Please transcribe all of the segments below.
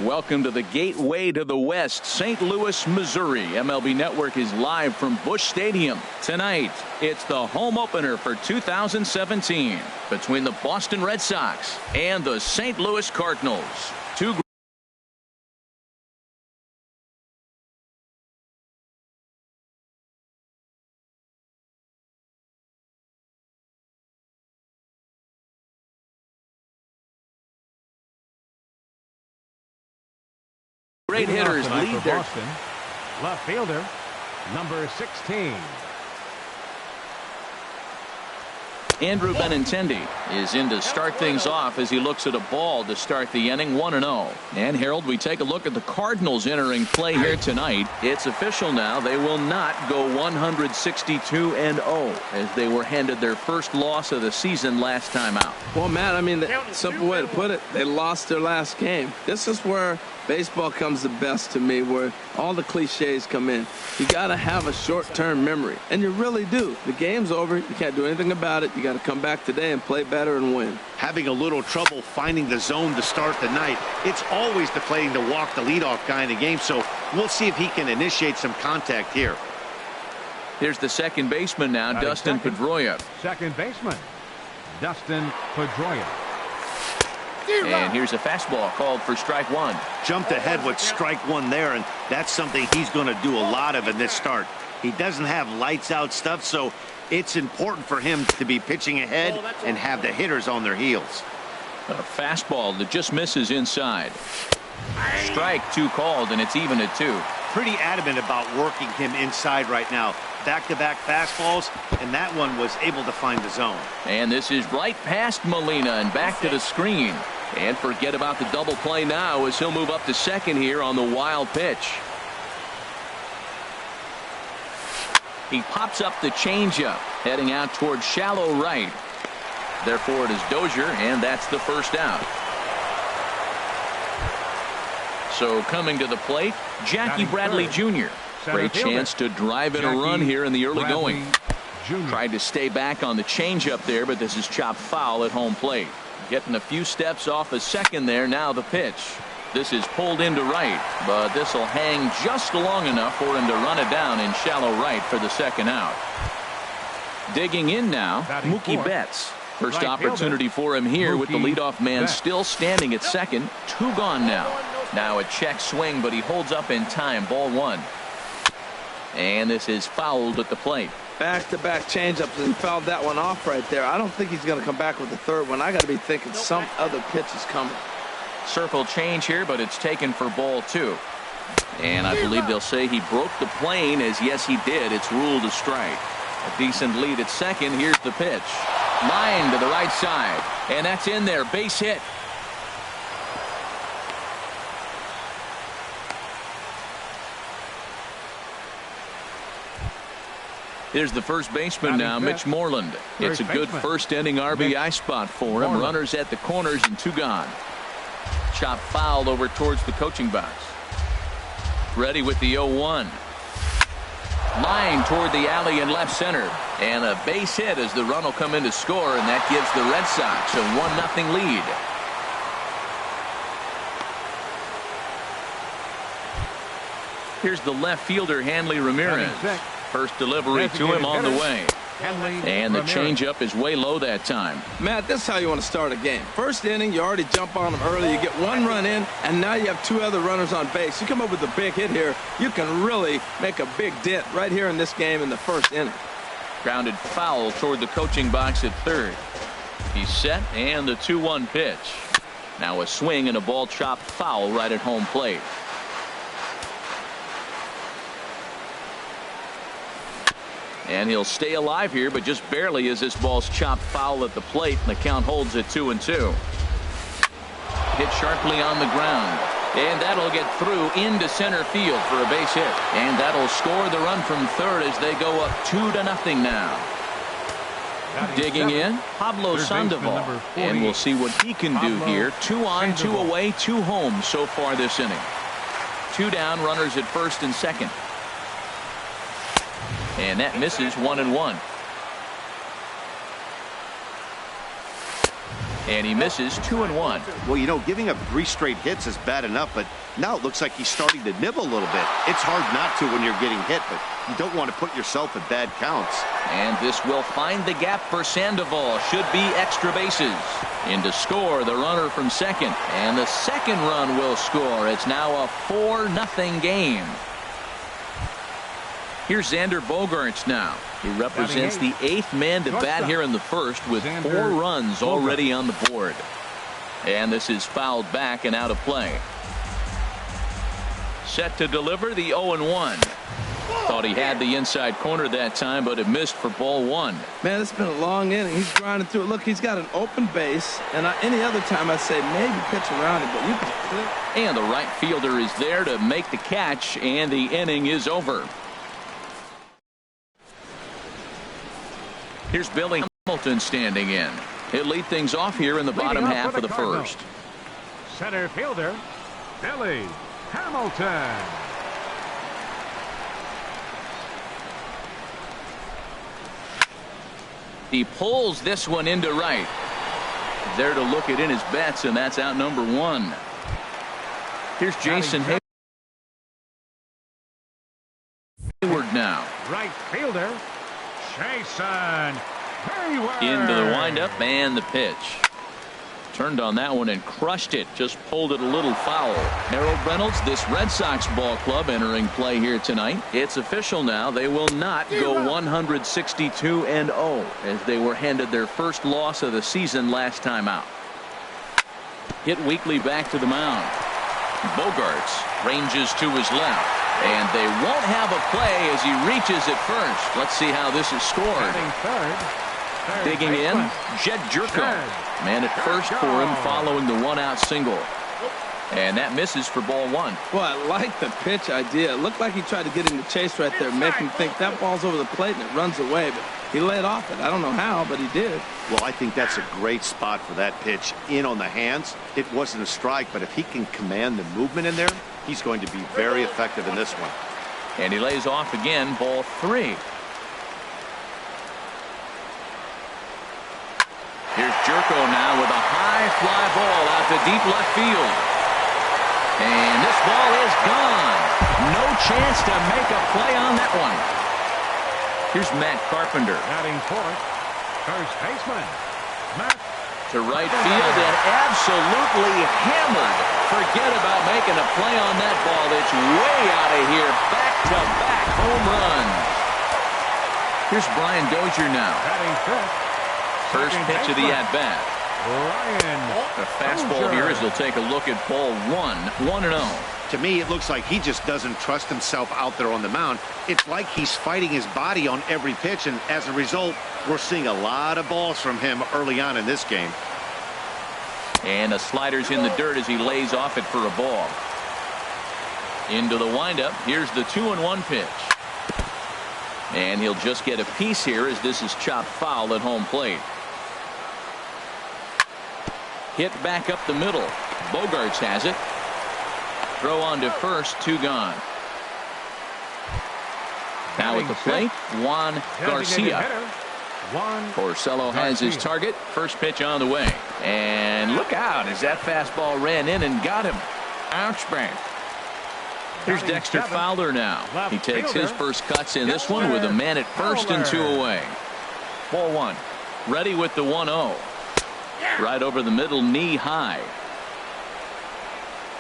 Welcome to the gateway to the West, St. Louis, Missouri. MLB Network is live from Busch Stadium. Tonight, it's the home opener for 2017 between the Boston Red Sox and the St. Louis Cardinals. Two great hitters lead their Boston. Left fielder, number 16. Andrew Benintendi is in to start things off as he looks at a ball to start the inning, 1-0. And Harold, we take a look at the Cardinals entering play here tonight. It's official now. They will not go 162-0 as they were handed their first loss of the season last time out. Well, Matt, I mean, the simple way to put it, they lost their last game. This is where baseball comes the best to me, where all the cliches come in. You got to have a short-term memory, and you really do. The game's over. You can't do anything about it. You got to come back today and play better and win. Having a little trouble finding the zone to start the night. It's always deflating to walk the leadoff guy in the game, so we'll see if he can initiate some contact here. Here's the second baseman now, Dustin Pedroia. Second baseman, Dustin Pedroia. And here's a fastball called for strike one. Jumped ahead with strike one there, and that's something he's going to do a lot of in this start. He doesn't have lights out stuff, so it's important for him to be pitching ahead and have the hitters on their heels. A fastball that just misses inside. Strike two called, and it's even at 2. Pretty adamant about working him inside right now. Back-to-back fastballs, and that one was able to find the zone. And this is right past Molina and back to the screen. And forget about the double play now as he'll move up to second here on the wild pitch. He pops up the changeup, heading out towards shallow right. Therefore, it is Dozier, and that's the first out. So coming to the plate, Jackie Bradley Jr. Great chance to drive in a run here in the early going. Tried to stay back on the changeup there, but this is chopped foul at home plate. Getting a few steps off a second there. Now the pitch. This is pulled into right, but this will hang just long enough for him to run it down in shallow right for the second out. Digging in now, Mookie Betts. First opportunity for him here with the leadoff man still standing at second. 2 gone now. Now a check swing, but he holds up in time. Ball 1. And this is fouled at the plate. Back-to-back changeups, and he fouled that one off right there. I don't think he's going to come back with the third one. I got to be thinking some other pitch is coming. Circle change here, but it's taken for ball 2. And I believe they'll say he broke the plane, as yes he did. It's ruled a strike. A decent lead at second. Here's the pitch. Line to the right side. And that's in there. Base hit. Here's the first baseman now, Mitch Moreland. It's a good first inning RBI spot for him. Runners at the corners and 2 gone. Chop foul over towards the coaching box. Ready with the 0-1. Line toward the alley in left center. And a base hit as the run will come in to score, and that gives the Red Sox a 1-0 lead. Here's the left fielder, Hanley Ramirez. First delivery to him on the way. And the changeup is way low that time. Matt, this is how you want to start a game. First inning, you already jump on them early. You get 1 run in, and now you have 2 other runners on base. You come up with a big hit here, you can really make a big dent right here in this game in the first inning. Grounded foul toward the coaching box at third. He's set, and the 2-1 pitch. Now a swing and a ball chopped foul right at home plate. And he'll stay alive here, but just barely as this ball's chopped foul at the plate, and the count holds at 2-2. Hit sharply on the ground, and that'll get through into center field for a base hit. And that'll score the run from third as they go up 2-0 now. Digging in, Pablo Sandoval, and we'll see what he can do here. 2 on, 2 away, 2 home so far this inning. 2 down, runners at first and second. And that misses 1-1. And he misses 2-1. Well, you know, giving up 3 straight hits is bad enough, but now it looks like he's starting to nibble a little bit. It's hard not to when you're getting hit, but you don't want to put yourself at bad counts. And this will find the gap for Sandoval. Should be extra bases. In to score, the runner from second. And the second run will score. It's now a 4-0 game. Here's Xander Bogaerts now. He represents the 8th man to bat here in the first with 4 runs already on the board. And this is fouled back and out of play. Set to deliver the 0-1. Thought he had the inside corner that time, but it missed for ball 1. Man, it's been a long inning. He's grinding through it. Look, he's got an open base, and any other time I'd say maybe pitch around it, but you can. And the right fielder is there to make the catch, and the inning is over. Here's Billy Hamilton standing in. He'll lead things off here in the bottom half of the first. Center fielder, Billy Hamilton. He pulls this one into right. There to look it in his bets, and that's out number 1. Here's Jason Hayward now. Right fielder, Jason Hayward. Into the windup and the pitch. Turned on that one and crushed it. Just pulled it a little foul. Harold Reynolds, this Red Sox ball club entering play here tonight. It's official now. They will not go 162-0 as they were handed their first loss of the season last time out. Hit weakly back to the mound. Bogaerts ranges to his left. And they won't have a play as he reaches at first. Let's see how this is scored. Digging in, Jed Jerko. Man at first for him following the 1-out single. And that misses for ball 1. Well, I like the pitch idea. It looked like he tried to get him to chase right there, make him think that ball's over the plate and it runs away. But he laid off it. I don't know how, but he did. Well, I think that's a great spot for that pitch. In on the hands. It wasn't a strike, but if he can command the movement in there, he's going to be very effective in this one. And he lays off again, ball 3. Here's Jerko now with a high fly ball out to deep left field. And this ball is gone. No chance to make a play on that one. Here's Matt Carpenter. Batting fourth, first baseman, Matt. To right field and absolutely hammered. Forget about making a play on that ball. It's way out of here. Back-to-back home runs. Here's Brian Dozier now. Batting fifth. First pitch of the at-bat. A fastball here as he'll take a look at ball 1. 1-0. To me, it looks like he just doesn't trust himself out there on the mound. It's like he's fighting his body on every pitch, and as a result, we're seeing a lot of balls from him early on in this game. And a slider's in the dirt as he lays off it for a ball. Into the windup. Here's the 2-1 pitch. And he'll just get a piece here as this is chopped foul at home plate. Hit back up the middle. Bogaerts has it. Throw on to first, 2 gone. Now at the plate, Juan Garcia. Porcello has his target. First pitch on the way. And look out as that fastball ran in and got him. Ouch, bang. Here's Dexter Fowler now. He takes his first cuts in this one with a man at first and 2 away. Ball 1. Ready with the 1-0. Right over the middle, knee high.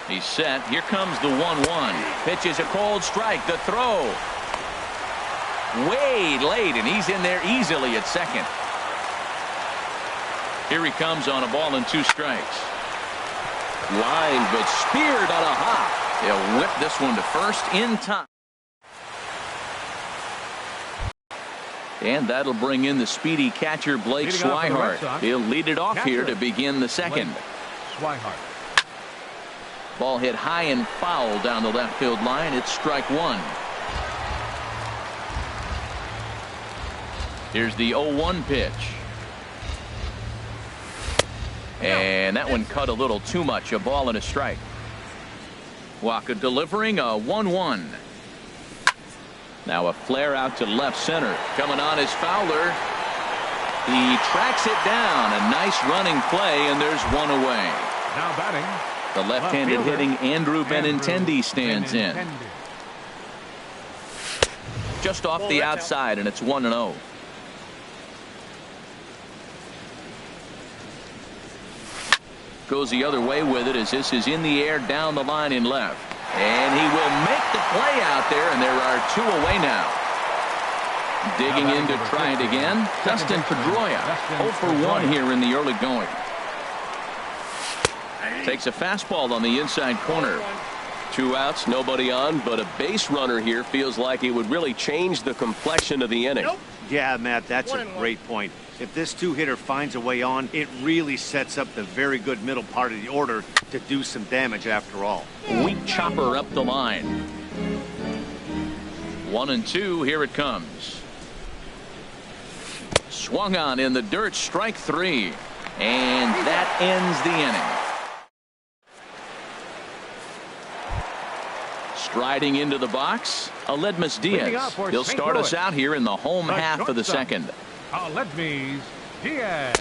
He's set. Here comes the 1-1. Pitch is a cold strike. The throw. Way late, and he's in there easily at second. Here he comes on a ball and 2 strikes. Line, but speared on a hop. He'll whip this one to first in time. And that'll bring in the speedy catcher Blake Swihart. He'll lead it off here to begin the second. Swihart. Ball hit high and foul down the left field line. It's strike 1. Here's the 0-1 pitch. And that one cut a little too much. A ball and a strike. Waka delivering a 1-1. Now a flare out to left center. Coming on is Fowler. He tracks it down. A nice running play, and there's one away. Now batting. The left-handed hitting Andrew Benintendi stands in. Just off the outside, and it's 1-0. Goes the other way with it as this is in the air down the line in left. And he will make the play out there, and there are 2 away now. Digging in to try it again. Dustin Pedroia, 0 for 1 here in the early going. Takes a fastball on the inside corner. 2 outs, nobody on, but a base runner here feels like it would really change the complexion of the inning. Yeah, Matt, that's a great point. If this 2-hitter finds a way on, it really sets up the very good middle part of the order to do some damage after all. Weak chopper up the line. 1-2, here it comes. Swung on in the dirt, strike 3. And that ends the inning. Striding into the box, Aledmus Diaz. He'll start us out here in the home half of the second. Aledmus Diaz.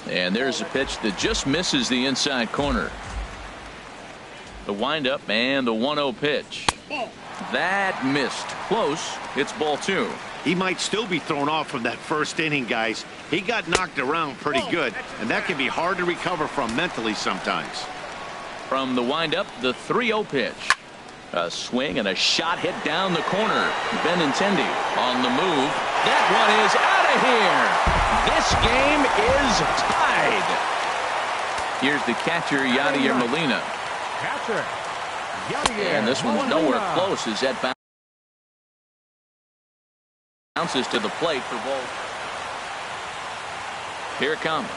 And there's a pitch that just misses the inside corner. The windup and the 1-0 pitch. That missed. Close. It's ball 2. He might still be thrown off from that first inning, guys. He got knocked around pretty good, and that can be hard to recover from mentally sometimes. From the windup, the 3-0 pitch. A swing and a shot hit down the corner. Benintendi on the move. That one is out of here. This game is tied. Here's the catcher, Yadier Molina. Catcher, Yadier. And this one's nowhere close as that bounces to the plate for ball. Here it comes.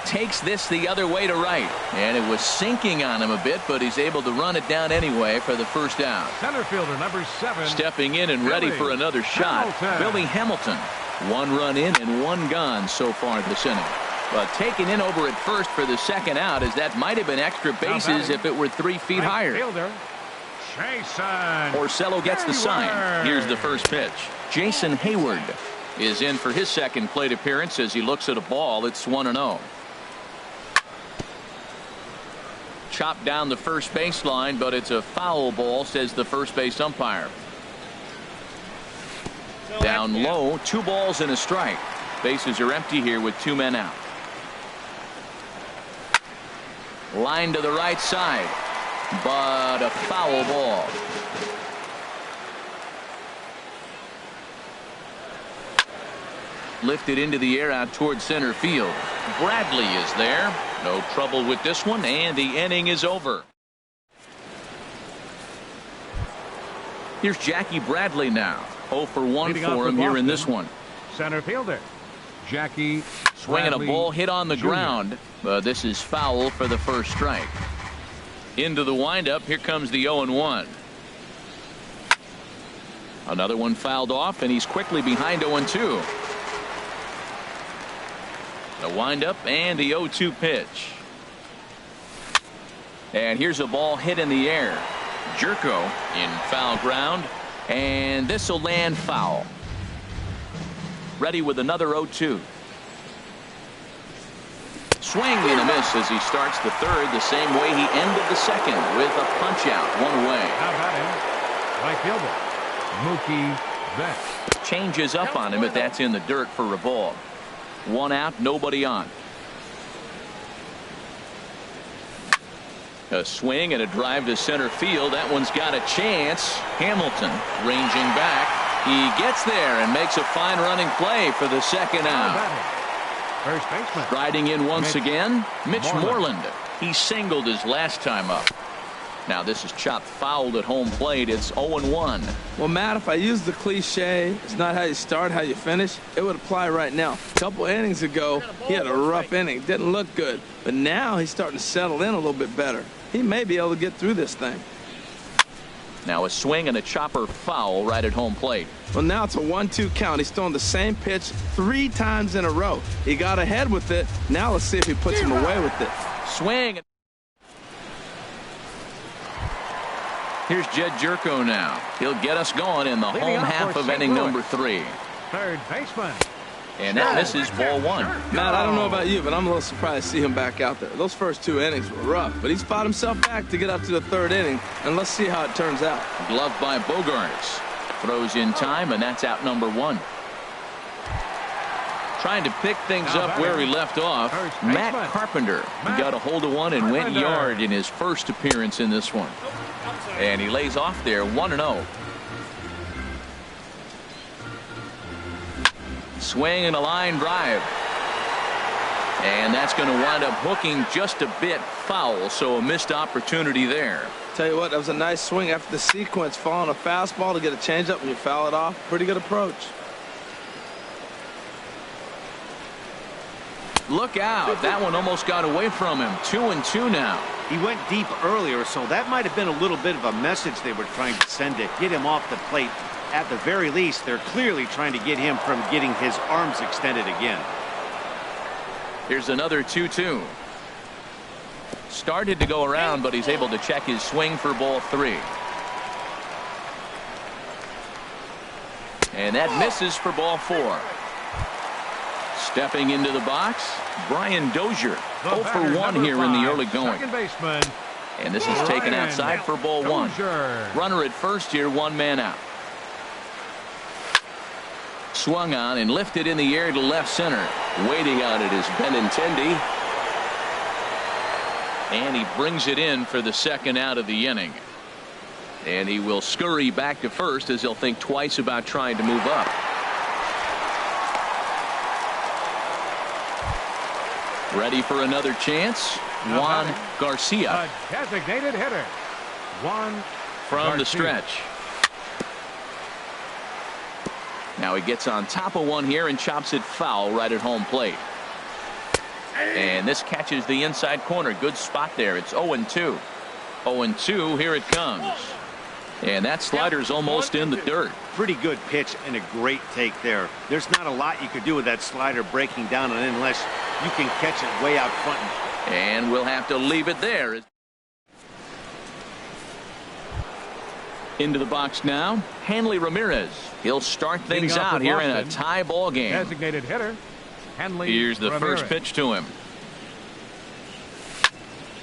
Takes this the other way to right, and it was sinking on him a bit, but he's able to run it down anyway for the first out. Center fielder number 7. Stepping in and ready for another shot, Billy Hamilton. 1 run in and 1 gone so far this inning. But taken in over at first for the second out, as that might have been extra bases if it were 3 feet higher. Fielder, Jason Orsello gets the sign. Here's the first pitch. Jason Hayward is in for his second plate appearance as he looks at a ball. It's 1-0. Chopped down the first baseline, but it's a foul ball, says the first base umpire. Down low, 2 balls and a strike. Bases are empty here with 2 men out. Line to the right side, but a foul ball. Lifted into the air out towards center field. Bradley is there. No trouble with this one, and the inning is over. Here's Jackie Bradley now. 0 for 1 for him here in this one. Center fielder, Jackie Swinging a Bradley ball hit on the Jr. ground. This is foul for the first strike. Into the windup. Here comes the 0-1. Another one fouled off, and he's quickly behind 0-2. The windup and the 0-2 pitch. And here's a ball hit in the air. Jerko in foul ground, and this will land foul. Ready with another 0-2. Swing and a miss as he starts the third the same way he ended the second, with a punch out, 1 away. How about him? Right fielder, Mookie Betts. Changes up on him, but that's in the dirt for a ball. 1 out, nobody on. A swing and a drive to center field. That one's got a chance. Hamilton ranging back. He gets there and makes a fine running play for the second out. First baseman. Riding in once again, Mitch Moreland. He singled his last time up. Now this is chopped fouled at home plate. It's 0-1. Well, Matt, if I use the cliche, it's not how you start, how you finish, it would apply right now. A couple innings ago, he had a rough inning. Didn't look good. But now he's starting to settle in a little bit better. He may be able to get through this thing. Now a swing and a chopper foul right at home plate. Well, now it's a 1-2 count. He's throwing the same pitch 3 times in a row. He got ahead with it. Now let's see if he puts him away with it. Swing. Here's Jed Jerko now. He'll get us going in the home half of inning number 3. third baseman. And that misses ball one. Matt, I don't know about you, but I'm a little surprised to see him back out there. Those first 2 innings were rough, but he's fought himself back to get up to the 3rd inning, and let's see how it turns out. Glove by Bogarts. Throws in time, and that's out number 1. Trying to pick things up where he left off. Matt Carpenter. He got a hold of one and went yard in his first appearance in this one. And he lays off there 1-0. Swing and a line drive. And that's going to wind up hooking just a bit foul, so a missed opportunity there. Tell you what, that was a nice swing after the sequence. Following a fastball to get a changeup and you foul it off. Pretty good approach. Look out. That one almost got away from him. 2-2 now. He went deep earlier, so that might have been a little bit of a message they were trying to send to get him off the plate. At the very least, they're clearly trying to get him from getting his arms extended again. Here's another 2-2. Started to go around, but he's able to check his swing for ball 3. And that misses for ball 4. Stepping into the box, Brian Dozier. 0 for 1 here in the early going. And this is taken outside for ball 1. Runner at first here, 1 man out. Swung on and lifted in the air to left center. Waiting on it is Benintendi. And he brings it in for the 2nd out of the inning. And he will scurry back to first as he'll think twice about trying to move up. Ready for another chance. Juan Garcia. A designated hitter. Juan from the stretch. Now he gets on top of one here and chops it foul right at home plate. And this catches the inside corner. Good spot there. It's 0-2. 0-2. Here it comes. And that slider's almost in the dirt. Pretty good pitch and a great take there. There's not a lot you could do with that slider breaking down and in unless you can catch it way out front. And we'll have to leave it there. Into the box now, Hanley Ramirez. He'll start things out here in a tie ball game. Designated hitter, Hanley Here's the Ramirez. first pitch to him.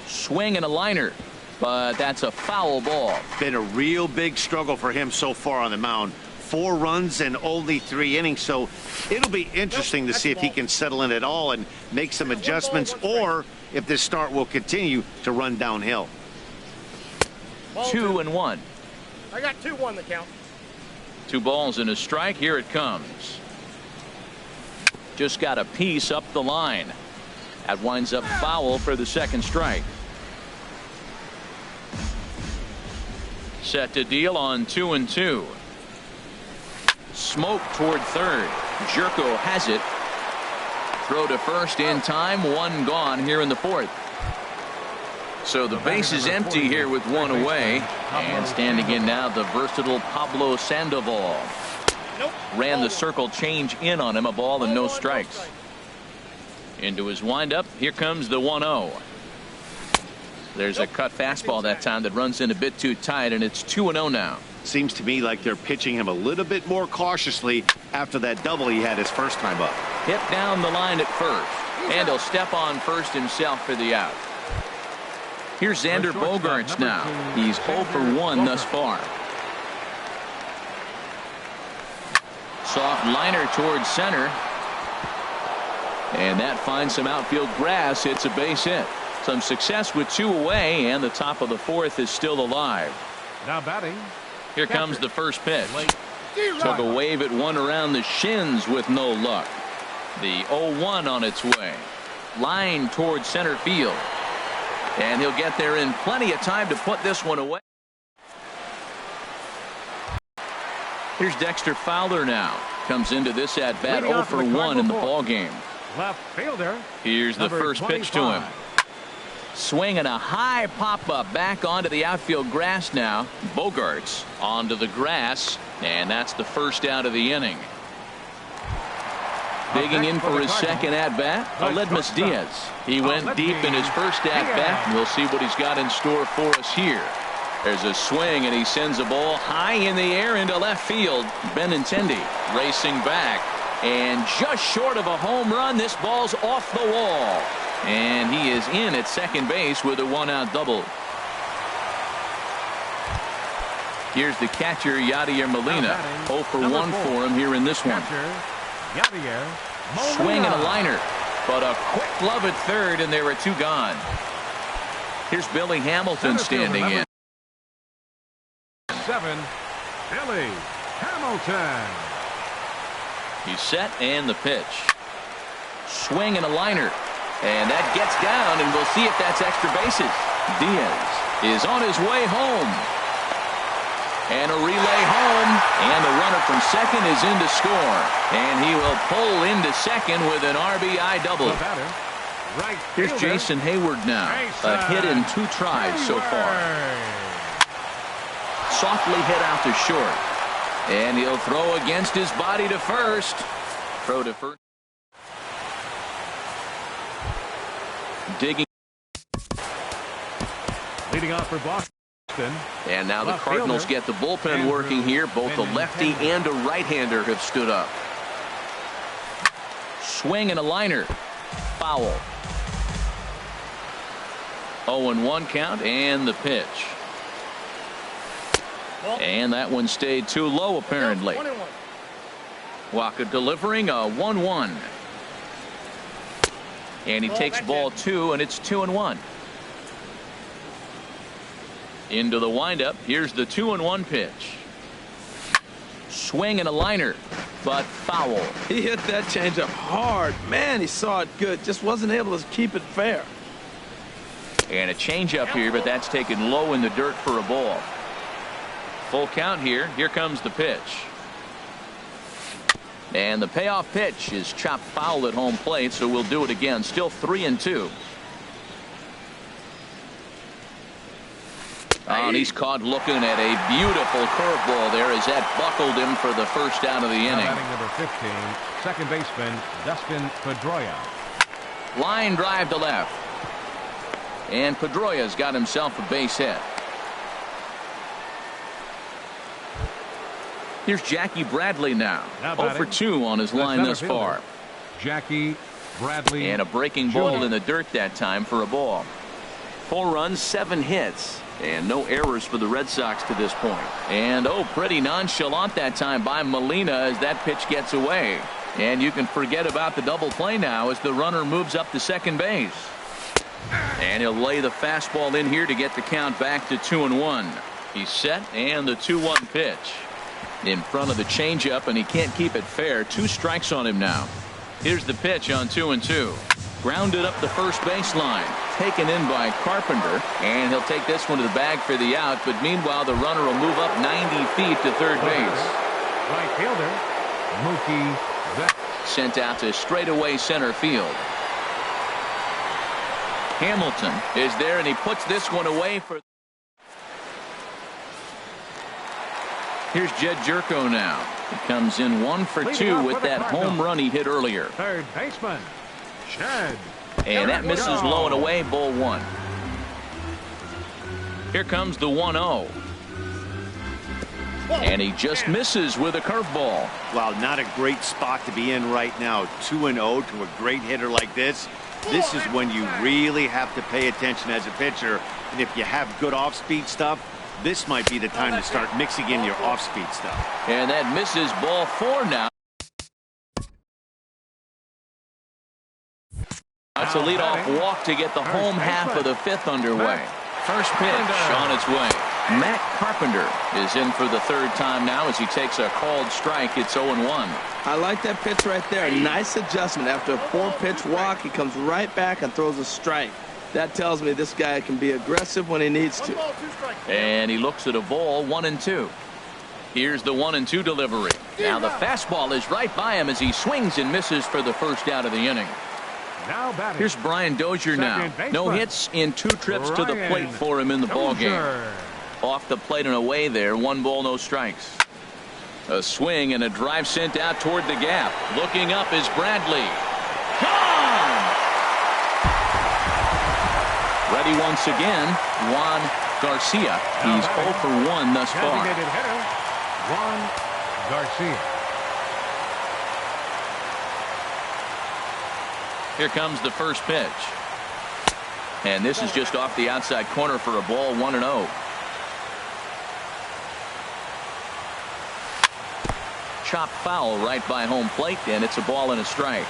Swing and a liner, but that's a foul ball. Been a real big struggle for him so far on the mound. 4 runs and only 3 innings, so it'll be interesting to see if he can settle in at all and make some adjustments, or if this start will continue to run downhill. 2-1. I got 2-1 the count. 2 balls and a strike. Here it comes. Just got a piece up the line. That winds up foul for the 2nd strike. Set to deal on 2-2. Smoke toward third. Jerko has it. Throw to first in time. 1 gone here in the 4th. So the base is empty here with 1 away. And standing in now, the versatile Pablo Sandoval. Ran the circle change in on him. A ball and no strikes. Into his windup. Here comes the 1-0. There's a cut fastball that time that runs in a bit too tight, and it's 2-0 now. Seems to me like they're pitching him a little bit more cautiously after that double he had his first time up. Hit down the line at first, and he'll step on first himself for the out. Here's Xander Bogaerts now. He's 0 for 1 thus far. Soft liner towards center. And that finds some outfield grass. It's a base hit. Some success with 2 away, and the top of the 4th is still alive. Now batting. Here comes the first pitch. Took a wave at one around the shins with no luck. The 0-1 on its way. Line towards center field. And he'll get there in plenty of time to put this one away. Here's Dexter Fowler now. Comes into this at bat 0 for 1 in the ball game. Left fielder. Here's the first pitch to him. Swinging a high pop-up back onto the outfield grass now. Bogaerts onto the grass, and that's the first out of the inning. Digging in for his 2nd at-bat, Aledmus Diaz. He went deep in his first at-bat, and we'll see what he's got in store for us here. There's a swing, and he sends a ball high in the air into left field. Benintendi racing back. And just short of a home run, this ball's off the wall. And he is in at second base with a one-out double. Here's the catcher, Yadier Molina. 0 for 1 for him here in this one. Swing and a liner. But a quick glove at third, and there are two gone. Here's Billy Hamilton standing in. 7, Billy Hamilton. He's set, and the pitch. Swing and a liner. And that gets down, and we'll see if that's extra bases. Diaz is on his way home. And a relay home, and the runner from second is in to score. And he will pull into second with an RBI double. Here's Jason Hayward now. A hit in 2 tries so far. Softly hit out to short. And he'll throw against his body to first. Throw to first. Digging. Leading off for Boston. And now the Cardinals get the bullpen working here. Both a lefty and a right-hander have stood up. Swing and a liner. Foul. 0-1 count, and the pitch. And that one stayed too low, apparently. Waka delivering a 1-1. And he takes ball 2, and it's 2-1. Into the windup. Here's the 2-1 pitch. Swing and a liner, but foul. He hit that changeup hard. Man, he saw it good. Just wasn't able to keep it fair. And a changeup here, but that's taken low in the dirt for a ball. Full count here. Here comes the pitch. And the payoff pitch is chopped foul at home plate, so we'll do it again. Still 3-2. And he's caught looking at a beautiful curveball there as that buckled him for the first out of the inning. Batting number 15, second baseman Dustin Pedroia. Line drive to left. And Pedroia's got himself a base hit. Here's Jackie Bradley now. 0 for 2 on his line thus far. Jackie Bradley. And a breaking ball in the dirt that time for a ball. 4 runs, 7 hits. And no errors for the Red Sox to this point. And pretty nonchalant that time by Molina as that pitch gets away. And you can forget about the double play now as the runner moves up to second base. And he'll lay the fastball in here to get the count back to 2-1. He's set, and the 2-1 pitch. In front of the changeup, and he can't keep it fair. 2 strikes on him now. Here's the pitch on 2-2. Grounded up the first baseline. Taken in by Carpenter, and he'll take this one to the bag for the out, but meanwhile the runner will move up 90 feet to third base. Right fielder Mookie Betts. Sent out to straightaway center field. Hamilton is there, and he puts this one away for. Here's Jed Jerko now. He comes in 1 for 2 with that home run he hit earlier. Third baseman Jed. And that misses low and away, ball 1. Here comes the 1-0. And he just misses with a curveball. Wow, not a great spot to be in right now. 2-0 to a great hitter like this. This is when you really have to pay attention as a pitcher. And if you have good off-speed stuff, this might be the time to start mixing in your off-speed stuff. And that misses, ball 4 now. It's a leadoff walk to get the home half of the 5th underway. First pitch on its way. Matt Carpenter is in for the 3rd time now as he takes a called strike. It's 0-1. I like that pitch right there. Nice adjustment. After a 4-pitch walk, he comes right back and throws a strike. That tells me this guy can be aggressive when he needs to. And he looks at a ball, 1-2. Here's the 1-2 delivery. Now the fastball is right by him as he swings and misses for the first out of the inning. Here's Brian Dozier now. No hits in 2 trips to the plate for him in the ballgame. Off the plate and away there. 1 ball, no strikes. A swing and a drive sent out toward the gap. Looking up is Bradley. Gone! Ready once again, Juan Garcia. He's 0 for 1 thus far. Juan Garcia. Here comes the first pitch. And this is just off the outside corner for a ball, 1-0. Chop foul right by home plate, and it's a ball and a strike.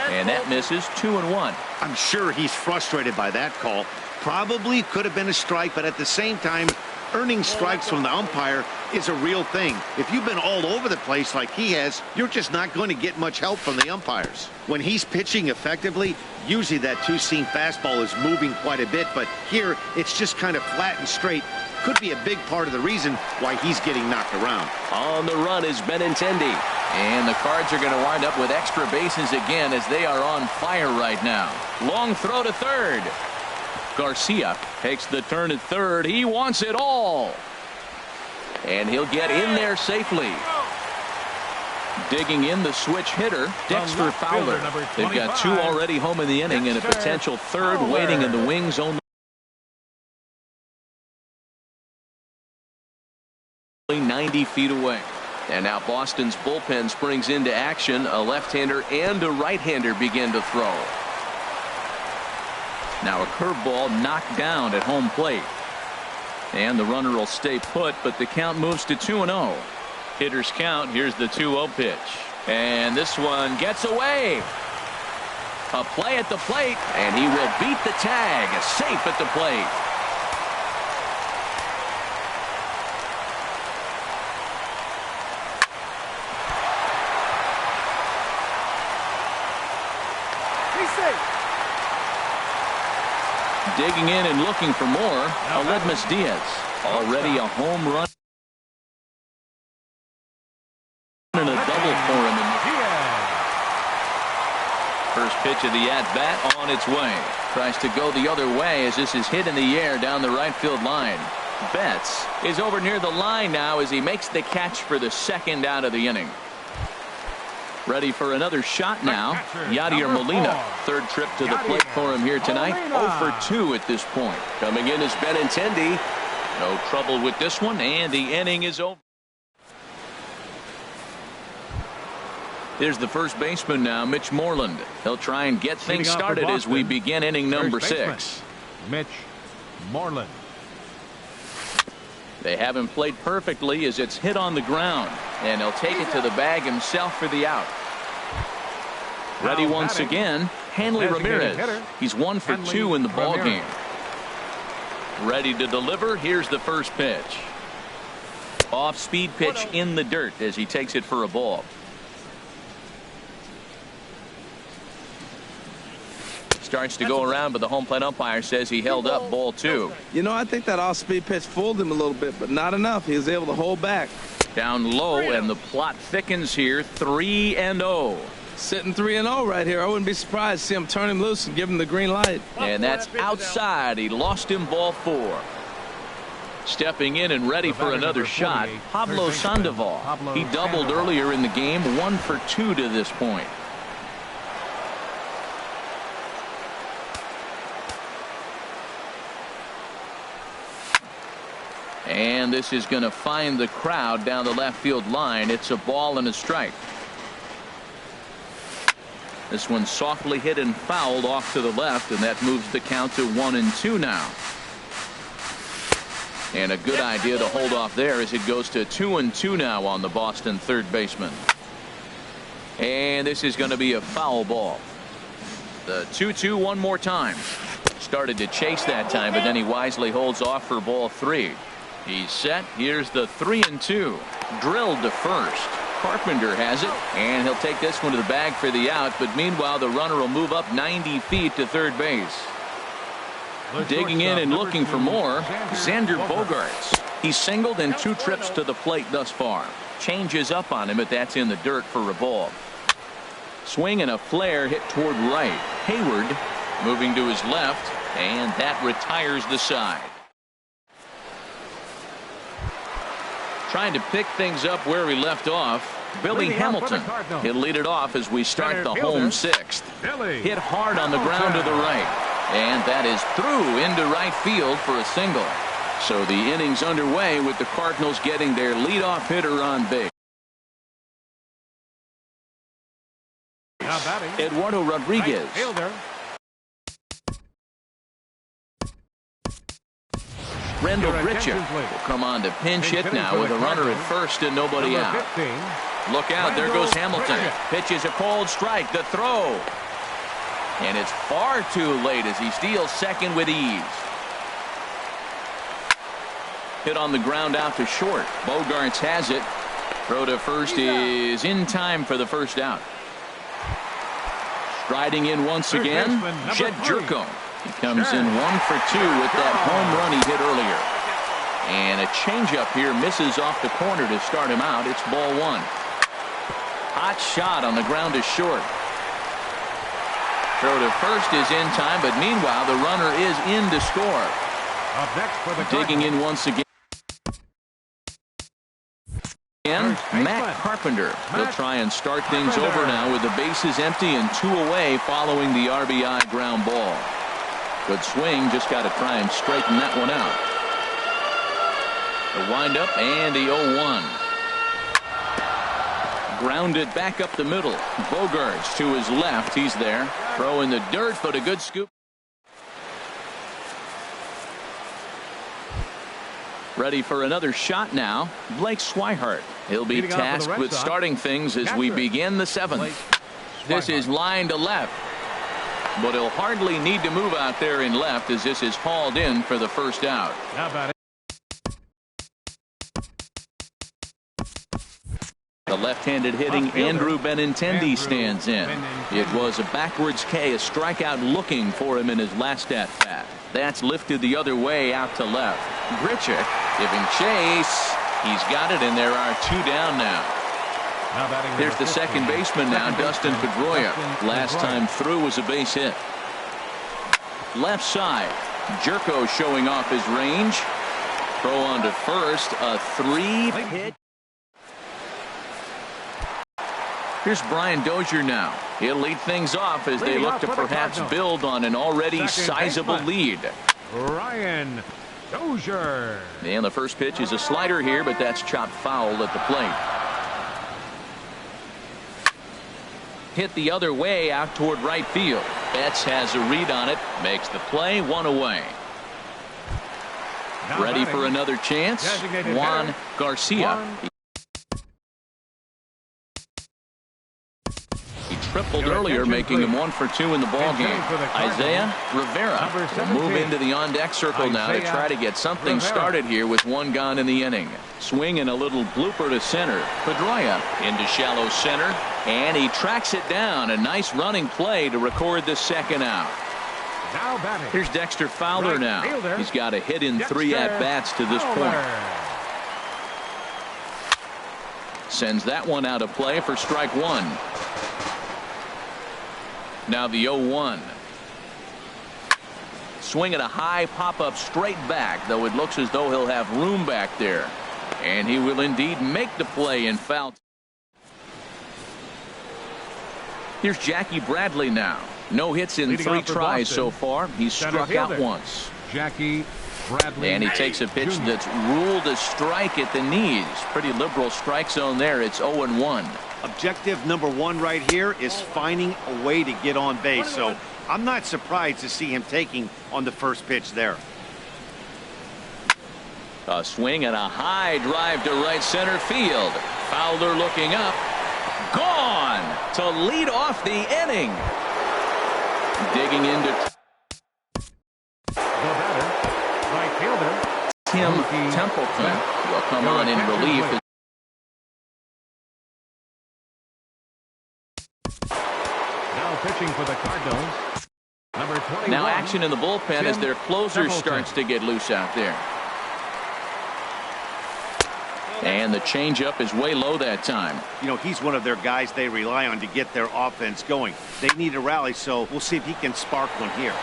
And that misses, 2-1. I'm sure he's frustrated by that call. Probably could have been a strike, but at the same time, earning strikes from the umpire is a real thing. If you've been all over the place like he has, you're just not going to get much help from the umpires. When he's pitching effectively, usually that two-seam fastball is moving quite a bit, but here it's just kind of flat and straight. Could be a big part of the reason why he's getting knocked around. On the run is Benintendi. And the Cards are going to wind up with extra bases again as they are on fire right now. Long throw to third. Garcia takes the turn at third. He wants it all. And he'll get in there safely. Digging in the switch hitter, Dexter Fowler. They've got 2 already home in the inning and a potential third waiting in the wings only 90 feet away. And now Boston's bullpen springs into action. A left-hander and a right-hander begin to throw. Now a curveball knocked down at home plate. And the runner will stay put, but the count moves to 2-0. Hitters count. Here's the 2-0 pitch. And this one gets away. A play at the plate, and he will beat the tag. Safe at the plate. Digging in and looking for more, Aledmus Diaz. Already a home run and a double for him. First pitch of the at-bat on its way. Tries to go the other way as this is hit in the air down the right field line. Betts is over near the line now as he makes the catch for the second out of the inning. Ready for another shot now. Yadier Molina. Third trip to the plate for him here tonight. 0 for 2 at this point. Coming in is Benintendi. No trouble with this one, and the inning is over. Here's the first baseman now, Mitch Moreland. He'll try and get things started as we begin inning number 6. Mitch Moreland. They haven't played perfectly as it's hit on the ground, and he'll take it to the bag himself for the out. Ready once again, Hanley Ramirez. He's 1 for 2 in the ball game. Ready to deliver. Here's the first pitch. Off speed pitch in the dirt as he takes it for a ball. Starts to go around, but the home plate umpire says he held up, ball 2. You know, I think that off-speed pitch fooled him a little bit, but not enough. He was able to hold back. Down low, and the plot thickens here, 3-0. Sitting 3-0 right here. I wouldn't be surprised to see him turn him loose and give him the green light. And that's outside. He lost him, ball 4. Stepping in and ready for another shot, Pablo Sandoval. He doubled earlier in the game, 1 for 2 to this point. And this is going to find the crowd down the left field line. It's a ball and a strike. This one softly hit and fouled off to the left, and that moves the count to 1-2 now. And a good idea to hold off there as it goes to 2-2 now on the Boston third baseman. And this is going to be a foul ball. The 2-2 one more time. Started to chase that time, but then he wisely holds off for ball 3. He's set. Here's the 3-2. Drilled to first. Carpenter has it, and he'll take this one to the bag for the out, but meanwhile the runner will move up 90 feet to third base. Digging in and looking for more, Xander Bogaerts. He's singled in 2 trips to the plate thus far. Changes up on him, but that's in the dirt for a ball. Swing and a flare hit toward right. Hayward moving to his left, and that retires the side. Trying to pick things up where we left off, Billy Hamilton. He'll lead it off as we start the home 6th. Hit hard on the ground to the right. And that is through into right field for a single. So the inning's underway with the Cardinals getting their leadoff hitter on base. Eduardo Rodriguez. Rendell Grichuk will come on to pinch hit now with a runner at first and nobody out. Look out, there goes Hamilton. Pitches a cold strike, the throw. And it's far too late as he steals second with ease. Hit on the ground out to short. Bogarts has it. Throw to first is in time for the first out. Striding in once again, Jed Jerko. He comes in 1 for 2 with that home run he hit earlier. And a changeup here misses off the corner to start him out. It's ball 1. Hot shot on the ground is short. Throw to first is in time, but meanwhile the runner is in to score. Up next for the digging in once again. Matt Carpenter. He'll try and start things over now with the bases empty and 2 away following the RBI ground ball. Good swing, just got to try and straighten that one out. The windup and the 0-1. Grounded back up the middle. Bogarts to his left. He's there. Throw in the dirt, but a good scoop. Ready for another shot now. Blake Swihart. He'll be tasked with starting things as we begin the 7th. This is line to left. But he'll hardly need to move out there in left as this is hauled in for the first out. How about it? The left-handed hitting Andrew Benintendi stands in. It was a backwards K, a strikeout looking for him in his last at-bat. That's lifted the other way out to left. Grichuk giving chase. He's got it, and there are 2 down now. Here's the second baseman now, Dustin Pedroia. Last time through was a base hit. Left side, Jerko showing off his range. Throw on to first, a 3-pitch. Here's Brian Dozier now. He'll lead things off as they look to perhaps build on an already sizable lead. Brian Dozier. And the first pitch is a slider here, but that's chopped foul at the plate. Hit the other way out toward right field. Betts has a read on it, makes the play, 1 away. Ready for another chance, Juan Garcia. He tripled earlier, making him 1 for 2 in the ballgame. Isaiah Rivera will move into the on-deck circle now to try to get something started here with 1 gone in the inning. Swing and a little blooper to center. Pedroia into shallow center, and he tracks it down. A nice running play to record the second out. Here's Dexter Fowler now. He's got a hit in 3 at-bats to this point. Sends that one out of play for strike 1. Now the 0-1. Swing at a high pop-up straight back, though it looks as though he'll have room back there. And he will indeed make the play in foul. Here's Jackie Bradley now. No hits in 3 tries so far. He's struck out once. Jackie Bradley. And he takes a pitch that's ruled a strike at the knees. Pretty liberal strike zone there. It's 0-1. Objective number 1 right here is finding a way to get on base. So I'm not surprised to see him taking on the first pitch there. A swing and a high drive to right center field. Fowler looking up. Gone to lead off the inning. Digging into right fielder Tim Templeton will come on in relief. Now pitching for the Cardinals. Number 21. Now action in the bullpen as their closer starts to get loose out there. And the changeup is way low that time. You know, he's one of their guys they rely on to get their offense going. They need a rally, so we'll see if he can spark one here.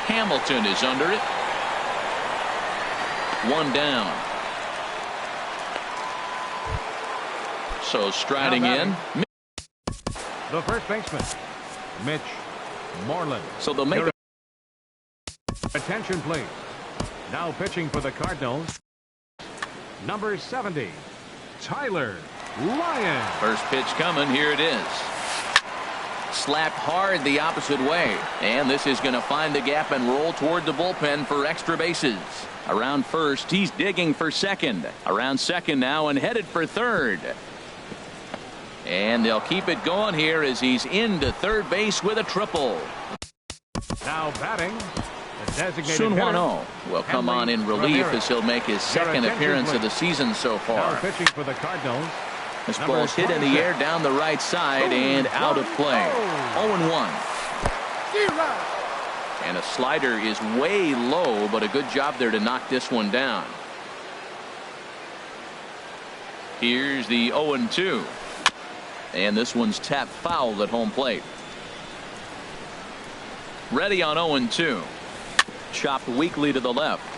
Hamilton is under it. 1 down. So striding in. The first baseman, Mitch Moreland. So they'll make attention, please. Now pitching for the Cardinals. Number 70, Tyler Lyon. First pitch coming. Here it is. Slapped hard the opposite way. And this is going to find the gap and roll toward the bullpen for extra bases. Around first, he's digging for second. Around second now and headed for third. And they'll keep it going here as he's into third base with a triple. Now batting, the designated Sun hitter, Hwan-Oh will come on in relief as he'll make his second appearance of the season so now far. pitching for the Cardinals. This ball's hit in the air down the right side and out of play. 0-1. And a slider is way low, but a good job there to knock this one down. Here's the 0-2. And this one's tapped foul at home plate. Ready on 0-2. Chopped weakly to the left.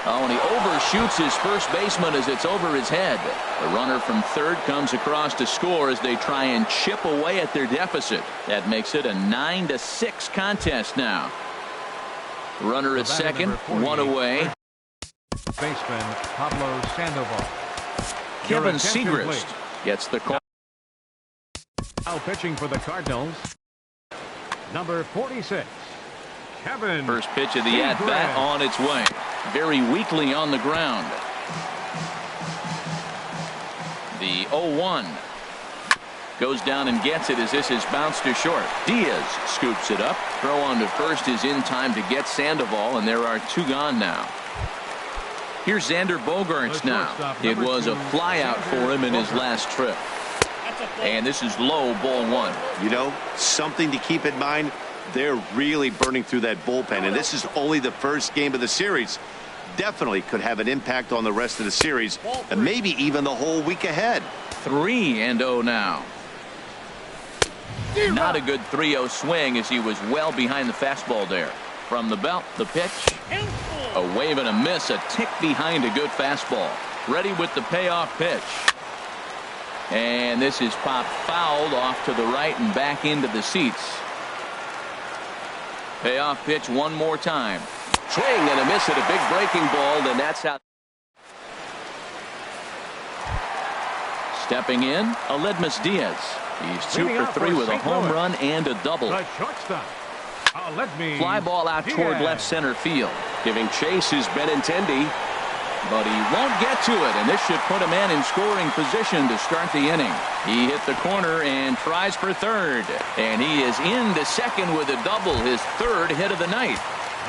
Oh, and he overshoots his first baseman as it's over his head. The runner from third comes across to score as they try and chip away at their deficit. That makes it a 9-6 contest now. Runner at second, one away. Baseman Pablo Sandoval. Kevin Segrist gets the call. Now pitching for the Cardinals, number 46, Kevin. First pitch of the at-bat on its way. Very weakly on the ground. The 0-1 goes down and gets it as this is bounced to short. Diaz scoops it up. Throw on to first is in time to get Sandoval, and there are two gone now. Here's Xander Bogaerts now. It was a flyout for him in his last trip. And this is low, ball one. You know, something to keep in mind, they're really burning through that bullpen, and this is only the first game of the series. Definitely could have an impact on the rest of the series and maybe even the whole week ahead. 3-0 now. Not a good 3-0 swing as he was well behind the fastball there. From the belt, the pitch. A wave and a miss, a tick behind a good fastball. Ready with the payoff pitch. And this is popped fouled off to the right and back into the seats. Payoff pitch one more time. Swing and a miss at a big breaking ball, and that's how. Stepping in, Aledmys Diaz. He's 2 for 3 with a home run and a double. The shortstop, Fly ball out toward left center field. Giving chase is Benintendi. But he won't get to it, and this should put a man in scoring position to start the inning. He hit the corner and tries for third. And he is into second with a double, his third hit of the night.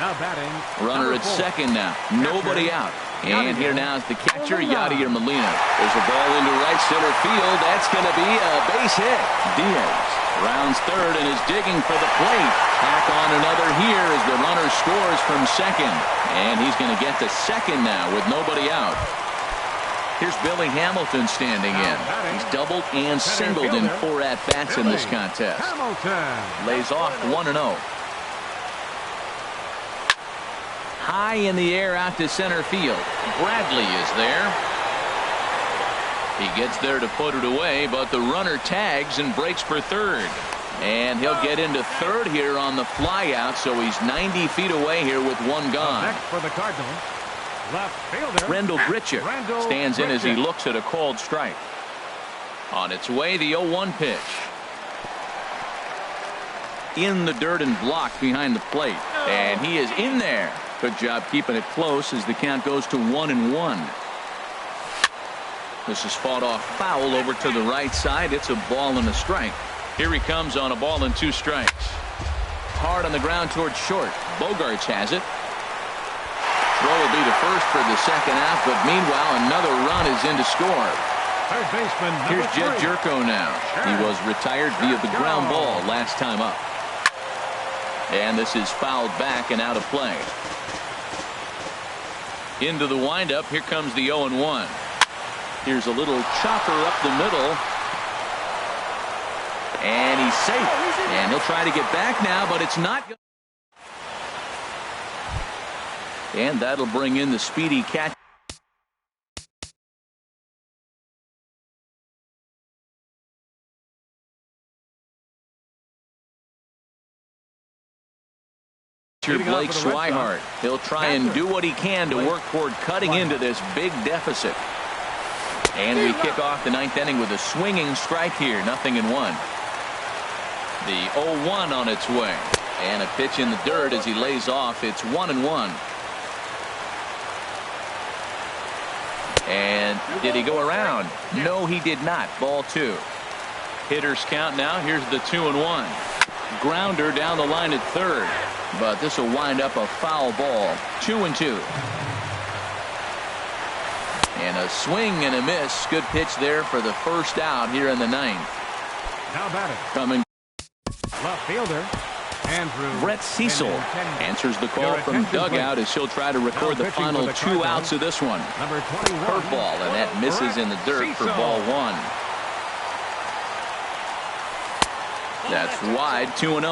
Now batting, runner at second now. Nobody out. And here now is the catcher, Yadier Molina. There's a ball into right center field. That's going to be a base hit. Diaz rounds third and is digging for the plate. Tack on another here as the runner scores from second. And he's going to get to second now with nobody out. Here's Billy Hamilton standing in. He's doubled and singled in 4 at-bats in this contest. Lays off 1-0. High in the air out to center field. Bradley is there. He gets there to put it away, but the runner tags and breaks for third. And he'll get into third here on the flyout, so he's 90 feet away here with one gone. Next for the Cardinals, left fielder Randall Grichuk stands in as he looks at a called strike. On its way, the 0-1 pitch. In the dirt and blocked behind the plate. And he is in there. Good job keeping it close as the count goes to 1-1. This is fought off foul over to the right side. It's a ball and a strike. Here he comes on a ball and 2 strikes. Hard on the ground towards short. Bogaerts has it. Throw will be to first for the second out, but meanwhile another run is in to score. Third baseman, here's Jed Jerko now. He was retired via the ground ball last time up. And this is fouled back and out of play. Into the windup. Here comes the 0-1. Here's a little chopper up the middle. And he's safe. And he'll try to get back now, but it's not good. And that'll bring in the speedy catch. Blake Swihart. He'll try and do what he can to work toward cutting into this big deficit. And we kick off the 9th inning with a swinging strike here. 0-1. The 0-1 on its way. And a pitch in the dirt as he lays off. It's 1-1. And did he go around? No, he did not. Ball 2. Hitters count now. Here's the 2-1. Grounder down the line at third. But this will wind up a foul ball. 2-2. And a swing and a miss. Good pitch there for the first out here in the 9th. Now batting. Coming. Left fielder. Andrew Brett Cecil answers the call from dugout as he'll try to record the final 2 outs of this one. Number 21. Curveball, and that misses in the dirt for ball 1. That's wide. 2-0.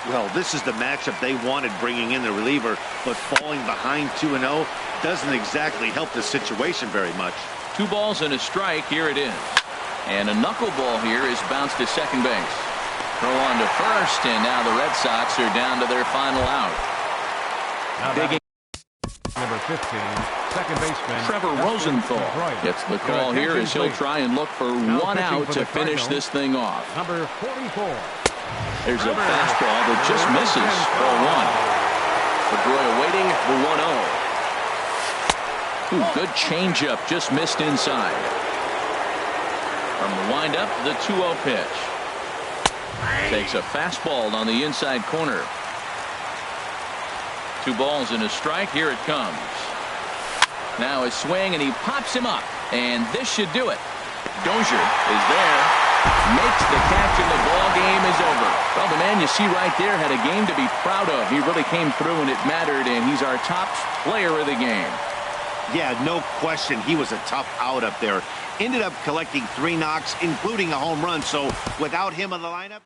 Well, this is the matchup they wanted, bringing in the reliever, but falling behind 2-0 doesn't exactly help the situation very much. 2 balls and a strike. Here it is. And a knuckleball here is bounced to second base. Throw on to first, and now the Red Sox are down to their final out. Digging. Number 15, second baseman Trevor Rosenthal gets the call here as he'll try and look for 1 out to finish this thing off. Number 44. There's a fastball that just misses. Ball 1. Pedroia waiting the 1-0. Ooh, good changeup, just missed inside. From the windup, the 2-0 pitch. Takes a fastball on the inside corner. 2 balls and a strike. Here it comes. Now a swing, and he pops him up. And this should do it. Dozier is there. Makes the catch, and the ball game is over. Well, the man you see right there had a game to be proud of. He really came through, and it mattered, and he's our top player of the game. Yeah, no question. He was a tough out up there. Ended up collecting 3 knocks, including a home run. So without him in the lineup.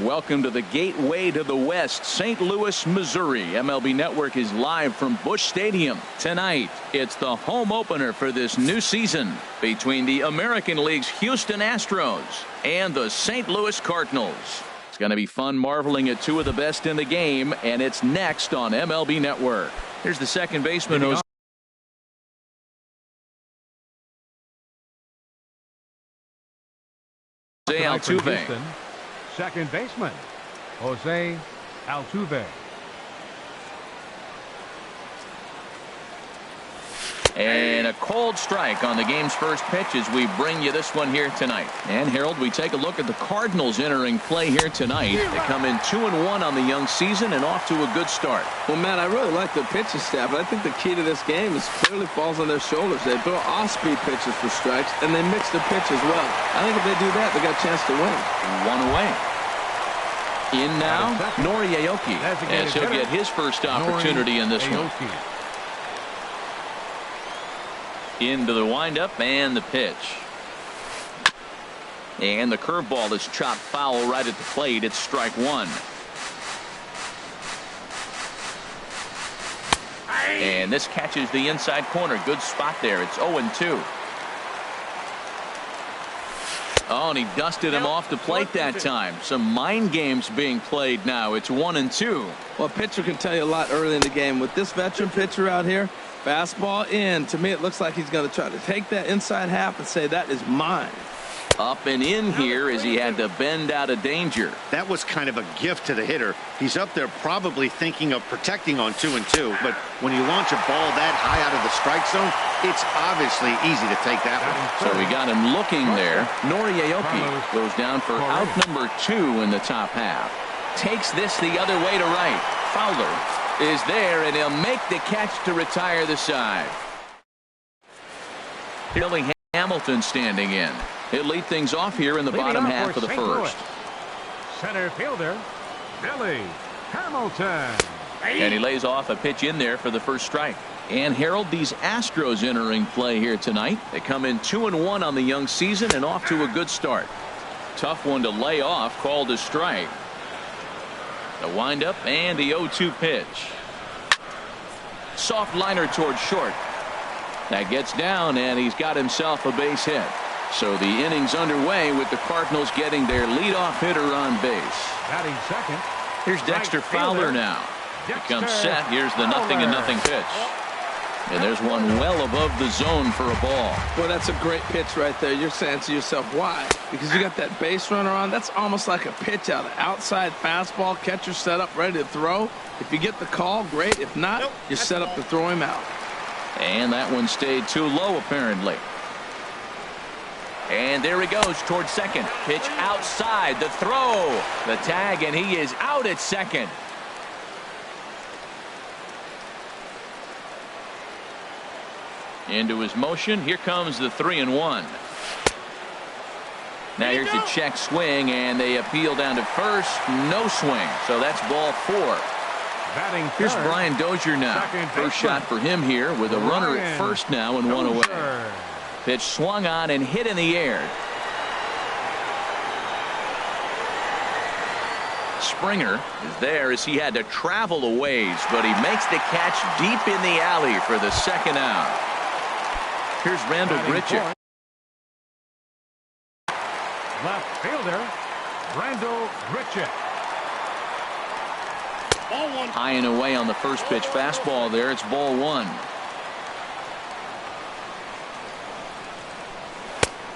Welcome to the gateway to the West, St. Louis, Missouri. MLB Network is live from Busch Stadium. Tonight, it's the home opener for this new season between the American League's Houston Astros and the St. Louis Cardinals. It's going to be fun marveling at two of the best in the game, and it's next on MLB Network. Here's the second baseman, Jose Altuve. Second baseman, Jose Altuve. And a cold strike on the game's first pitch as we bring you this one here tonight. And Harold, we take a look at the Cardinals entering play here tonight. They come in 2-1 on the young season and off to a good start. Well, Matt, I really like the pitching staff, but I think the key to this game is clearly falls on their shoulders. They throw off-speed pitches for strikes, and they mix the pitch as well. I think if they do that, they got a chance to win. One away. In now, Noriaoki, as he'll get his first opportunity in this one. Into the windup and the pitch. And the curveball is chopped foul right at the plate. It's strike one. And this catches the inside corner. Good spot there. It's 0-2. Oh, and he dusted him off the plate that time. Some mind games being played now. It's 1-2. Well, a pitcher can tell you a lot early in the game. With this veteran pitcher out here, fastball in. To me, it looks like he's going to try to take that inside half and say, that is mine. Up and in here as he had to bend out of danger. That was kind of a gift to the hitter. He's up there probably thinking of protecting on 2-2, but when you launch a ball that high out of the strike zone, it's obviously easy to take that one. So we got him looking there. Noriaoki goes down for out number 2 in the top half. Takes this the other way to right. Fowler is there, and he'll make the catch to retire the side. Billy Hamilton standing in. He'll lead things off here in the bottom half of the first. Center fielder, Billy Hamilton. And he lays off a pitch in there for the first strike. And Harold, these Astros entering play here tonight. They come in 2-1 on the young season and off to a good start. Tough one to lay off, called a strike. The windup and the 0-2 pitch. Soft liner towards short. That gets down, and he's got himself a base hit. So the inning's underway with the Cardinals getting their leadoff hitter on base. Batting second. Here's Dexter Fowler now. He comes set. Here's the 0-0 pitch. And there's one well above the zone for a ball. Boy, that's a great pitch right there. You're saying to yourself, why? Because you got that base runner on. That's almost like a pitch out. Outside fastball, catcher set up, ready to throw. If you get the call, great. If not, you're set up to throw him out. And that one stayed too low, apparently. And there he goes towards second. Pitch outside. The throw. The tag, and he is out at second. Into his motion. Here comes the 3-1. Now here's a check swing, and they appeal down to first. No swing. So that's ball 4. Here's Brian Dozier now. First shot for him here with a runner at first now and one away. Pitch swung on and hit in the air. Springer is there as he had to travel a ways, but he makes the catch deep in the alley for the second out. Here's Randall Grichuk. Left fielder, Randall Grichuk. Ball one. High and away on the first pitch fastball there. It's ball 1.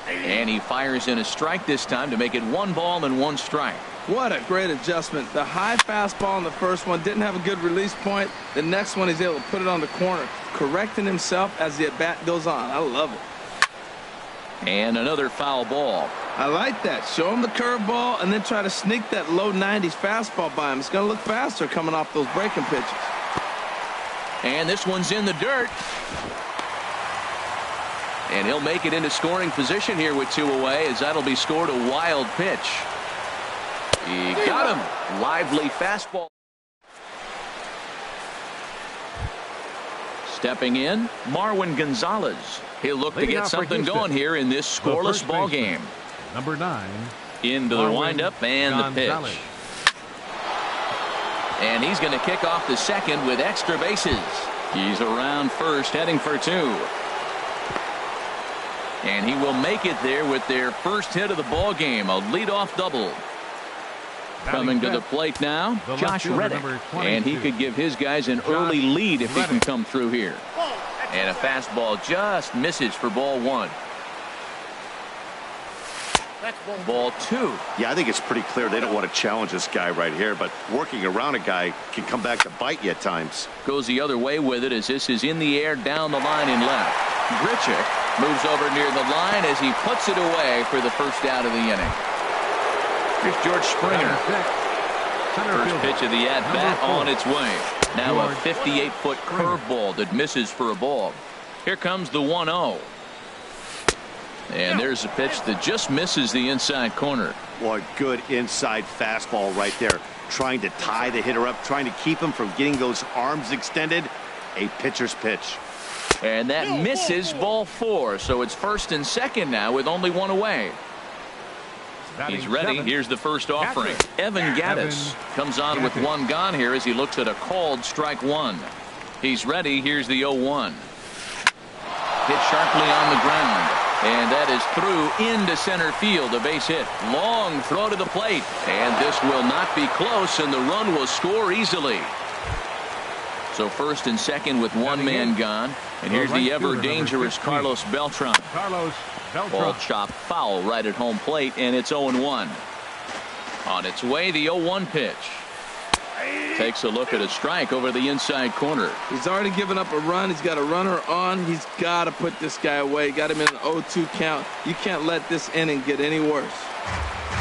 And he fires in a strike this time to make it 1 ball and 1 strike. What a great adjustment. The high fastball in the first one didn't have a good release point. The next one he's able to put it on the corner, correcting himself as the at-bat goes on. I love it. And another foul ball. I like that. Show him the curveball and then try to sneak that low 90s fastball by him. It's going to look faster coming off those breaking pitches. And this one's in the dirt. And he'll make it into scoring position here with 2 away, as that'll be scored a wild pitch. He got him. Lively fastball. Stepping in, Marwin Gonzalez. He'll look to get something going here in this scoreless ball game. Number 9. Into the windup and the pitch. And he's going to kick off the second with extra bases. He's around first, heading for two. And he will make it there with their first hit of the ball game, a leadoff double. Coming to the plate now, Josh Reddick. And he could give his guys an early lead if he can come through here. And a fastball just misses for ball one. Ball two. Yeah, I think it's pretty clear they don't want to challenge this guy right here, but working around a guy can come back to bite you at times. Goes the other way with it as this is in the air down the line and left. Grichuk moves over near the line as he puts it away for the first out of the inning. Here's George Springer. First pitch of the at-bat on its way. Now a 58-foot curveball that misses for a ball. Here comes the 1-0. And there's a pitch that just misses the inside corner. Boy, good inside fastball right there. Trying to tie the hitter up, trying to keep him from getting those arms extended. A pitcher's pitch. And that misses ball four. So it's first and second now with only one away. He's ready. Here's the first offering. Evan Gattis comes on with one gone here as he looks at a called strike one. He's ready. Here's the 0-1. Hit sharply on the ground. And that is through into center field. A base hit. Long throw to the plate. And this will not be close, and the run will score easily. So first and second with one man gone. And here's the ever dangerous Carlos Beltran. Ball chopped foul right at home plate, and it's 0-1. On its way, the 0-1 pitch. Takes a look at a strike over the inside corner. He's already given up a run. He's got a runner on. He's got to put this guy away. Got him in an 0-2 count. You can't let this inning get any worse.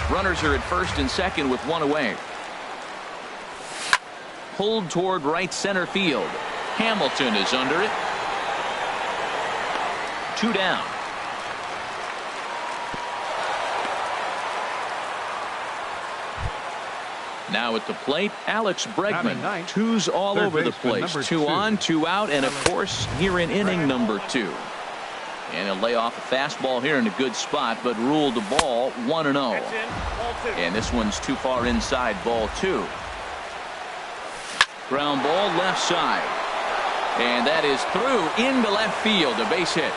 Runners are at first and second with one away. Pulled toward right center field. Hamilton is under it. Two down. Now at the plate, Alex Bregman. Twos all over the place. 2 on, 2 out, and of course here in inning number 2. And he'll lay off a fastball here in a good spot, but ruled the ball 1-0. And this one's too far inside, ball 2. Ground ball left side. And that is through into left field, a base hit.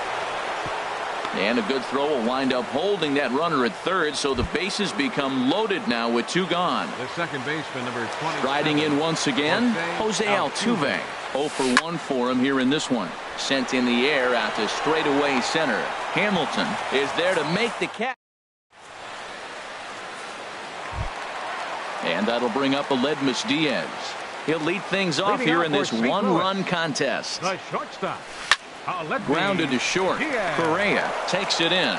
And a good throw will wind up holding that runner at third, so the bases become loaded now with 2 gone. The second baseman, number 20. Riding in once again, Jose Altuve. 0 for 1 for him here in this one. Sent in the air out to straightaway center. Hamilton is there to make the catch. And that'll bring up Aledmus Diaz. He'll lead things off here in this one-run contest. The shortstop. Grounded to short. Correa takes it in.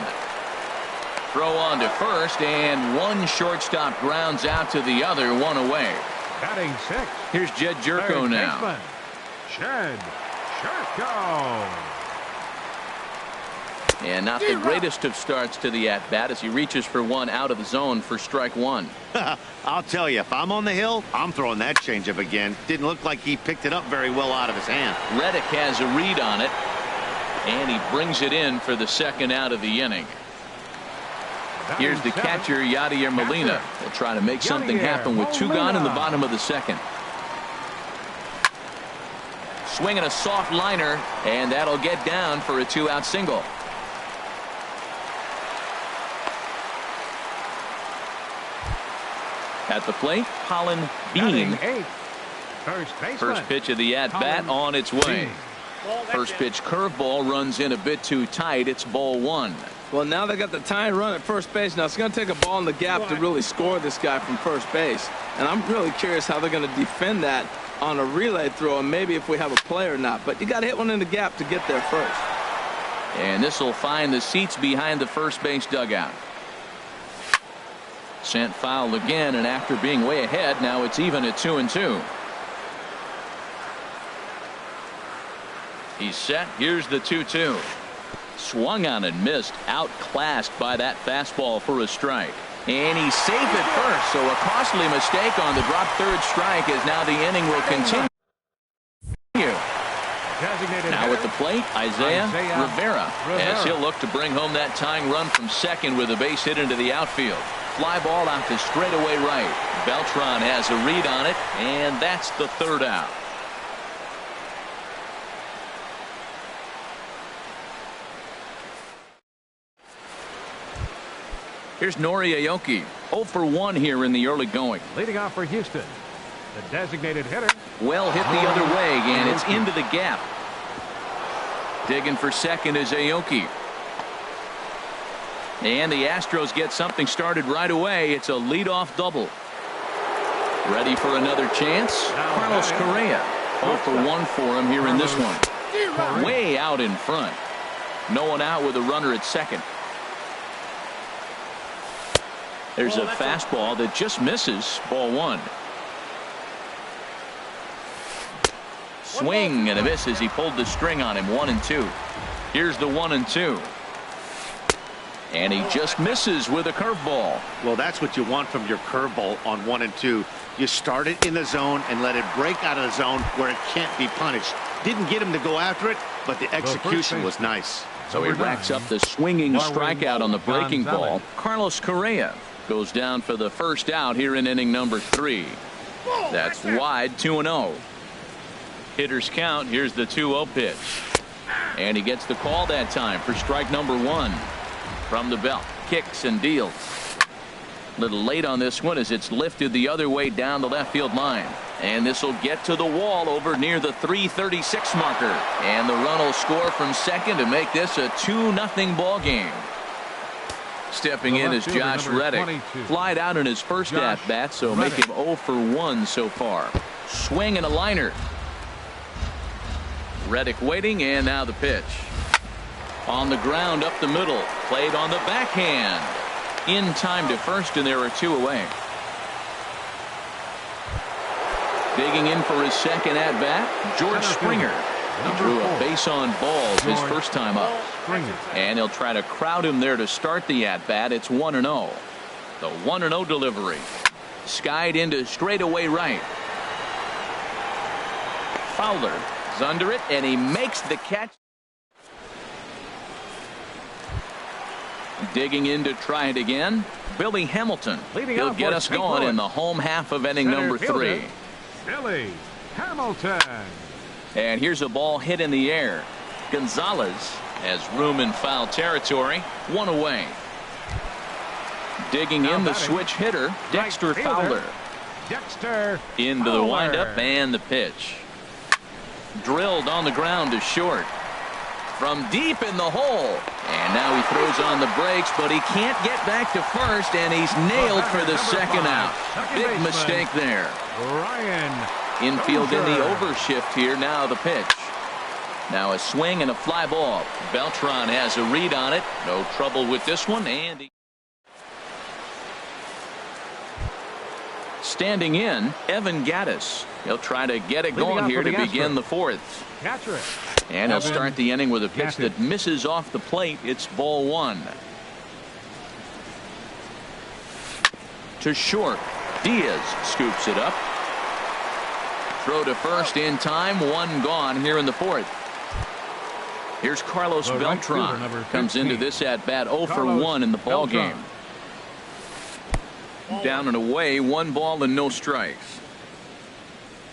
Throw on to first, and one shortstop grounds out to the other, one away. Batting 6. Here's Jed Jerko now. Jed Jerko. And not the greatest of starts to the at-bat as he reaches for one out of the zone for strike 1. I'll tell you, if I'm on the hill, I'm throwing that changeup again. Didn't look like he picked it up very well out of his hand. Reddick has a read on it, and he brings it in for the second out of the inning. Here's the catcher, Yadier Molina. They'll try to make something happen with 2 gone in the bottom of the second. Swinging a soft liner, and that'll get down for a 2-out single. At the plate, Colin Bean. First pitch of the at-bat on its way. First pitch curveball runs in a bit too tight. It's ball 1. Well, now they got the tying run at first base. Now it's going to take a ball in the gap to really score this guy from first base. And I'm really curious how they're going to defend that on a relay throw, and maybe if we have a play or not. But you got to hit one in the gap to get there first. And this will find the seats behind the first base dugout. Sent foul again, and after being way ahead, now it's even at 2-2. He's set. Here's the 2-2. Swung on and missed. Outclassed by that fastball for a strike. And he's safe at first, so a costly mistake on the drop third strike as now the inning will continue. Now at the plate, Isaiah Rivera, as he'll look to bring home that tying run from second with a base hit into the outfield. fly ball out to straightaway right. Beltran has a read on it, and that's the third out. Here's Nori Aoki, 0 for 1 here in the early going. Leading off for Houston, the designated hitter. Well hit the other way, and it's into the gap. Digging for second is Aoki. And the Astros get something started right away. It's a leadoff double. Ready for another chance? Carlos Correa, 0 for 1 for him here in this one. Way out in front. No one out with a runner at second. There's a fastball that just misses. Ball 1. Swing and a miss as he pulled the string on him. 1-2. Here's the 1-2. And he just misses with a curveball. Well, that's what you want from your curveball on 1-2. You start it in the zone and let it break out of the zone where it can't be punished. Didn't get him to go after it, but the execution was nice. So he racks up the swinging strikeout on the breaking ball. Carlos Correa goes down for the first out here in inning number 3. That's wide. 2-0. Hitters count. Here's the 2-0 pitch. And he gets the call that time for strike number 1. From the belt. Kicks and deals. A little late on this one as it's lifted the other way down the left field line. And this will get to the wall over near the 336 marker. And the run will score from second to make this a 2-0 ball game. Stepping in is Josh Reddick. Flied out in his first at-bat, so make him 0 for 1 so far. Swing and a liner. Reddick waiting, and now the pitch. On the ground up the middle. Played on the backhand. In time to first, and there are 2 away. Digging in for his second at-bat, George Springer. He drew a base on balls his first time up. And he'll try to crowd him there to start the at-bat. It's 1-0. The 1-0 delivery. Skied into straightaway right. Fowler is under it, and he makes the catch. Digging in to try it again. Billy Hamilton. He'll get us going in the home half of inning number 3. Billy Hamilton. And here's a ball hit in the air. Gonzalez has room in foul territory. 1 away. Digging in the switch hitter, Dexter Fowler. Into the windup and the pitch. Drilled on the ground to short. From deep in the hole. And now he throws on the brakes, but he can't get back to first, and he's nailed for the second out. Big mistake there. Infield in the overshift here. Now the pitch. Now a swing and a fly ball. Beltran has a read on it. No trouble with this one. And standing in, Evan Gattis. He'll try to get it going here to begin the 4th. And he'll start the inning with a pitch that misses off the plate. It's ball 1. To short. Diaz scoops it up. Throw to first in time. 1 gone here in the 4th. Here's Carlos Beltran. Comes into this at bat 0 for 1 in the ball game. Down and away. 1 ball and no strikes.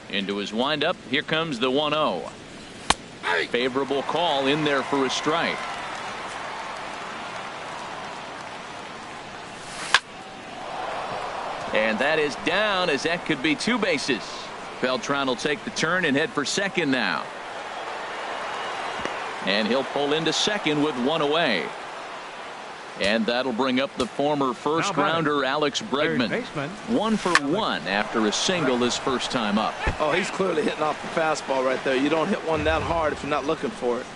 Into his windup. Here comes the 1-0. Favorable call in there for a strike. And that is down, as that could be 2 bases. Beltran will take the turn and head for second now. And he'll pull into second with 1 away. And that'll bring up the former first rounder Alex Bregman. 1 for 1 after a single his first time up. Oh, he's clearly hitting off the fastball right there. You don't hit one that hard if you're not looking for it.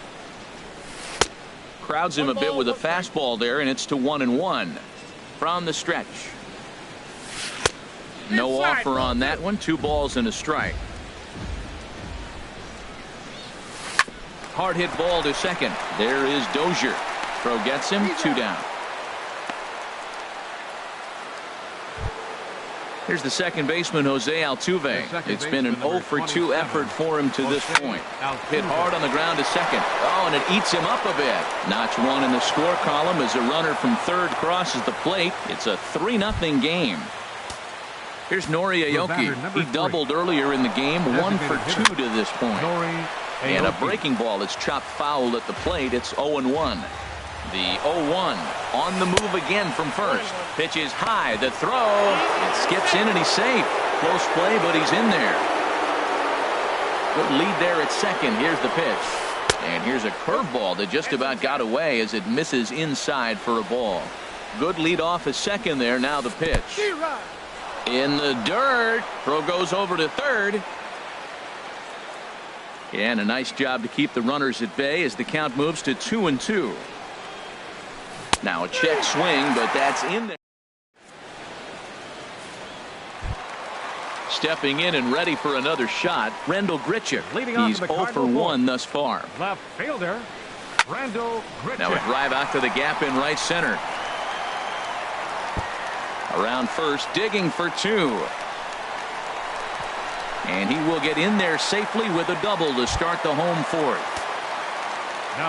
Crowds him a bit with a fastball there, and it's to 1-1 from the stretch. No offer on that one. 2 balls and a strike. Hard hit ball to second. There is Dozier. Throw gets him. 2 down. Here's the second baseman, Jose Altuve. It's been an 0 for 2 effort for him to this point. Hit hard on the ground to second. Oh, and it eats him up a bit. Notch one in the score column as a runner from third crosses the plate. It's a 3-0 game. Here's Nori Aoki. He doubled earlier in the game, 1 for 2 to this point. And a breaking ball is chopped foul at the plate. It's 0-1. The 0-1 on the move again from first. Pitch is high. The throw. It skips in and he's safe. Close play, but he's in there. Good lead there at second. Here's the pitch. And here's a curveball that just about got away as it misses inside for a ball. Good lead off at second there. Now the pitch. In the dirt. Throw goes over to third. And a nice job to keep the runners at bay as the count moves to 2-2. Now a check swing, but that's in there. Stepping in and ready for another shot, Rendell Grichuk. He's 0 for 1 thus far. Left fielder, Rendell Grichuk. Now a drive out to the gap in right center. Around first, digging for 2. And he will get in there safely with a double to start the home fourth.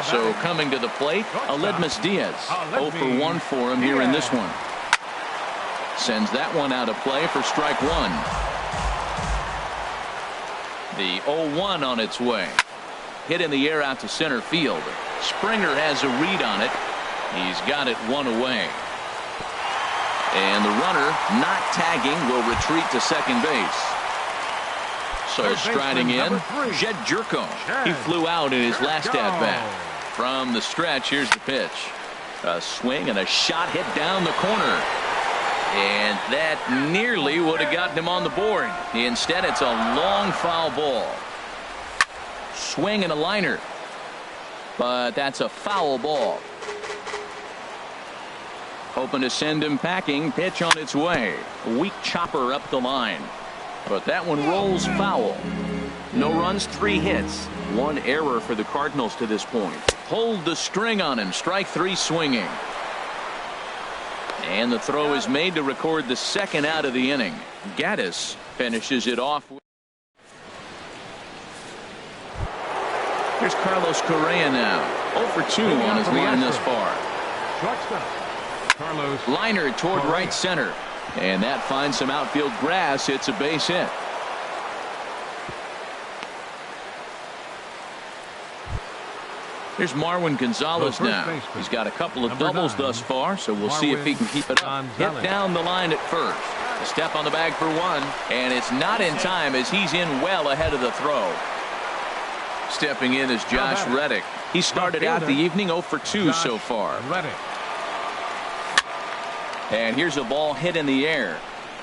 So coming to the plate, Aledmys Diaz. 0 for 1 for him here in this one. Sends that one out of play for strike 1. The 0-1 on its way. Hit in the air out to center field. Springer has a read on it. He's got it 1 away. And the runner, not tagging, will retreat to second base. So striding in, Jed Jerko. He flew out in his last at-bat. From the stretch, here's the pitch. A swing and a shot hit down the corner. And that nearly would have gotten him on the board. Instead, it's a long foul ball. Swing and a liner. But that's a foul ball. Hoping to send him packing. Pitch on its way. A weak chopper up the line. But that one rolls foul. No runs, 3 hits. 1 error for the Cardinals to this point. Hold the string on him. Strike 3 swinging. And the throw is made to record the second out of the inning. Gaddis finishes it off. Here's Carlos Correa now. 0 for 2 on his line thus far. Liner toward right center. And that finds some outfield grass. It's a base hit. Here's Marwin Gonzalez now. He's got a couple of doubles thus far, so we'll see if he can keep it up. Hit down the line at first. A step on the bag for 1, and it's not in time as he's in well ahead of the throw. Stepping in is Josh Reddick. He started out the evening 0 for 2 so far. And here's a ball hit in the air.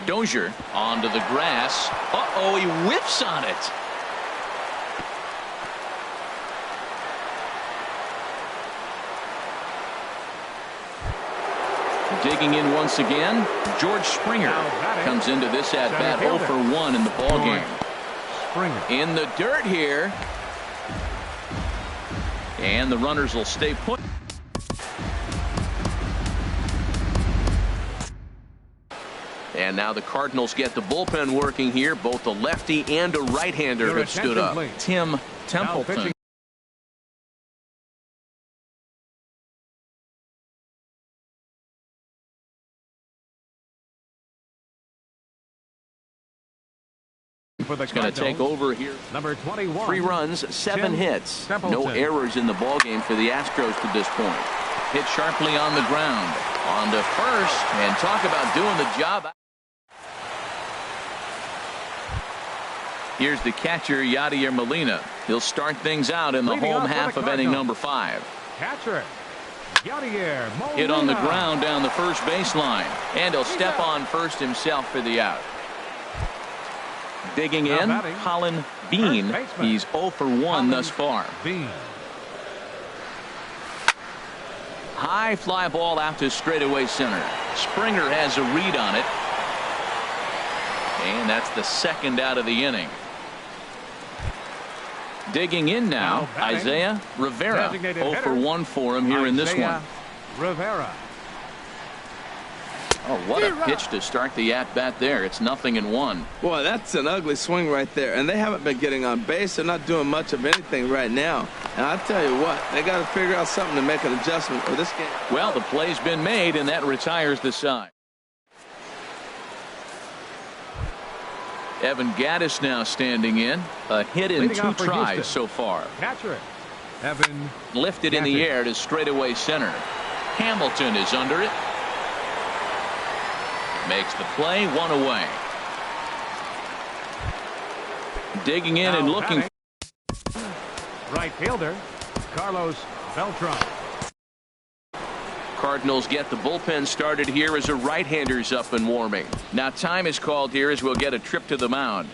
Dozier onto the grass. Uh-oh, he whiffs on it. Digging in once again, George Springer comes into this at-bat 0 for 1 in the ballgame. In the dirt here. And the runners will stay put. And now the Cardinals get the bullpen working here. Both a lefty and a right-hander have stood up. Tim Templeton. It's going to take over here. Number 21. 3 runs, 7 hits. No errors in the ballgame for the Astros to this point. Hit sharply on the ground. On to first. And talk about doing the job. Here's the catcher, Yadier Molina. He'll start things out in the home half of inning number 5. Catcher, Yadier Molina. Hit on the ground down the first baseline. And he'll step on first himself for the out. Digging in, Colin Bean. He's 0 for 1 thus far. High fly ball out to straightaway center. Springer has a read on it. And that's the second out of the inning. Digging in now, Isaiah Rivera. 0 for 1 for him here in this one. Rivera. Oh, what a pitch to start the at-bat there. It's 0-1. Boy, that's an ugly swing right there. And they haven't been getting on base. They're not doing much of anything right now. And I tell you what, they got to figure out something to make an adjustment for this game. Well, the play's been made, and that retires the side. Evan Gaddis now standing in. A hit in 2 tries so far. Catcher, Evan. Lifted in the air to straightaway center. Hamilton is under it. Makes the play, 1 away. Digging in and looking. Right fielder, Carlos Beltran. Cardinals get the bullpen started here as a right-hander's up and warming. Now time is called here as we'll get a trip to the mound.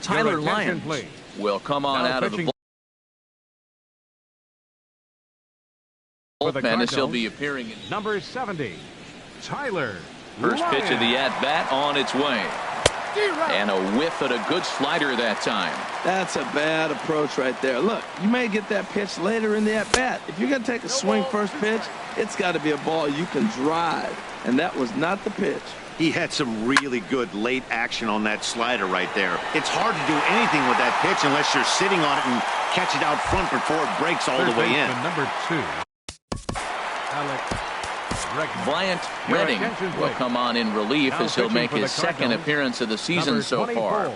Tyler Lyons will come on out of the bullpen as he'll be appearing in number 70, Tyler. First pitch of the at-bat on its way. And a whiff at a good slider that time. That's a bad approach right there. Look, you may get that pitch later in the at-bat. If you're going to take a swing first pitch, it's got to be a ball you can drive. And that was not the pitch. He had some really good late action on that slider right there. It's hard to do anything with that pitch unless you're sitting on it and catch it out front before it breaks all the way in. Number 2, Alex. Bryant Redding will come on in relief as he'll make his second appearance of the season so far.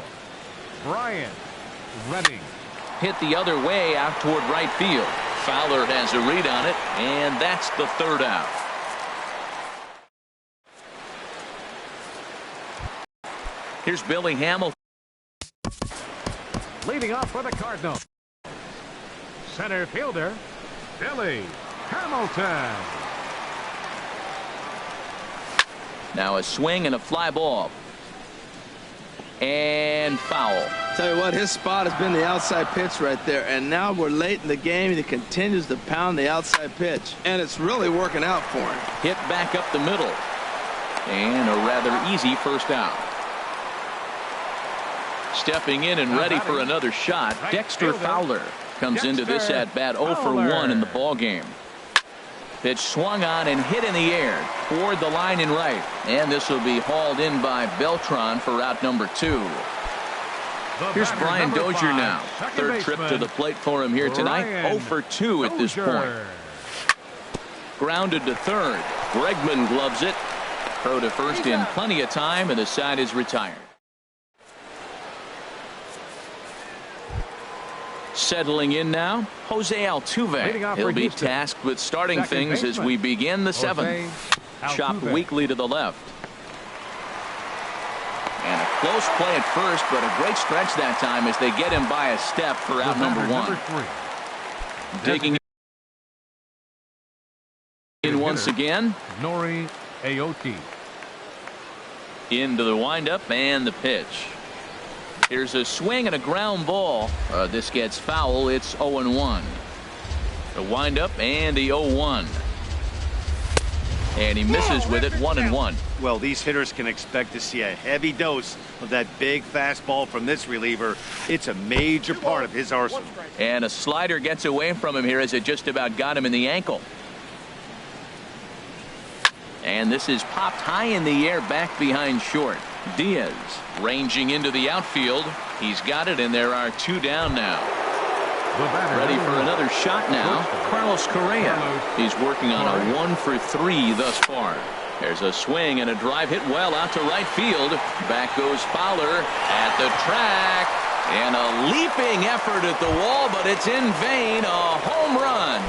Bryant Redding. Hit the other way out toward right field. Fowler has a read on it, and that's the 3rd out. Here's Billy Hamilton. Leading off for the Cardinals. Center fielder, Billy Hamilton. Now a swing and a fly ball. And foul. Tell you what, his spot has been the outside pitch right there. And now we're late in the game, and he continues to pound the outside pitch. And it's really working out for him. Hit back up the middle. And a rather easy first out. Stepping in and ready for another shot, Dexter Fowler comes into this at-bat 0 for 1 in the ballgame. Pitch swung on and hit in the air toward the line and right. And this will be hauled in by Beltran for out number 2. Here's Brian Dozier now. 3rd trip to the plate for him here tonight. 0 for 2 at this point. Grounded to 3rd. Bregman gloves it. Throw to first in plenty of time, and the side is retired. Settling in now, Jose Altuve. He'll be tasked with starting things as we begin the 7th. Chopped weakly to the left. And a close play at first, but a great stretch that time as they get him by a step for out number 1. Digging in once again. Nori Aoki. Into the windup and the pitch. Here's a swing and a ground ball. This gets foul. It's 0-1. The windup and the 0-1. And he misses with it, 1-1. Well, these hitters can expect to see a heavy dose of that big fastball from this reliever. It's a major part of his arsenal. And a slider gets away from him here as it just about got him in the ankle. And this is popped high in the air back behind short. Diaz ranging into the outfield. He's got it, and there are 2 down now. Ready for another shot now. Carlos Correa. He's working on a 1 for 3 thus far. There's a swing and a drive hit well out to right field. Back goes Fowler at the track. And a leaping effort at the wall, but it's in vain. A home run.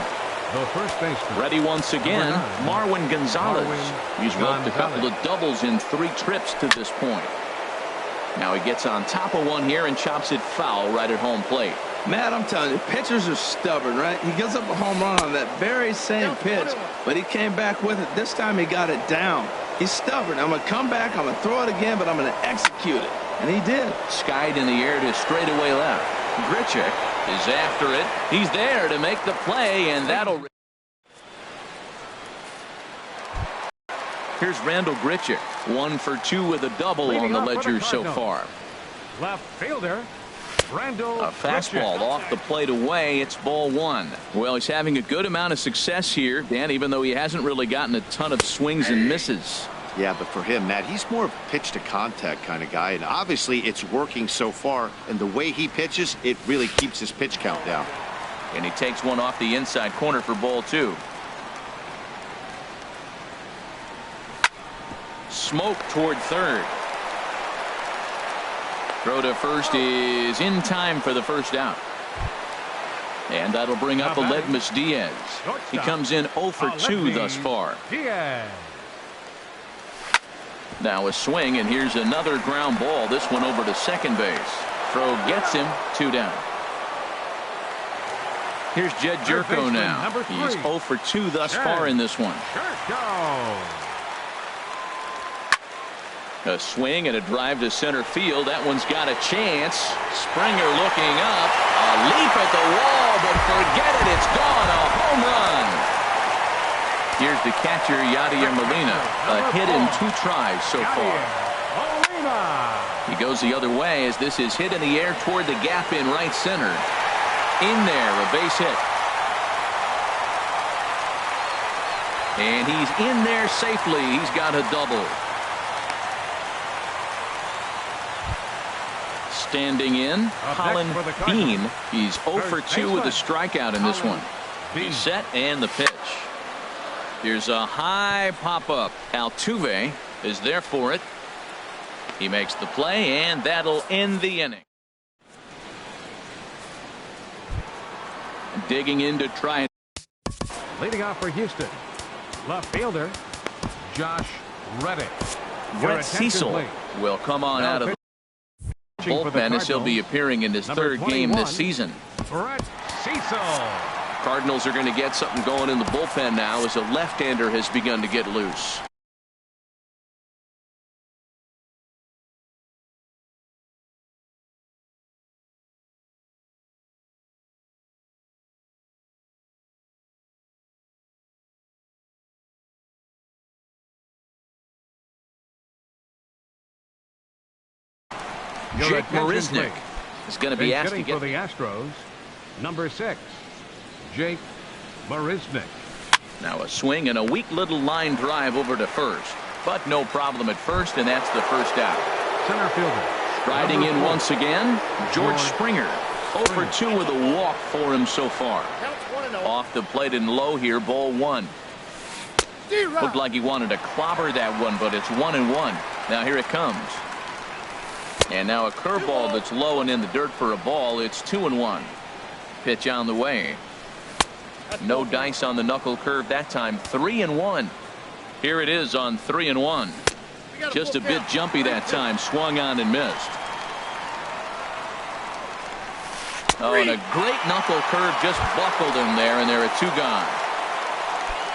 The first baseman. Ready once again, Marwin Gonzalez. He's worked a couple of doubles in 3 trips to this point. Now he gets on top of one here and chops it foul right at home plate. Matt, I'm telling you, pitchers are stubborn, right? He gives up a home run on that very same pitch, but he came back with it. This time he got it down. He's stubborn. I'm going to come back, I'm going to throw it again, but I'm going to execute it. And he did. Skied in the air to straightaway left. Grichuk is after it. He's there to make the play, and that'll... Here's Randall Grichuk. 1 for 2 with a double on the ledger so far. Left fielder, Randall A fastball off the plate away. It's ball 1. Well, he's having a good amount of success here, Dan, even though he hasn't really gotten a ton of swings and misses. Yeah, but for him, Matt, he's more of a pitch-to-contact kind of guy, and obviously it's working so far, and the way he pitches, it really keeps his pitch count down. And he takes one off the inside corner for ball 2. Smoke toward third. Throw to first is in time for the first out. And that'll bring up Aledmus Diaz. He comes in 0 for 2 thus far. Diaz. Now a swing, and here's another ground ball. This one over to second base. Throw gets him, 2 down. Here's Jed Jerko now. He's 0 for 2 thus far in this one. A swing and a drive to center field. That one's got a chance. Springer looking up. A leap at the wall, but forget it. It's gone. A home run. Here's the catcher, Yadier Molina. A hit in 2 tries so far. He goes the other way as this is hit in the air toward the gap in right center. In there, a base hit. And he's in there safely. He's got a double. Standing in, Colin Bean. He's 0 for 2 with a strikeout in this one. He's set and the pitch. Here's a high pop-up. Altuve is there for it. He makes the play, and that'll end the inning. Digging in to try it. Leading off for Houston, left fielder Josh Reddick. Brett Cecil will come on out of the bullpen as he'll be appearing in his 3rd game this season. Brett Cecil. Cardinals are going to get something going in the bullpen now as a left-hander has begun to get loose. Jake Marisnick is going to be asked to get for the Astros. Number 6, Jake Marisnick. Now a swing and a weak little line drive over to first, but no problem at first, and that's the first out. Center fielder. Striding in once again, George Springer. 0 for 2 with a walk for him so far. Off the plate and low here, ball 1. Looked like he wanted to clobber that one, but it's 1-1. Now here it comes. And now a curveball that's low and in the dirt for a ball. It's 2-1. Pitch on the way. No dice on the knuckle curve that time. 3-1. Here it is on 3-1. Just a bit jumpy that time. Swung on and missed. Oh, and a great knuckle curve just buckled him there, and there are 2 gone.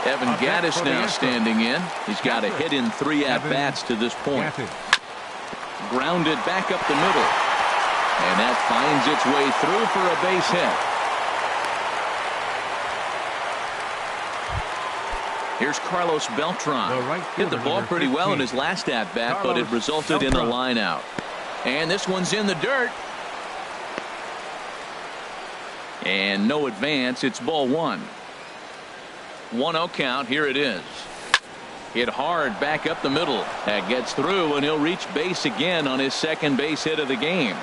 Evan Gattis now standing in. He's got a hit in 3 at-bats to this point. Grounded back up the middle. And that finds its way through for a base hit. Here's Carlos Beltran. Hit the ball pretty well in his last at-bat, but it resulted in a line out. And this one's in the dirt. And no advance. It's ball 1. 1-0 count. Here it is. Hit hard back up the middle. That gets through, and he'll reach base again on his 2nd base hit of the game.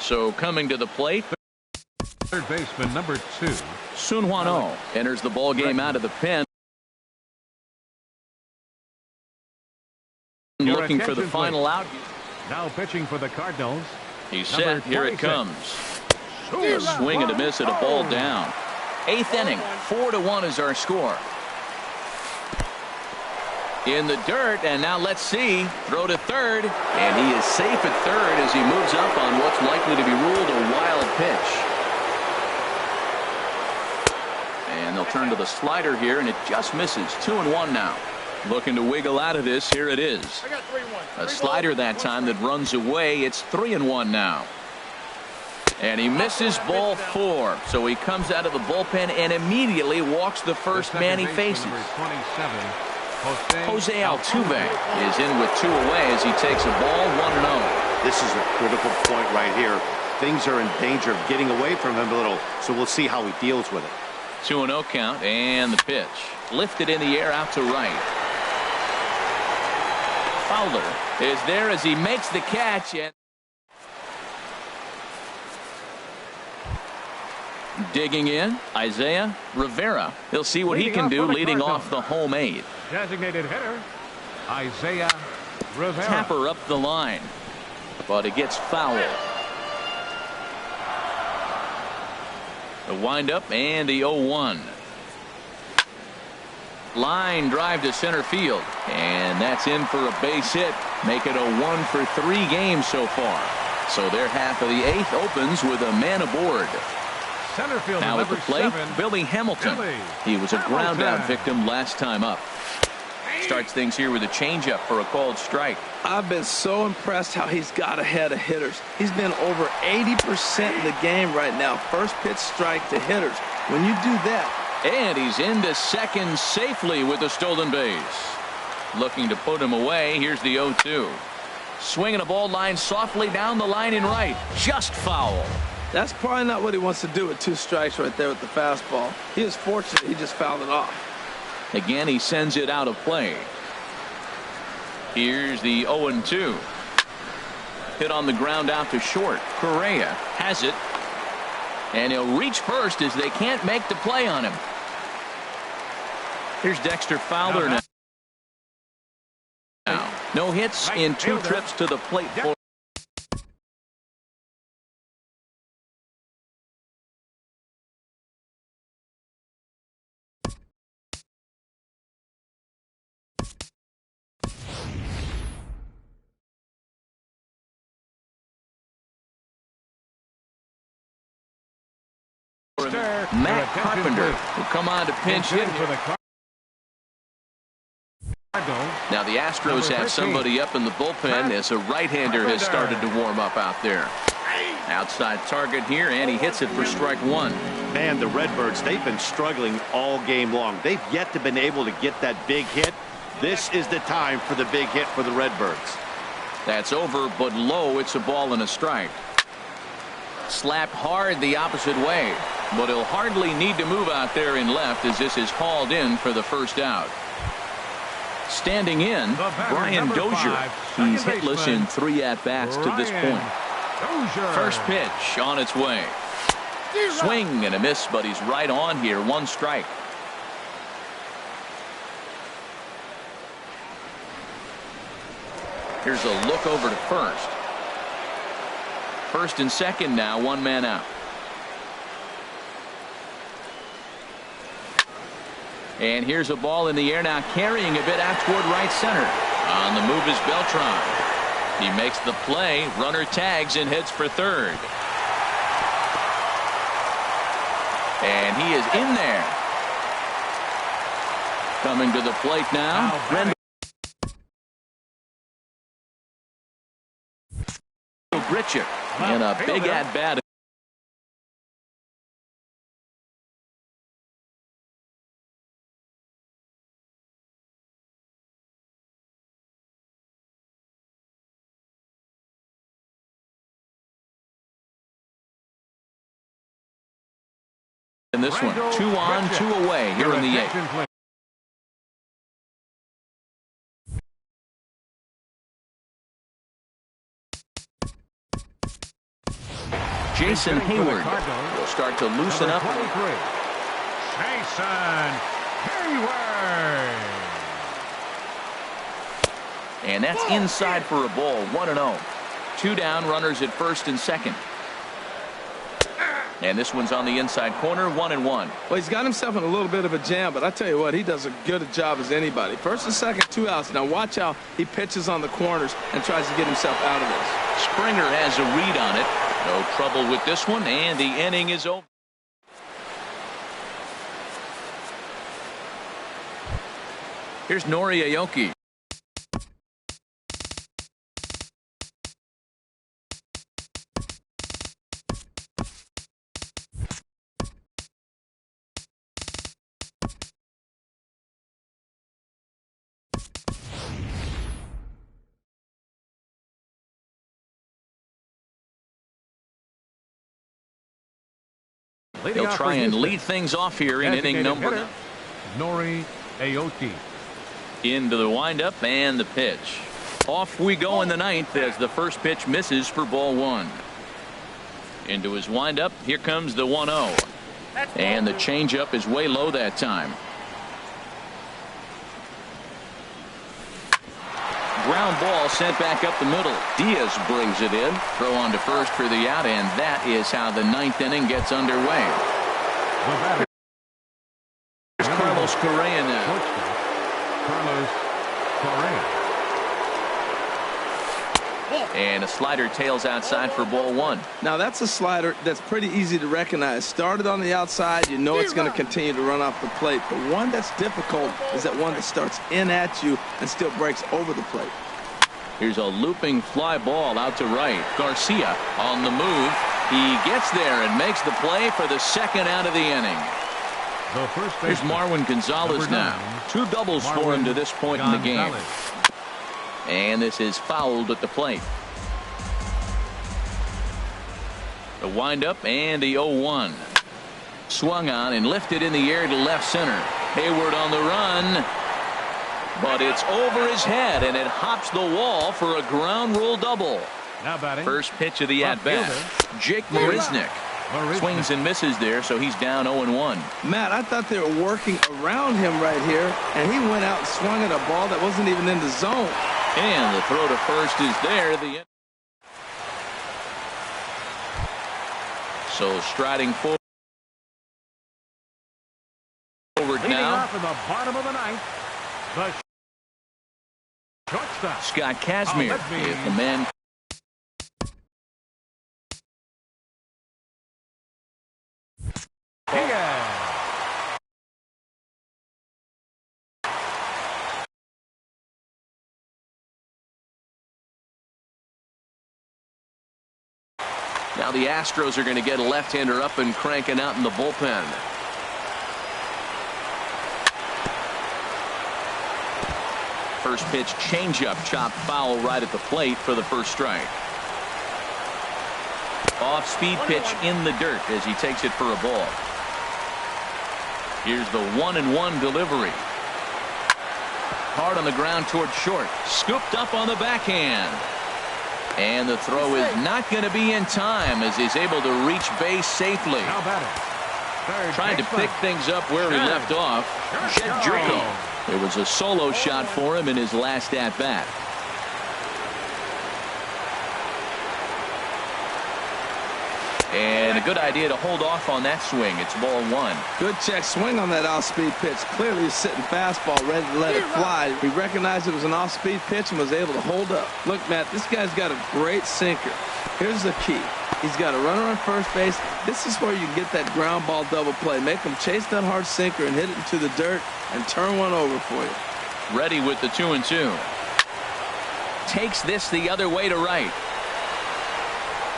So coming to the plate, third baseman number 2, Sun Hwan-Oh enters the ball game out of the pen. Looking for the final out. Now pitching for the Cardinals. He's set. Here it comes. A swing and a miss at a ball down. 8th inning. 4-1 is our score. In the dirt, and now let's see. Throw to third, and he is safe at third as he moves up on what's likely to be ruled a wild pitch. And they'll turn to the slider here, and it just misses. 2-1 now. Looking to wiggle out of this. Here it is. A slider that time that runs away. It's 3-1 now. And he misses ball 4. So he comes out of the bullpen and immediately walks the first man he faces. Jose Altuve is in with 2 away as he takes a ball 1-0. This is a critical point right here. Things are in danger of getting away from him a little, so we'll see how he deals with it. 2-0 count, and the pitch. Lifted in the air out to right. Fowler is there as he makes the catch. And digging in, Isaiah Rivera. He'll see what he can do leading off the home 8. Designated hitter, Isaiah Rivera. Tapper up the line, but it gets foul. The windup and the 0-1. Line drive to center field, and that's in for a base hit. Make it a 1 for 3 games so far. So their half of the 8th opens with a man aboard. Center field now at the plate, Billy Hamilton. He was a ground out victim last time up. Starts things here with a changeup for a called strike. I've been so impressed how he's got ahead of hitters. He's been over 80% in the game right now. First pitch strike to hitters. When you do that. And he's into second safely with a stolen base. Looking to put him away. Here's the 0-2. Swinging a ball line softly down the line in right. Just foul. That's probably not what he wants to do with 2 strikes right there with the fastball. He is fortunate he just fouled it off. Again, he sends it out of play. Here's the 0-2. Hit on the ground out to short. Correa has it. And he'll reach first as they can't make the play on him. Here's Dexter Fowler now. No hits in 2 trips to the plate for Matt Carpenter will come on to pinch hit. Now the Astros have somebody up in the bullpen as a right-hander has started to warm up out there. Outside target here, and he hits it for strike 1. Man, the Redbirds, they've been struggling all game long. They've yet to been able to get that big hit. This is the time for the big hit for the Redbirds. That's over, but low. It's a ball and a strike. Slapped hard the opposite way, but he'll hardly need to move out there in left as this is hauled in for the first out. Standing in, Brian Dozier. He's hitless in 3 at-bats to this point. First pitch on its way. Swing and a miss, but he's right on here. 1 strike. Here's a look over to first. First and second now, 1 man out. And here's a ball in the air now, carrying a bit out toward right center. On the move is Beltran. He makes the play, runner tags and heads for third. And he is in there. Coming to the plate now, Grichuk in a big at-bat. In this one, 2 on, 2 away here in the 8th. Jason Hayward will start to loosen up. Jason Hayward. And that's inside for a ball. 1-0. 2 down, runners at first and second. And this one's on the inside corner, 1-1. Well, he's got himself in a little bit of a jam, but I tell you what, he does as good a job as anybody. First and second, 2 outs. Now watch how he pitches on the corners and tries to get himself out of this. Springer has a read on it. No trouble with this one, and the inning is over. Here's Nori Aoki. Leading He'll off try for and Houston, lead things off here in inning designated number hitter, Nori Aoki. into the windup and the pitch. Off we go in the ninth as the first pitch misses for ball one. Into his windup, here comes the 1-0. And the changeup is way low that time. Ground ball sent back up the middle. Diaz brings it in. Throw on to first for the out, and that is how the ninth inning gets underway. Here's Carlos Correa now. Carlos Correa. And a slider tails outside for ball one. Now that's a slider that's pretty easy to recognize. Started on the outside, you know it's going to continue to run off the plate. The one that's difficult is that one that starts in at you and still breaks over the plate. Here's a looping fly ball out to right. Garcia on the move. He gets there and makes the play for the second out of the inning. The first Here's baseman, Marwin Gonzalez now. 2 doubles for him to this point in the game. And this is fouled at the plate. The windup and the 0-1. Swung on and lifted in the air to left center. Hayward on the run. But it's over his head and it hops the wall for a ground rule double. Now batting. First pitch of the at-bat. Jake Marisnick swings and misses there, so he's down 0-1. Matt, I thought they were working around him right here, and he went out and swung at a ball that wasn't even in the zone. And the throw to first is there. So striding forward Leading now. off in the bottom of the ninth, the shortstop. Scott Kazmir is the man. Now the Astros are going to get a left-hander up and cranking out in the bullpen. First pitch changeup chopped foul right at the plate for the first strike. Off-speed pitch in the dirt as he takes it for a ball. Here's the 1-1 delivery. Hard on the ground toward short. Scooped up on the backhand. And the throw is not going to be in time as he's able to reach base safely. Trying to pick things up where he left off. Jed Jerky. It was a solo shot for him in his last at-bat. And a good idea to hold off on that swing. It's ball one. Good check swing on that off-speed pitch. Clearly he's sitting fastball, ready to let it fly. He recognized it was an off-speed pitch and was able to hold up. Look, Matt, this guy's got a great sinker. Here's the key. He's got a runner on first base. This is where you get that ground ball double play. Make him chase that hard sinker and hit it into the dirt and turn one over for you. Ready with the 2-2. Takes this the other way to right.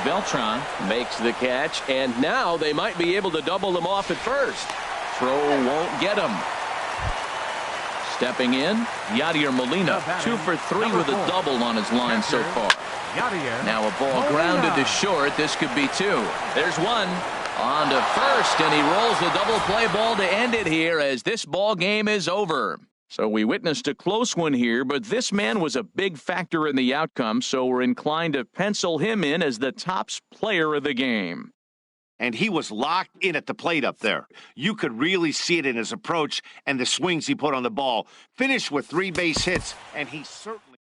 Beltran makes the catch, and now they might be able to double them off at first. Throw won't get him. Stepping in, Yadier Molina, 2 for 3 with a double on his line so far. Now a ball grounded to short. This could be 2. There's one. On to first, and he rolls the double play ball to end it here as this ball game is over. So we witnessed a close one here, but this man was a big factor in the outcome, so we're inclined to pencil him in as the top player of the game. And he was locked in at the plate up there. You could really see it in his approach and the swings he put on the ball. Finished with 3 base hits, and he certainly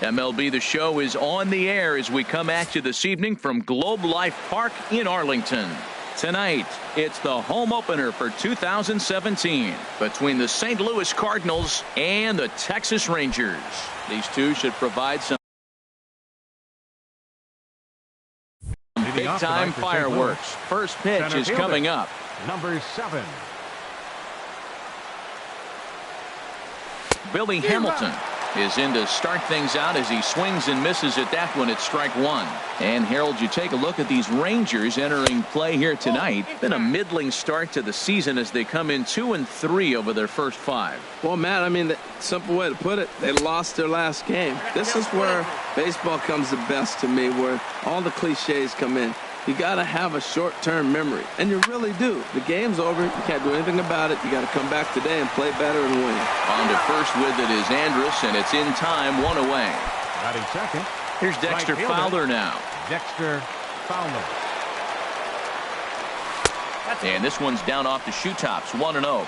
MLB The Show is on the air as we come at you this evening from Globe Life Park in Arlington. Tonight, it's the home opener for 2017 between the St. Louis Cardinals and the Texas Rangers. These two should provide some big-time fireworks. First pitch is coming up. Number 7. Billy Hamilton is in to start things out as he swings and misses at that one at strike one. And Harold, you take a look at these Rangers entering play here tonight. Been a middling start to the season as they come in 2-3 over their first 5. Well, Matt, I mean, the simple way to put it, they lost their last game. This is where baseball comes the best to me, where all the cliches come in. You got to have a short-term memory, and you really do. The game's over. You can't do anything about it. You got to come back today and play better and win. On to first with it is Andrus, and it's in time, 1 away. Batting second. Here's Dexter Fowler now. Dexter Fowler. And this one's down off the shoe tops, 1-0.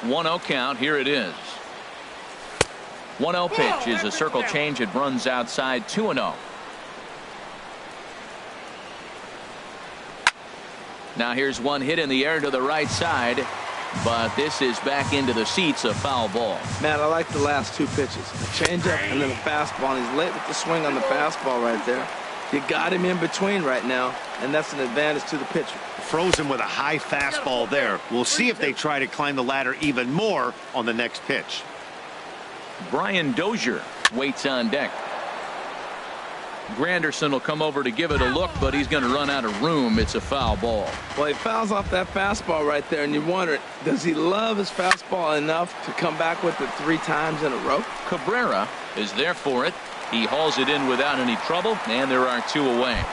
1-0 count. Here it is. 1-0 pitch is a circle change. It runs outside, 2-0. Now here's one hit in the air to the right side, but this is back into the seats, a foul ball. Matt, I like the last 2 pitches. The changeup and then the fastball, and he's late with the swing on the fastball right there. You got him in between right now, and that's an advantage to the pitcher. Frozen with a high fastball there. We'll see if they try to climb the ladder even more on the next pitch. Brian Dozier waits on deck. Granderson will come over to give it a look, but he's going to run out of room. It's a foul ball. Well, he fouls off that fastball right there, and you wonder, does he love his fastball enough to come back with it 3 times in a row? Cabrera is there for it. He hauls it in without any trouble, and there are 2 away.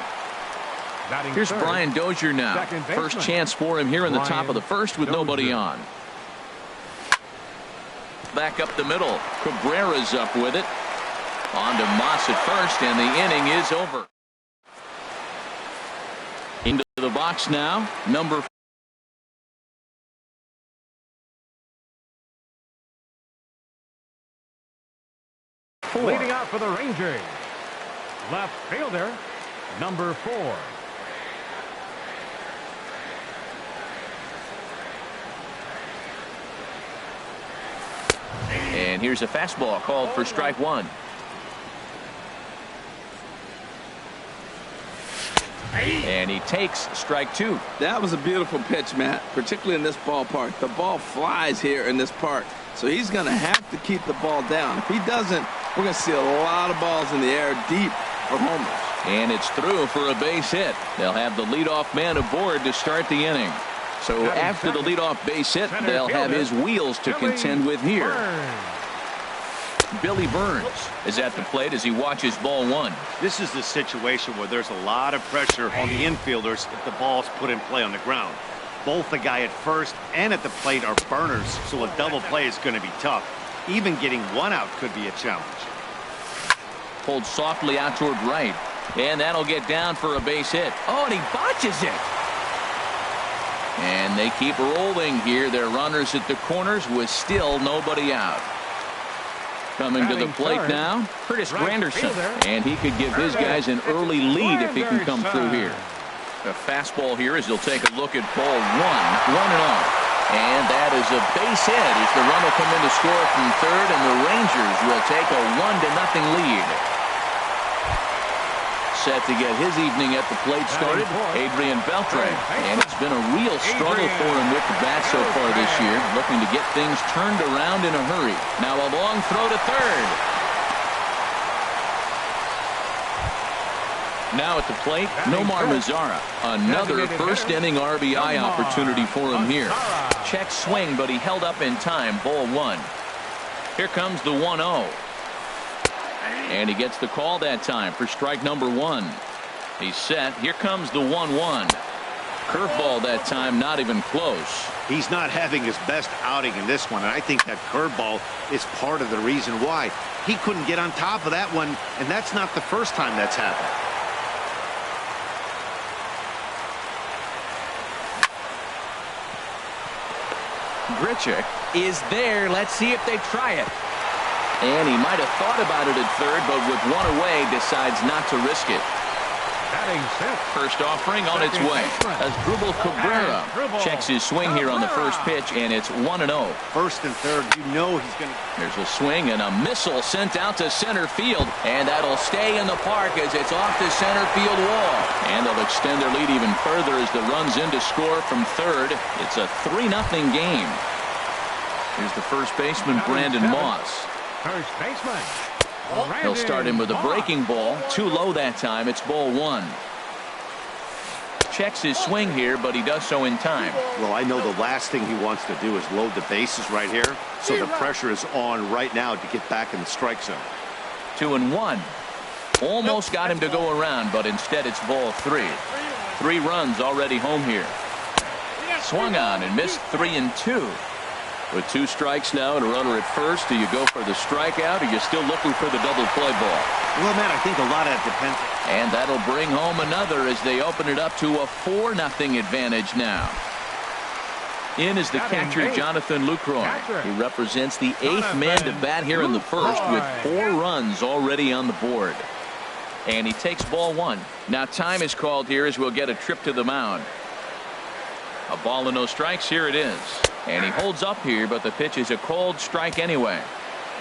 Here's Brian Dozier now. First chance for him here in the top of the first with nobody on. Back up the middle. Cabrera's up with it. On to Moss at first, and the inning is over. Into the box now, number 4. Leading out for the Rangers, left fielder, number 4. And here's a fastball called for strike 1. And he takes strike 2. That was a beautiful pitch, Matt, particularly in this ballpark. The ball flies here in this park, so he's going to have to keep the ball down. If he doesn't, we're going to see a lot of balls in the air deep for homers. And it's through for a base hit. They'll have the leadoff man aboard to start the inning. So after the leadoff base hit, they'll have his wheels to contend with here. Billy Burns is at the plate as he watches ball 1. This is the situation where there's a lot of pressure on the infielders if the ball's put in play on the ground. Both the guy at first and at the plate are burners, so a double play is going to be tough. Even getting 1 out could be a challenge. Pulled softly out toward right, and that'll get down for a base hit. Oh, and he botches it. And they keep rolling here. Their runners at the corners with still nobody out. Coming to the plate now, Curtis Granderson, and he could give his guys an early lead if he can come through here. A fastball here as he'll take a look at ball 1, 1-0. And that is a base hit as the run will come in to score from third, and the Rangers will take a 1-0 lead. Set to get his evening at the plate started, Adrian Beltre. And it's been a real struggle for him with the bat so far this year, looking to get things turned around in a hurry. Now a long throw to third. Now at the plate, Nomar Mazara. Another first inning RBI opportunity for him here. Check swing, but he held up in time. Ball 1. Here comes the 1-0. And he gets the call that time for strike number 1. He's set. Here comes the 1-1. Curveball that time, not even close. He's not having his best outing in this one, and I think that curveball is part of the reason why. He couldn't get on top of that one, and that's not the first time that's happened. Grichuk is there. Let's see if they try it. And he might have thought about it at third, but with one away, decides not to risk it. First offering on its way. As Drupal Cabrera checks his swing here on the first pitch, and it's 1-0. First and third, you know he's going to. There's a swing and a missile sent out to center field, and that'll stay in the park as it's off the center field wall. And they'll extend their lead even further as the run's in to score from third. It's a 3-0 game. Here's the first baseman, Brandon Moss. First baseman. He'll start him with a breaking ball. Too low that time. It's ball one. Checks his swing here, but he does so in time. Well, I know the last thing he wants to do is load the bases right here. So the pressure is on right now to get back in the strike zone. 2-1. Almost got him to go around, but instead it's ball three. 3 runs already home here. Swung on and missed 3-2. With 2 strikes now and a runner at first, do you go for the strikeout, or are you still looking for the double play ball? Well, man, I think a lot of that depends. And that'll bring home another as they open it up to a 4-0 advantage now. In is the catcher, Jonathan Lucroy. He represents the 8th man to bat here in the first with 4 runs already on the board. And he takes ball one. Now time is called here as we'll get a trip to the mound. A ball and no strikes. Here it is. And he holds up here, but the pitch is a cold strike anyway.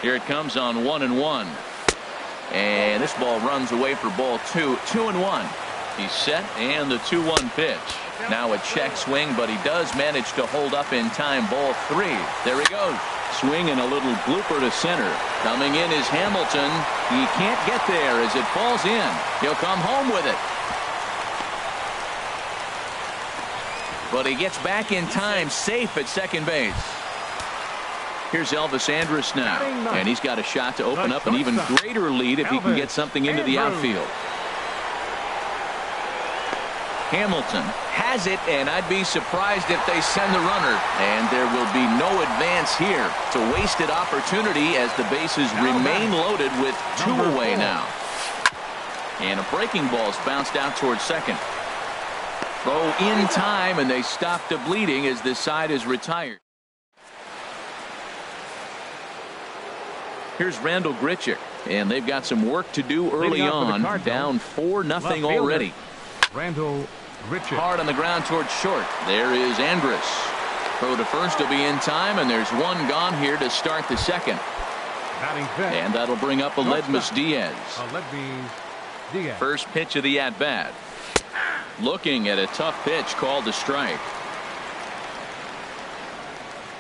Here it comes on 1-1. And this ball runs away for ball 2. 2-1. He's set, and the 2-1 pitch. Now a check swing, but he does manage to hold up in time. Ball 3. There he goes. Swing and a little blooper to center. Coming in is Hamilton. He can't get there as it falls in. He'll come home with it. But he gets back in time, safe at second base. Here's Elvis Andrus now, and he's got a shot to open up an even greater lead if he can get something into the outfield. Hamilton has it, and I'd be surprised if they send the runner. And there will be no advance here. It's a wasted opportunity as the bases remain loaded with 2 away now. And a breaking ball's bounced out towards second. Throw in time, and they stop the bleeding as this side is retired. Here's Randall Grichuk, and they've got some work to do early on. Down 4-0 already. Randall Grichuk. Hard on the ground towards short. There is Andrus. Throw to first will be in time, and there's one gone here to start the second. And that'll bring up Aledmus Diaz. First pitch of the at-bat. Looking at a tough pitch called a strike.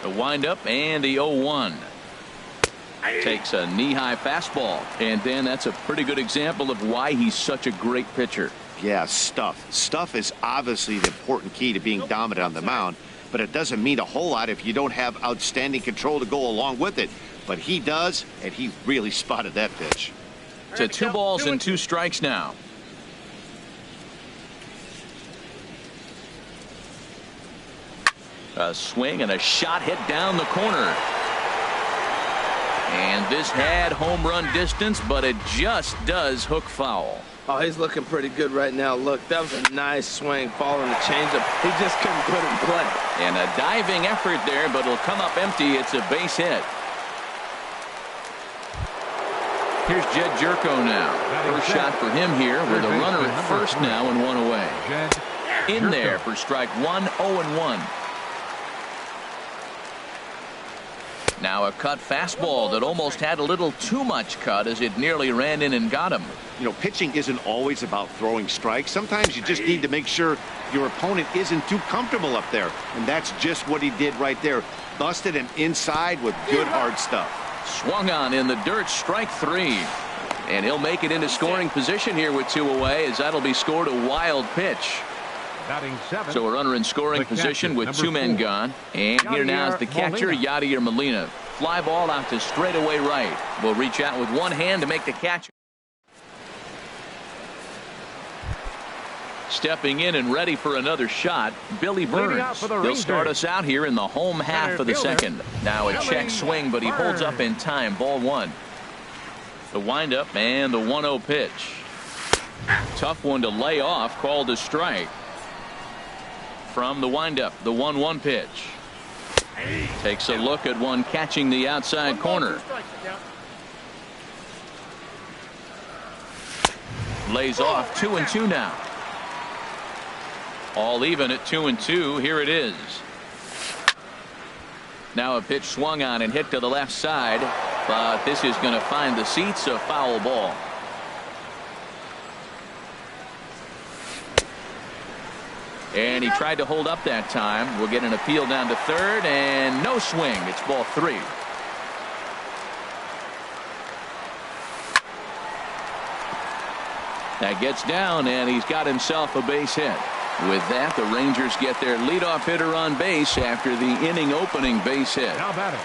The windup and the 0-1. Takes a knee-high fastball, and then that's a pretty good example of why he's such a great pitcher. Yeah, stuff. Stuff is obviously the important key to being dominant on the mound, but it doesn't mean a whole lot if you don't have outstanding control to go along with it. But he does, and he really spotted that pitch. To 2 balls and 2 strikes now. A swing and a shot hit down the corner. And this had home run distance, but it just does hook foul. Oh, he's looking pretty good right now. Look, that was a nice swing following the changeup. He just couldn't put it in play. And a diving effort there, but it'll come up empty. It's a base hit. Here's Jed Jerko now. First shot for him here with a runner at first now and 1 away. In there for strike 1, 0-1. Now a cut fastball that almost had a little too much cut as it nearly ran in and got him. You know, pitching isn't always about throwing strikes. Sometimes you just need to make sure your opponent isn't too comfortable up there. And that's just what he did right there. Busted him inside with good hard stuff. Swung on in the dirt, strike 3. And he'll make it into scoring position here with 2 away as that'll be scored a wild pitch. So a runner in scoring position with 2 men gone. And here now is the catcher, Yadier Molina. Fly ball out to straightaway right. Will reach out with one hand to make the catch. Stepping in and ready for another shot, Billy Burns. He'll start us out here in the home half of the second. Now a check swing, but he holds up in time. Ball 1. The windup and the 1-0 pitch. Tough one to lay off, called a strike. From the windup, the 1-1 pitch. Takes a look at one catching the outside corner. Lays off 2-2 now. All even at 2-2. Here it is. Now a pitch swung on and hit to the left side, but this is going to find the seats. A foul ball. And he tried to hold up that time. We'll get an appeal down to third, and no swing. It's ball 3. That gets down, and he's got himself a base hit. With that, the Rangers get their leadoff hitter on base after the inning opening base hit. Now batting.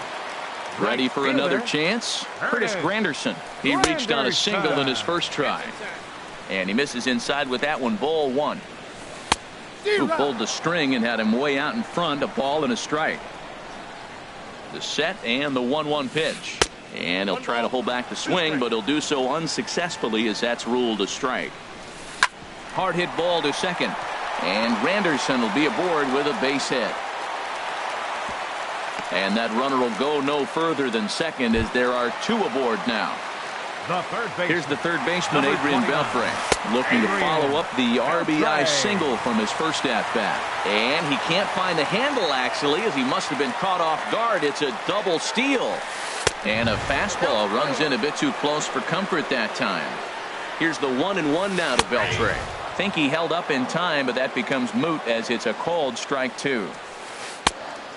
Ready for another chance? Curtis Granderson. He reached on a single in his first try. And he misses inside with that one. Ball 1. Who pulled the string and had him way out in front. A ball and a strike. The set and the 1-1 pitch. And he'll try to hold back the swing, but he'll do so unsuccessfully as that's ruled a strike. Hard hit ball to second. And Granderson will be aboard with a base hit. And that runner will go no further than second as there are 2 aboard now. Here's the third baseman, Adrian Beltre, looking to follow up the RBI single from his first at-bat. And he can't find the handle, actually, as he must have been caught off guard. It's a double steal. And a fastball runs in a bit too close for comfort that time. Here's the 1-1 now to Beltre. Think he held up in time, but that becomes moot as it's a called strike 2.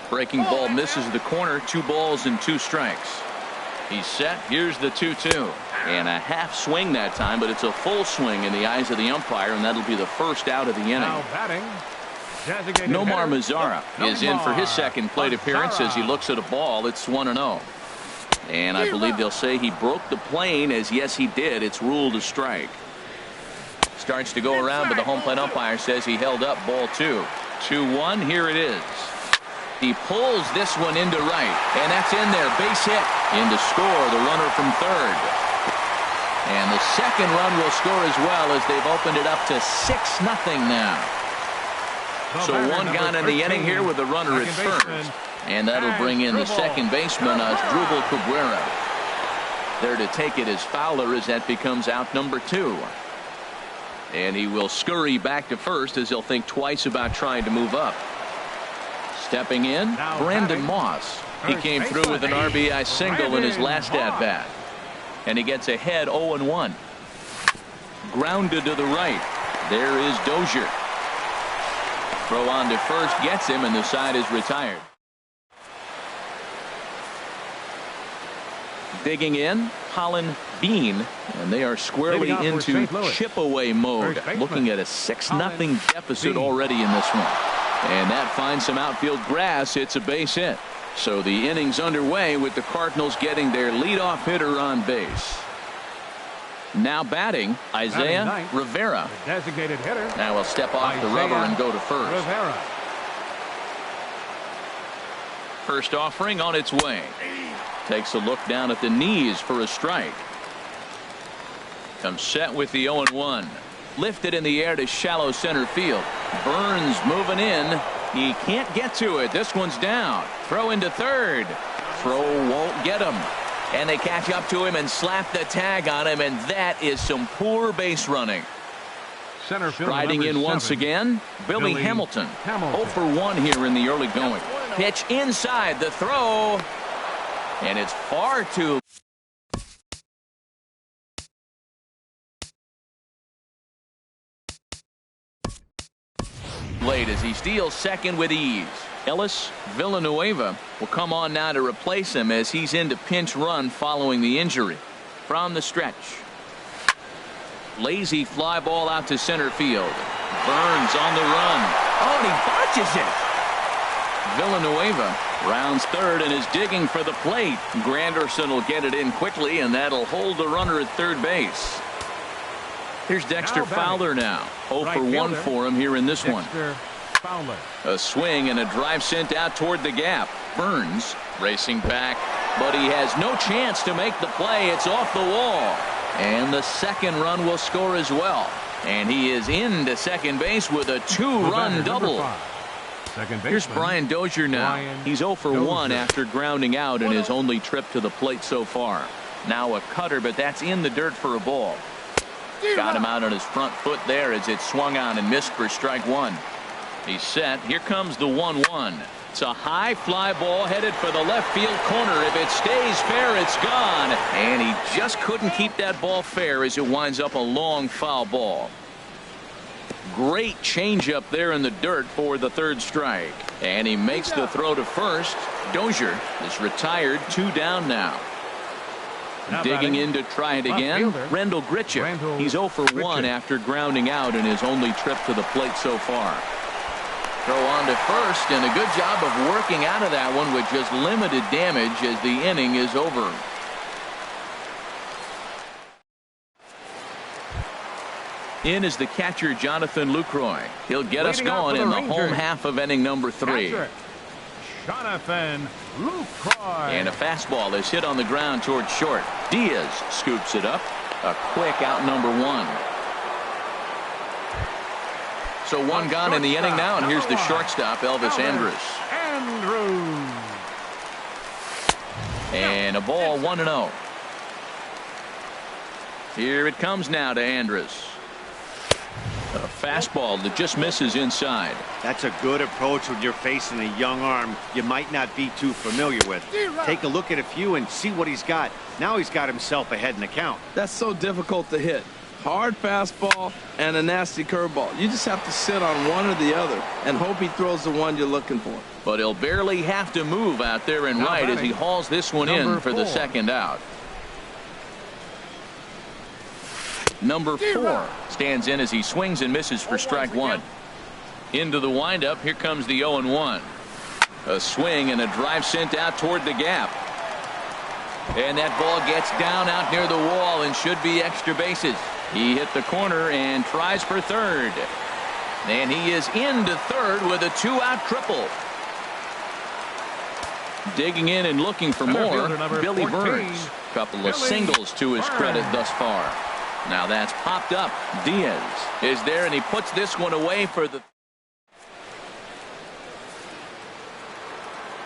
Breaking ball misses the corner. 2 balls and 2 strikes. He's set. Here's the 2-2. And a half swing that time, but it's a full swing in the eyes of the umpire, and that'll be the first out of the inning. Now batting. Nomar Mazara is in for his second plate appearance as he looks at a ball. It's 1-0. And I believe they'll say he broke the plane, as yes he did. It's ruled a strike. Starts to go around, but the home plate umpire says he held up. Ball 2. 2-1. Here it is. He pulls this one into right, and that's in there. Base hit. In to score the runner from third. And the second run will score as well as they've opened it up to 6-0 now. So 1 gone in the inning here with the runner at first. And that'll bring in the second baseman, Asdrubal Cabrera. There to take it is Fowler as that becomes out number 2. And he will scurry back to first as he'll think twice about trying to move up. Stepping in, Brandon Moss. He came through with an RBI single in his last at-bat. And he gets ahead 0-1. Grounded to the right. There is Dozier. Throw on to first gets him, and the side is retired. Digging in, Colin Bean, and they are squarely into chip-away mode, looking at a 6-0 deficit already in this one. And that finds some outfield grass. It's a base hit. So the inning's underway with the Cardinals getting their leadoff hitter on base. Now batting, Isaiah Rivera. Designated hitter. Now he'll step off the rubber and go to first. Rivera. First offering on its way. Takes a look down at the knees for a strike. Comes set with the 0-1. Lifted in the air to shallow center field. Burns moving in. He can't get to it. This one's down. Throw into third. Throw won't get him. And they catch up to him and slap the tag on him, and that is some poor base running. Center field Riding in once 7, again, Billy Hamilton. 0 for 1 here in the early going. Pitch inside the throw. And it's far too late as he steals second with ease. Ellis Villanueva will come on now to replace him as he's into pinch run following the injury. From the stretch. Lazy fly ball out to center field. Burns on the run. Oh, and he botches it. Villanueva rounds third and is digging for the plate. Granderson will get it in quickly, and that'll hold the runner at third base. Here's Dexter Fowler now. 0 for 1 for him here in this one. Fowler. A swing and a drive sent out toward the gap. Burns racing back, but he has no chance to make the play. It's off the wall. And the second run will score as well. And he is into second base with a 2-run double. Here's Brian Dozier now. He's 0 for 1 after grounding out in his only trip to the plate so far. Now a cutter, but that's in the dirt for a ball. Got him out on his front foot there as it swung on and missed for strike one. He's set. Here comes the 1-1. It's a high fly ball headed for the left field corner. If it stays fair, it's gone. And he just couldn't keep that ball fair as it winds up a long foul ball. Great changeup there in the dirt for the third strike. And he makes the throw to first. Dozier is retired, 2 down now. Digging in to try it again, Rendell Grichuk. He's 0 for 1 after grounding out in his only trip to the plate so far. Throw on to first, and a good job of working out of that one with just limited damage as the inning is over. In is the catcher, Jonathan Lucroy. He'll get us going in the home half of inning number 3. Jonathan Lucroy. And a fastball is hit on the ground towards short. Diaz scoops it up. A quick out number 1. So one gone in the inning now, and here's the shortstop, Elvis Andrus. And a ball, 1-0. Here it comes now to Andrus. A fastball that just misses inside. That's a good approach when you're facing a young arm you might not be too familiar with. Take a look at a few and see what he's got. Now he's got himself ahead in the count. That's so difficult to hit. Hard fastball and a nasty curveball. You just have to sit on one or the other and hope he throws the one you're looking for. But he'll barely have to move out there in right as he hauls this one in for the second out. Number 4 stands in as he swings and misses for strike 1. Into the windup. Here comes the 0-1. A swing and a drive sent out toward the gap. And that ball gets down out near the wall and should be extra bases. He hit the corner and tries for third. And he is into third with a 2-out triple. Digging in and looking for more, Billy Burns. Couple of singles to his credit thus far. Now that's popped up. Diaz is there, and he puts this one away for the...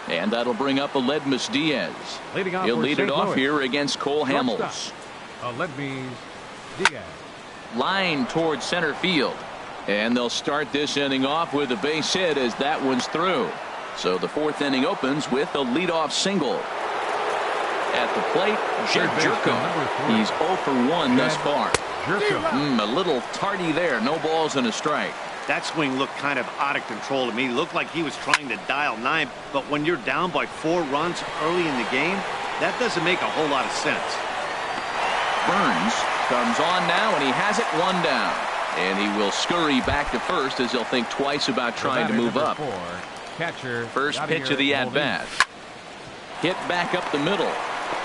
And that'll bring up Aledmus Diaz. He'll lead it off here against Cole Hamels. Aledmus Diaz. Line towards center field. And they'll start this inning off with a base hit as that one's through. So the 4th inning opens with a leadoff single. At the plate, Jed Jerko. He's 0 for 1 thus far. A little tardy there. No balls and a strike. That swing looked kind of out of control to me. Looked like he was trying to dial 9. But when you're down by 4 runs early in the game, that doesn't make a whole lot of sense. Burns comes on now, and he has it 1 down. And he will scurry back to first as he'll think twice about trying to move up. First pitch of the at-bat. Hit back up the middle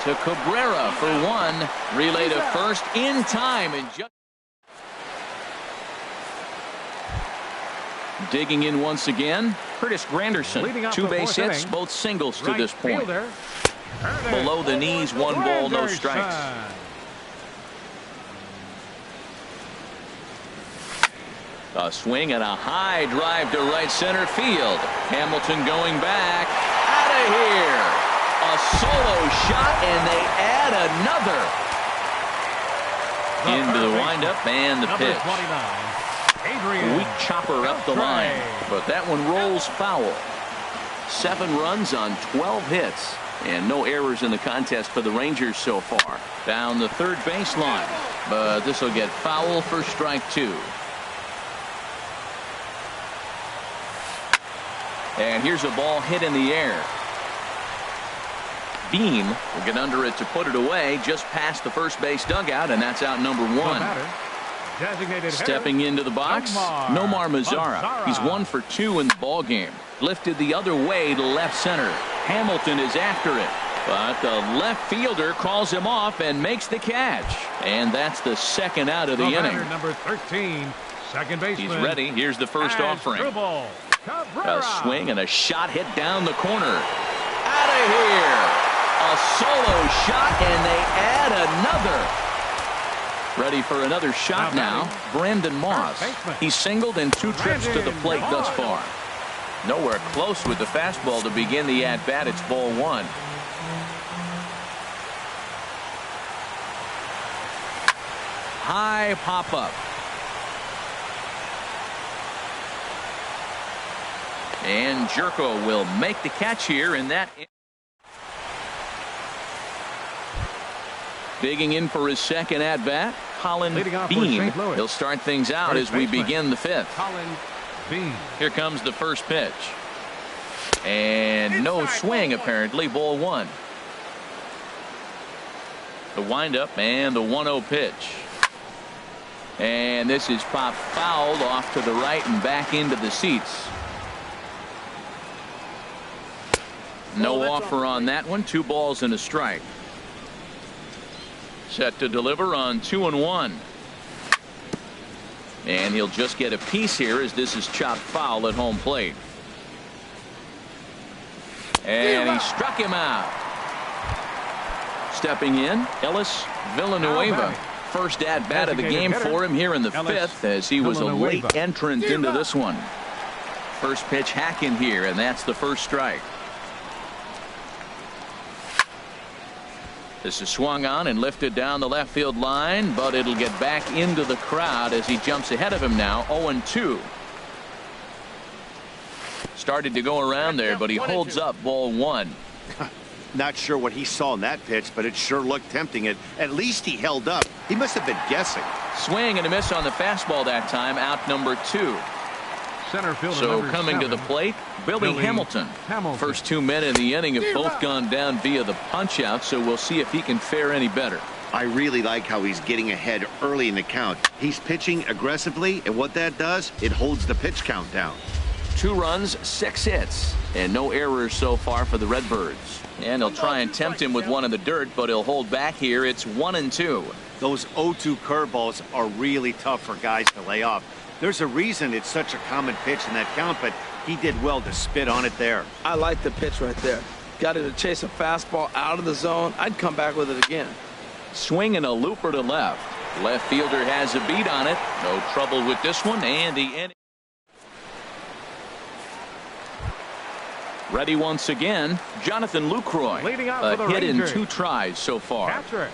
to Cabrera for 1. Relay to first in time. And just digging in once again, Curtis Granderson. 2 base hits, both singles to this point. Below the knees, 1 ball, no strikes. A swing and a high drive to right center field. Hamilton going back. Out of here. A solo shot, and they add another. Into the windup and the pitch. Weak chopper up the line, but that one rolls foul. 7 runs on 12 hits, and no errors in the contest for the Rangers so far. Down the third baseline, but this will get foul for strike 2. And here's a ball hit in the air. Beam will get under it to put it away just past the first base dugout, and that's out number 1. Stepping into the box, Nomar Mazara. He's 1 for 2 in the ball game. Lifted the other way to left center. Hamilton is after it, but the left fielder calls him off and makes the catch. And that's the 2nd out of the inning. Number 13, second baseman. He's ready. Here's the first offering. A swing and a shot hit down the corner. Out of here. A solo shot, and they add another. Ready for another shot now. Brandon Moss. He's singled in 2 trips to the plate thus far. Nowhere close with the fastball to begin the at-bat. It's ball 1. high pop-up. And Jerko will make the catch here, and that digging in for his second at-bat, Colin Bean. He'll start things out as we begin the fifth. Here comes the first pitch. And no swing, apparently. Ball one. The windup and the 1-0 pitch. And this is popped foul off to the right and back into the seats. No offer on that one. 2 balls and a strike. Set to deliver on 2-1. And he'll just get a piece here as this is chopped foul at home plate. And he struck him out. Stepping in, Ellis Villanueva. First at bat of the game for him here in the fifth, as he was a late entrant into this one. First pitch hacking here, and that's the first strike. This is swung on and lifted down the left field line, but it'll get back into the crowd as he jumps ahead of him now. 0-2. Started to go around there, but he holds up. Ball one. Not sure what he saw in that pitch, but it sure looked tempting. At least he held up. He must have been guessing. Swing and a miss on the fastball that time. Out number 2. Center fielder so coming to the plate, Billy Hamilton. First 2 men in the inning have both gone down via the punch out, so we'll see if he can fare any better. I really like how he's getting ahead early in the count. He's pitching aggressively, and what that does, it holds the pitch count down. 2 runs, 6 hits, and no errors so far for the Redbirds. And he'll try and tempt him with one in the dirt, but he'll hold back here. It's 1-2. Those 0-2 curveballs are really tough for guys to lay off. There's a reason it's such a common pitch in that count, but he did well to spit on it there. I like the pitch right there. Got it to chase a fastball out of the zone. I'd come back with it again. Swing and a looper to left. Left fielder has a beat on it. No trouble with this one, and the inning. Ready once again, Jonathan Lucroy. A hit in 2 tries so far. Catcher,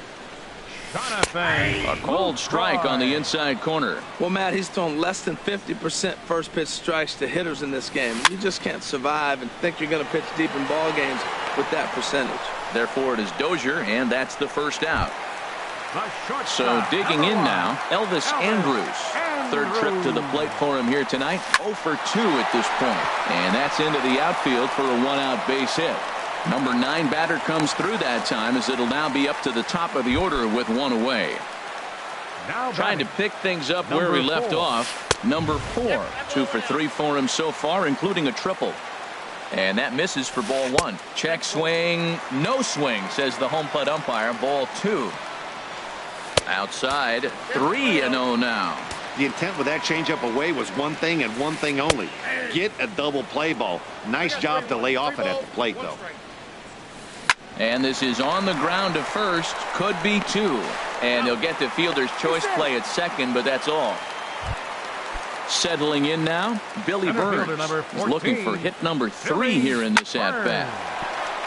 Jonathan. A cold strike on the inside corner. Well, Matt, he's thrown less than 50% first pitch strikes to hitters in this game. You just can't survive and think you're going to pitch deep in ball games with that percentage. Therefore, it is Dozier, and that's the first out. So digging in now, Elvis Andrews. Third trip to the plate for him here tonight. 0 for 2 at this point. And that's into the outfield for a 1-out base hit. Number 9 batter comes through that time, as it'll now be up to the top of the order with 1 away. Trying to pick things up where he left off. Number 4. 2 for 3 for him so far, including a triple. And that misses for ball 1. Check swing. No swing, says the home plate umpire. Ball 2. Outside. 3-0 now. The intent with that changeup away was one thing and one thing only. Get a double play ball. Nice job to lay off it at the plate, though. And this is on the ground to first. Could be 2. And he'll get the fielder's choice play at second, but that's all. Settling in now, Billy Burns is looking for hit number 3 here in this at-bat.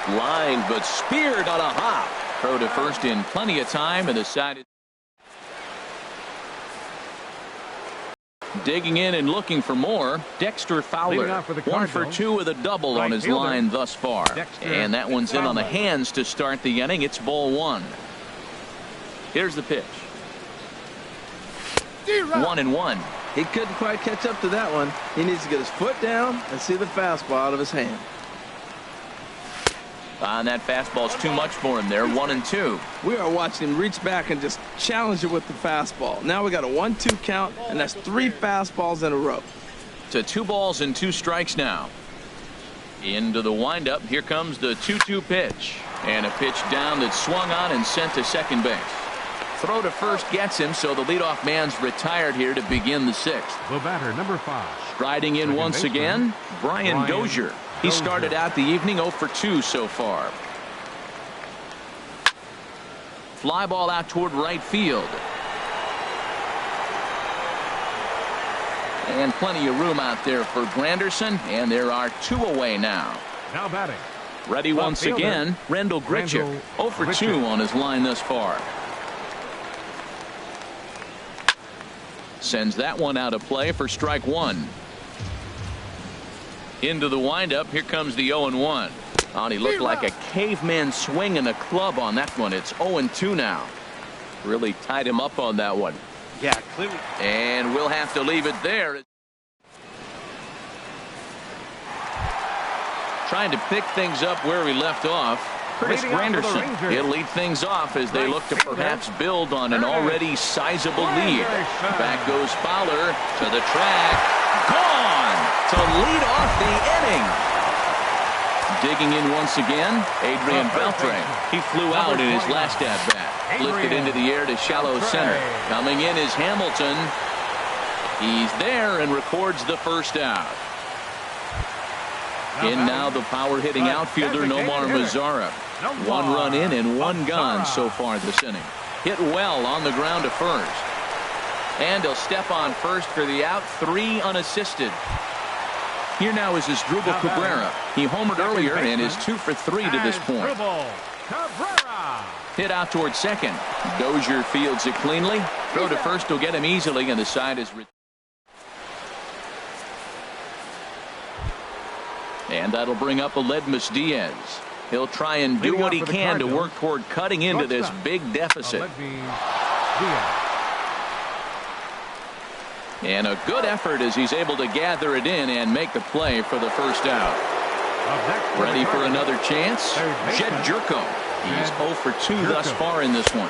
Line, but speared on a hop. Throw to first in plenty of time, and the side is digging in and looking for more. Dexter Fowler, 1 for 2 with a double on his line thus far. And that one's in on the hands to start the inning. It's ball 1. Here's the pitch. 1-1. He couldn't quite catch up to that one. He needs to get his foot down and see the fastball out of his hand. And that fastball's too much for him there. 1-2. We are watching him reach back and just challenge it with the fastball. Now we got a 1-2 count, and that's 3 fastballs in a row. To 2 balls and 2 strikes now. Into the windup. Here comes the 2-2 pitch. And a pitch down that's swung on and sent to second base. Throw to first gets him, so the leadoff man's retired here to begin the 6th. The batter, number 5. Striding in once again, Brian Dozier. He started out the evening 0 for 2 so far. Fly ball out toward right field. And plenty of room out there for Granderson, and there are 2 away now. Now batting. Ready once again, Rendell Grichuk. 0 for 2 on his line thus far. Sends that one out of play for strike one. Into the windup. Here comes the 0-1. Oh, he looked like a caveman swinging a club on that one. It's 0-2 now. Really tied him up on that one. Yeah, clearly. And we'll have to leave it there. Trying to pick things up where we left off. Curtis Granderson. He'll lead things off as they look to perhaps build on an already sizable lead. Back goes Fowler to the track. Gone to lead off the inning. Digging in once again, Adrian Beltre. He flew out in his last at-bat. Lifted into the air to shallow center. Coming in is Hamilton. He's there and records the first out. In now the power-hitting outfielder Nomar Mazara. One run in and one gone so far this inning. Hit well on the ground to first. And he'll step on first for the out. 3 unassisted. Here now is Asdrubal Cabrera. He homered earlier and is 2 for 3 to this point. Hit out towards second. Dozier fields it cleanly. Throw to first will get him easily, and the side is. And that'll bring up Aledmus Diaz. He'll try and do what he can to work toward cutting into this big deficit. And a good effort as he's able to gather it in and make the play for the first out. Ready for another chance? Jed Jerko. He's 0 for 2 thus far in this one.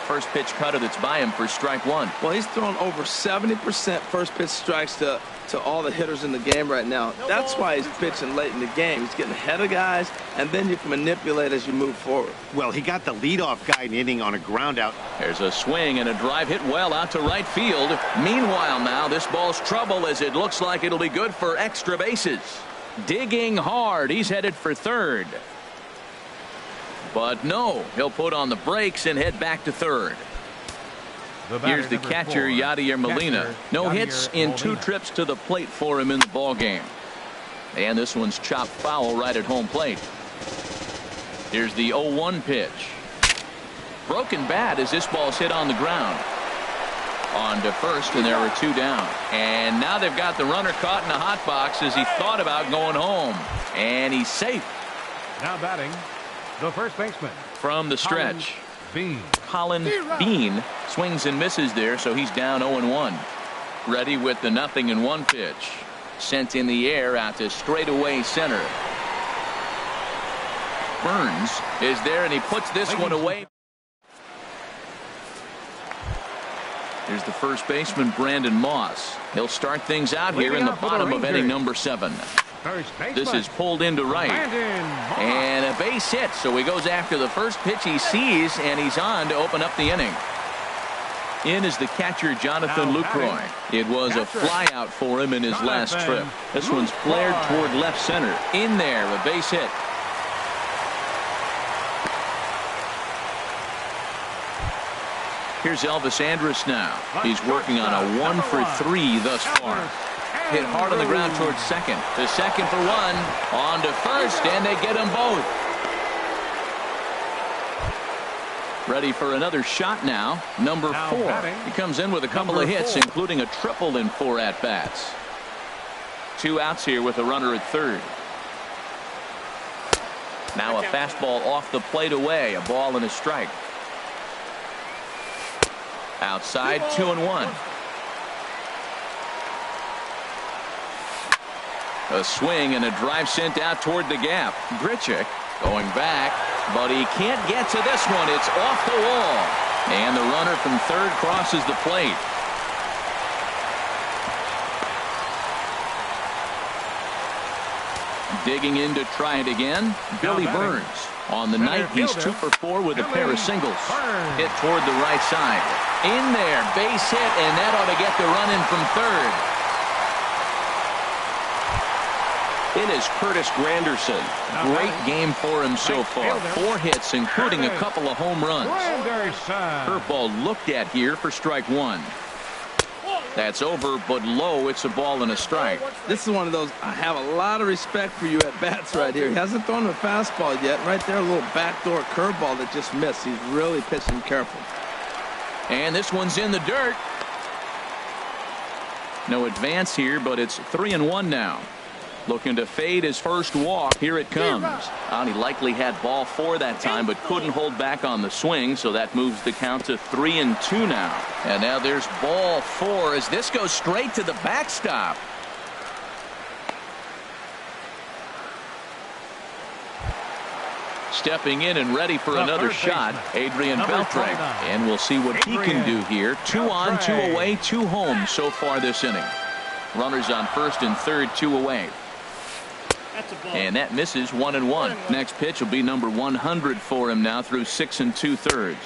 First pitch cutter that's by him for strike one. Well, he's thrown over 70% first pitch strikes to all the hitters in the game right now. That's why he's pitching late in the game. He's getting ahead of guys, and then you can manipulate as you move forward. Well, he got the leadoff guy in the inning on a ground out. There's a swing and a drive hit well out to right field. Meanwhile now this ball's trouble as it looks like it'll be good for extra bases. Digging hard. He's headed for third. But no, he'll put on the brakes and head back to third. Here's the catcher, Yadier Molina. No hits in 2 trips to the plate for him in the ball game. And this one's chopped foul right at home plate. Here's the 0-1 pitch. Broken bat as this ball's hit on the ground. On to first, and there were 2 down. And now they've got the runner caught in a hot box as he thought about going home. And he's safe. Now batting, the first baseman. From the stretch. Colin Bean swings and misses there, so he's down 0-1. Ready with the 0-1 pitch. Sent in the air out to straightaway center. Burns is there, and he puts this one away. Here's the first baseman, Brandon Moss. He'll start things out here in the bottom of inning number 7. This is pulled into right. And a base hit, so he goes after the first pitch he sees, and he's on to open up the inning. In is the catcher, Jonathan Lucroy. It was a fly out for him in his last trip. This one's flared toward left center. In there, a base hit. Here's Elvis Andrus now. He's working on a 1 for 3 thus far. Hit hard on the ground towards second. To second for 1. On to first, and they get them both. Ready for another shot now. Number 4. He comes in with a couple of hits, including a triple in 4 at-bats. 2 outs here with a runner at third. Now a fastball off the plate away. A ball and a strike. Outside, 2-1. A swing and a drive sent out toward the gap. Grichuk going back, but he can't get to this one. It's off the wall. And the runner from third crosses the plate. Digging in to try it again, Billy Burns. On the night, he's 2 for 4 with a pair of singles. Hit toward the right side. In there, base hit, and that ought to get the run in from third. It is Curtis Granderson. Great game for him so far. 4 hits, including a couple of home runs. Curveball looked at here for strike 1. That's over, but low. It's a ball and a strike. This is one of those, I have a lot of respect for you at bats right here. He hasn't thrown a fastball yet. Right there, a little backdoor curveball that just missed. He's really pitching careful. And this one's in the dirt. No advance here, but it's 3-1 now. Looking to fade his first walk. Here it comes. He likely had ball 4 that time, but couldn't hold back on the swing, so that moves the count to 3-2 now. And now there's ball 4 as this goes straight to the backstop. Stepping in and ready for another shot, Adrian Beltre. And we'll see what he can do here. 2 on, 2 away, 2 home so far this inning. Runners on first and third, 2 away. And that misses 1-1. Next pitch will be number 100 for him now through 6 2/3.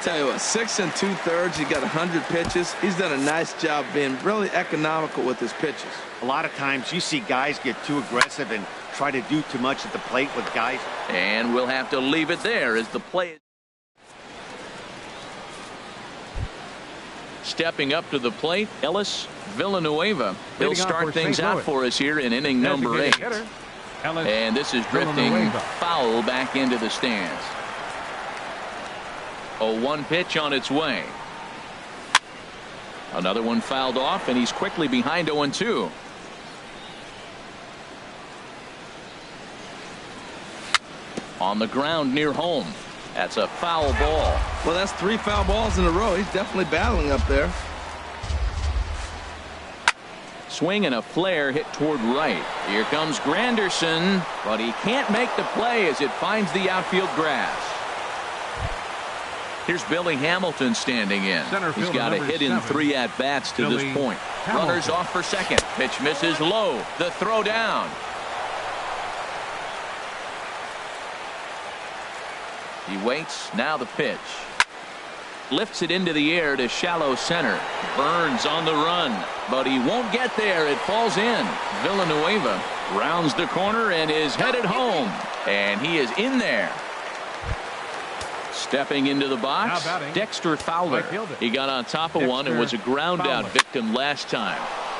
Tell you what, 6 2/3. He got 100 pitches. He's done a nice job being really economical with his pitches. A lot of times you see guys get too aggressive and try to do too much at the plate with guys. And we'll have to leave it there as the play. Stepping up to the plate, Ellis Villanueva. He'll start things out for us here in inning number 8. And this is drifting foul back into the stands. 0-1 pitch on its way. Another one fouled off, and he's quickly behind 0-2. On the ground near home. That's a foul ball. Well, that's 3 foul balls in a row. He's definitely battling up there. Swing and a flare hit toward right. Here comes Granderson, but he can't make the play as it finds the outfield grass. Here's Billy Hamilton standing in. He's got a hit in 3 at-bats to this point. Runners off for second. Pitch misses low. The throw down. He waits. Now the pitch. Lifts it into the air to shallow center. Burns on the run, but he won't get there. It falls in. Villanueva rounds the corner and is headed home. And he is in there. Stepping into the box, Dexter Fowler. He got on top of one and was a ground out victim last time.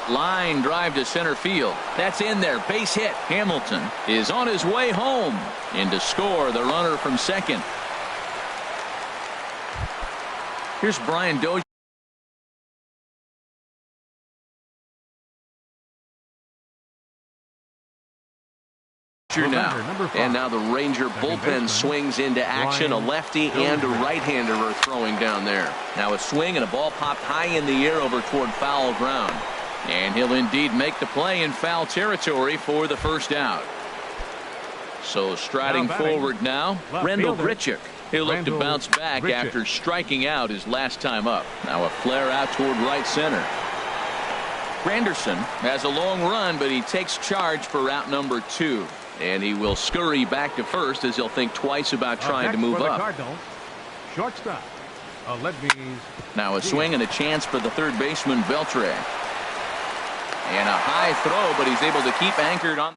Line drive to center field. That's in there. Base hit. Hamilton is on his way home. In to score the runner from second. Here's Brian Dozier. Now. And now the Ranger bullpen swings into action. A lefty and a right-hander are throwing down there. Now a swing and a ball popped high in the air over toward foul ground. And he'll indeed make the play in foul territory for the first out. So striding forward now, Randall Grichuk. He'll look to bounce back after striking out his last time up. Now a flare out toward right center. Granderson has a long run, but he takes charge for out number 2. And he will scurry back to first as he'll think twice about trying to move up. Shortstop. Now a swing and a chance for the third baseman, Beltre. And a high throw, but he's able to keep anchored on.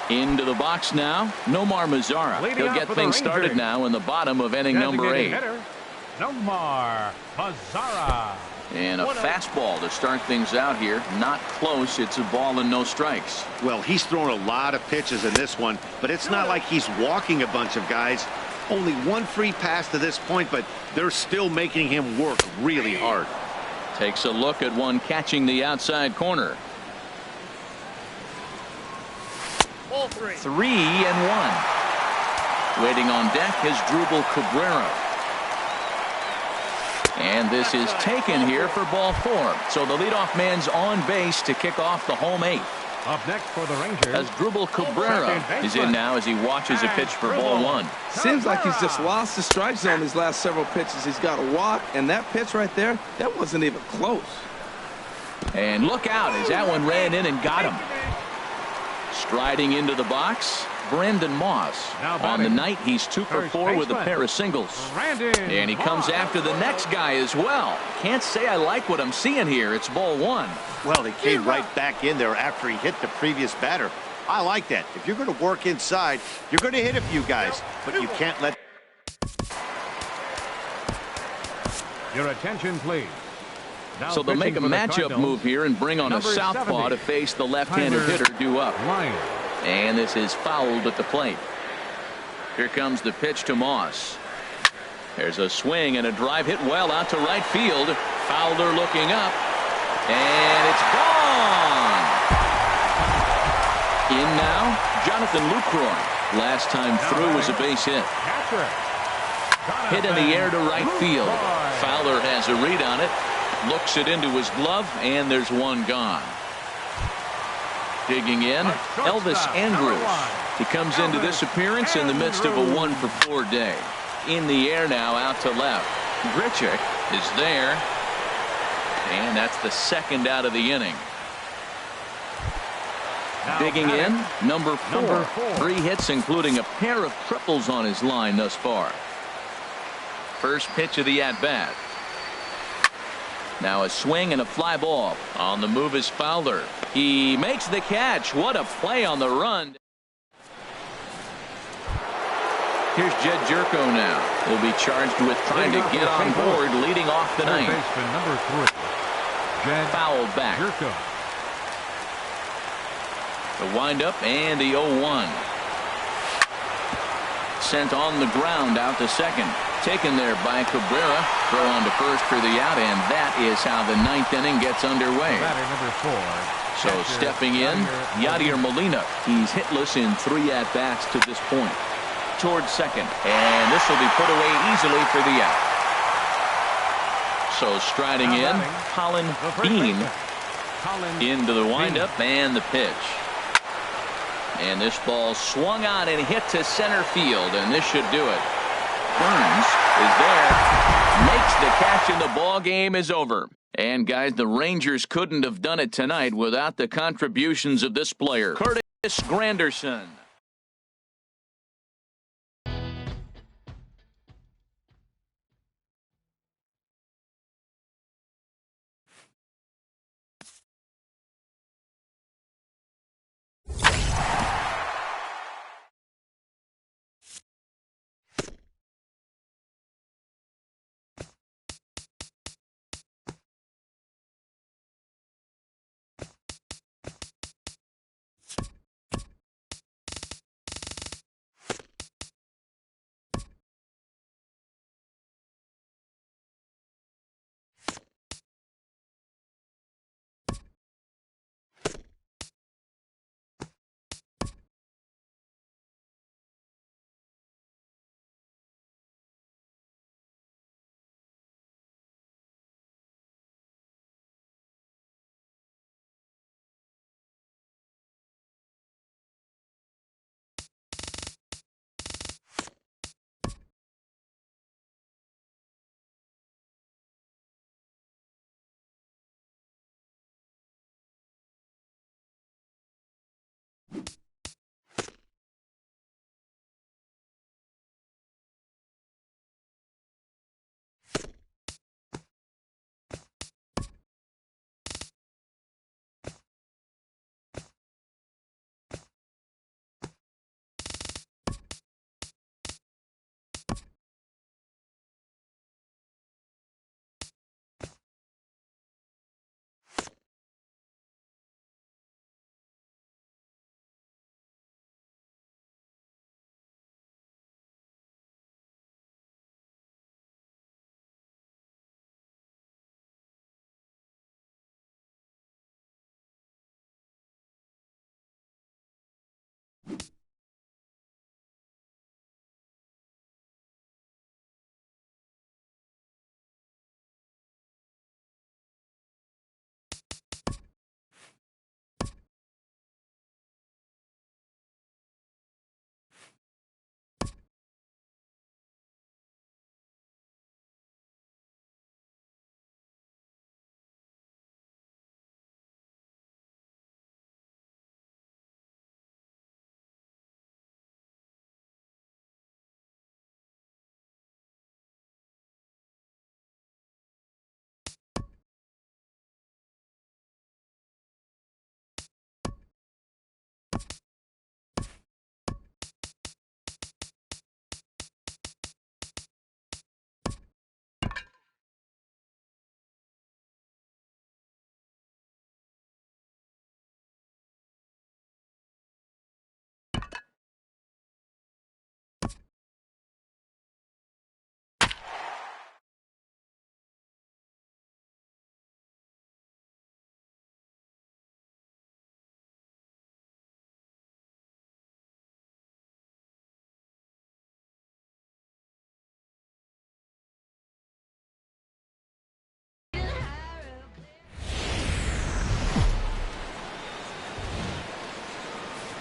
Into the box now, Nomar Mazara. He'll get things started now in the bottom of inning number 8. Nomar Mazara. And a fastball to start things out here. Not close. It's a ball and no strikes. Well, he's thrown a lot of pitches in this one, but it's not like he's walking a bunch of guys. Only one free pass to this point, but they're still making him work really hard. Takes a look at one catching the outside corner. 3-1. Waiting on deck is Drupal Cabrera. And this is taken here for ball 4. So the leadoff man's on base to kick off the home 8th. Up next for the Rangers, as Drupal Cabrera is in now as he watches a pitch for ball 1. Seems like he's just lost the strike zone these last several pitches. He's got a walk, and that pitch right there, that wasn't even close. And look out as that one ran in and got him. Striding into the box, Brandon Moss. On the night, he's 2 for 4 with a pair of singles. And he comes after the next guy as well. Can't say I like what I'm seeing here. It's ball 1. Well, he came right back in there after he hit the previous batter. I like that. If you're going to work inside, you're going to hit a few guys, but you can't let. Your attention, please. So they'll make a matchup move here and bring on a southpaw to face the left-handed hitter due up. And this is fouled at the plate. Here comes the pitch to Moss. There's a swing and a drive hit well out to right field. Fowler looking up, and it's gone. In now, Jonathan Lucroy. Last time through was a base hit. Hit in the air to right field. Fowler has a read on it, looks it into his glove, and there's one gone. Digging in, Elvis Andrus. He comes into this appearance in the midst of a 1-for-4 day. In the air now, out to left. Grichuk is there, and that's the second out of the inning. Digging in, number 4. 3 hits, including a pair of triples on his line thus far. First pitch of the at-bat. Now a swing and a fly ball. On the move is Fowler. He makes the catch. What a play on the run. Here's Jed Jerko now. He'll be charged with trying to get on board, leading off the ninth. Number 3. Jed Fouled back. Jerko. The windup and the 0-1. Sent on the ground out to second. Taken there by Cabrera. Throw on to first for the out, and that is how the ninth inning gets underway. Number 4. So stepping in, Yadier Molina. He's hitless in 3 at-bats to this point. Towards second, and this will be put away easily for the out. So striding in, Colin Bean into the windup and the pitch. And this ball swung on and hit to center field, and this should do it. Burns is there, makes the catch, and the ball game is over. And guys, the Rangers couldn't have done it tonight without the contributions of this player, Curtis Granderson.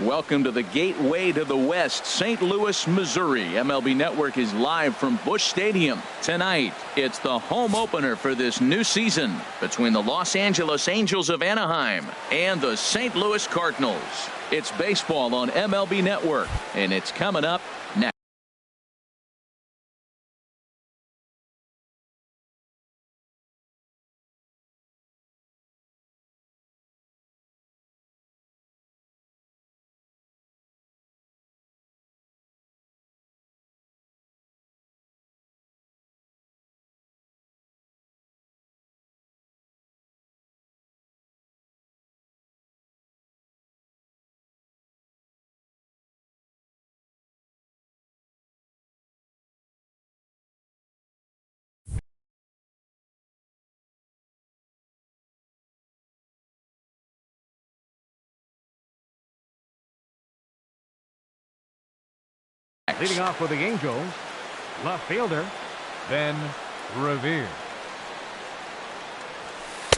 Welcome to the gateway to the West, St. Louis, Missouri. MLB Network is live from Busch Stadium. Tonight, it's the home opener for this new season between the Los Angeles Angels of Anaheim and the St. Louis Cardinals. It's baseball on MLB Network, and it's coming up next. Leading off for the Angels, left fielder, Ben Revere.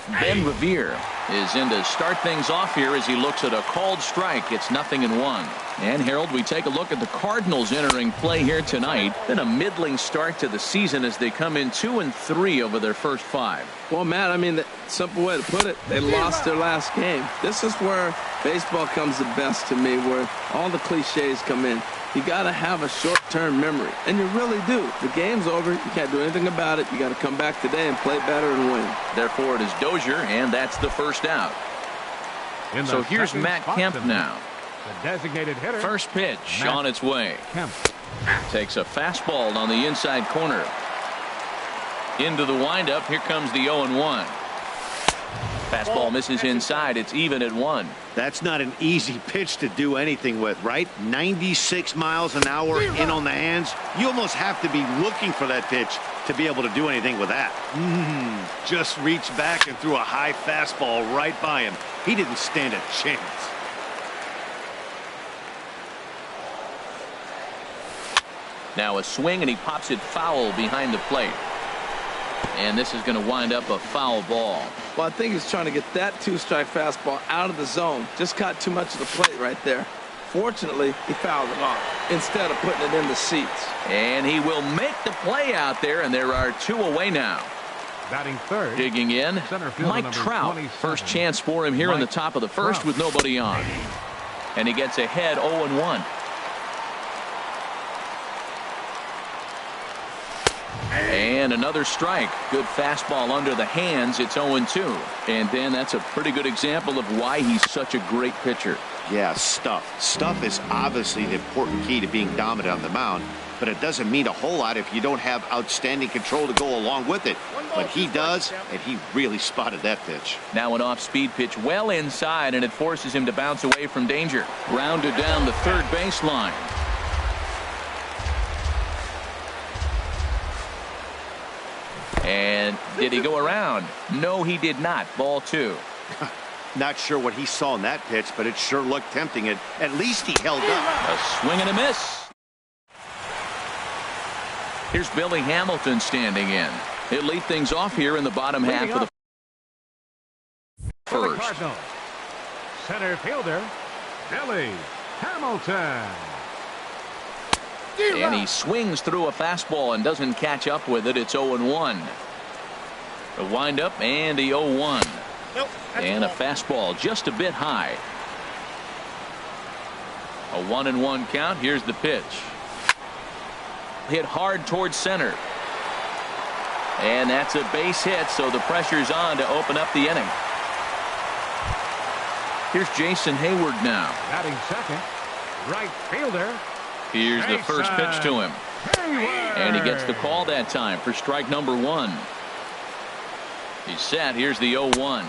Ben Revere is in to start things off here as he looks at a called strike. It's 0-1. And Harold, we take a look at the Cardinals entering play here tonight. Then a middling start to the season as they come in 2-3 over their first 5. Well, Matt, I mean, the simple way to put it, they lost their last game. This is where baseball comes the best to me, where all the cliches come in. You got to have a short-term memory, and you really do. The game's over. You can't do anything about it. You got to come back today and play better and win. Therefore, it is Dozier, and that's the first out. So here's Matt Kemp now. The designated hitter. First pitch on its way. Kemp takes a fastball on the inside corner. Into the windup. Here comes the 0-1. Fastball misses inside. It's even at 1. That's not an easy pitch to do anything with, right? 96 miles an hour in on the hands. You almost have to be looking for that pitch to be able to do anything with that. Just reached back and threw a high fastball right by him. He didn't stand a chance. Now a swing, and he pops it foul behind the plate. And this is going to wind up a foul ball. Well, I think he's trying to get that 2-strike fastball out of the zone. Just caught too much of the plate right there. Fortunately, he fouled it off instead of putting it in the seats. And he will make the play out there, and there are 2 away now. Batting third. Digging in, Mike Trout. 27. First chance for him here in the top of the first with nobody on. And he gets ahead 0-1. And another strike. Good fastball under the hands. It's 0-2. And then that's a pretty good example of why he's such a great pitcher. Yeah, stuff. Stuff is obviously the important key to being dominant on the mound, but it doesn't mean a whole lot if you don't have outstanding control to go along with it. But he does, and he really spotted that pitch. Now an off-speed pitch well inside, and it forces him to bounce away from danger. Grounded down the third baseline. And did he go around? No, he did not. Ball 2. Not sure what he saw in that pitch, but it sure looked tempting. And at least he held up. A swing and a miss. Here's Billy Hamilton standing in. He'll lead things off here in the bottom half of the first. Center fielder, Billy Hamilton. And he swings through a fastball and doesn't catch up with it. It's 0-1. The windup and the 0-1. And a fastball just a bit high. A 1-1 count. Here's the pitch. Hit hard towards center. And that's a base hit, so the pressure's on to open up the inning. Here's Jason Hayward now. Batting second, right fielder. Here's the first pitch to him. And he gets the call that time for strike number 1. He's set. Here's the 0-1.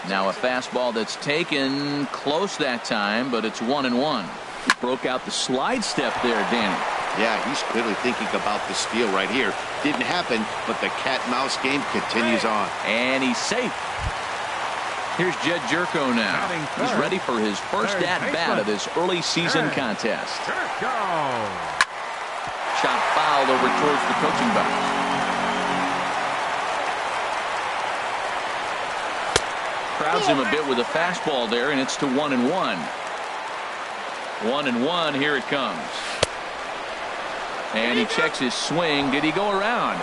Now a fastball that's taken close that time, but it's 1-1. He broke out the slide step there, Danny. Yeah, he's clearly thinking about the steal right here. Didn't happen, but the cat-mouse game continues on. And he's safe. Here's Jed Jerko now. He's ready for his first at-bat of this early season contest. Shot fouled over towards the coaching box. Crowds him a bit with a fastball there, and it's to 1-1. 1-1. Here it comes. And he checks his swing. Did he go around?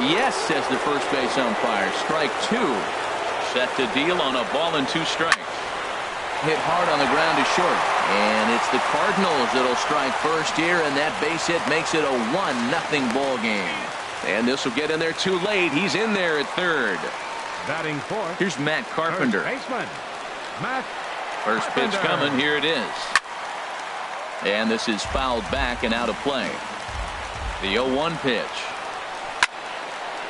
Yes, says the first base umpire. Strike 2. Set to deal on a ball and 2 strikes. Hit hard on the ground to short. And it's the Cardinals that'll strike first here, and that base hit makes it a 1-0 ball game. And this will get in there too late. He's in there at third. Batting fourth. Here's Matt Carpenter. First baseman, Matt First pitch Carpenter. coming. Here it is. And this is fouled back and out of play. The 0-1 pitch.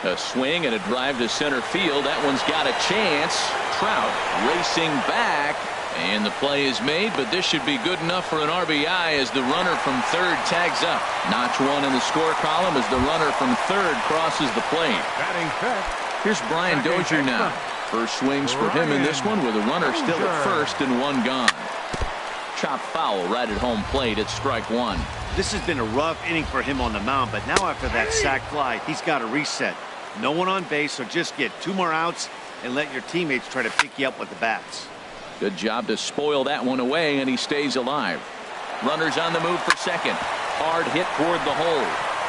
A swing and a drive to center field. That one's got a chance. Trout racing back. And the play is made, but this should be good enough for an RBI as the runner from third tags up. Notch 1 in the score column as the runner from third crosses the plate. Batting fifth. Here's Brian Dozier now. First swings for him in this one with a runner still at first and 1 gone. Chopped foul right at home plate at strike 1. This has been a rough inning for him on the mound, but now after that sac fly, he's got to reset. No one on base, so just get 2 more outs and let your teammates try to pick you up with the bats. Good job to spoil that one away, and he stays alive. Runners on the move for second. Hard hit toward the hole.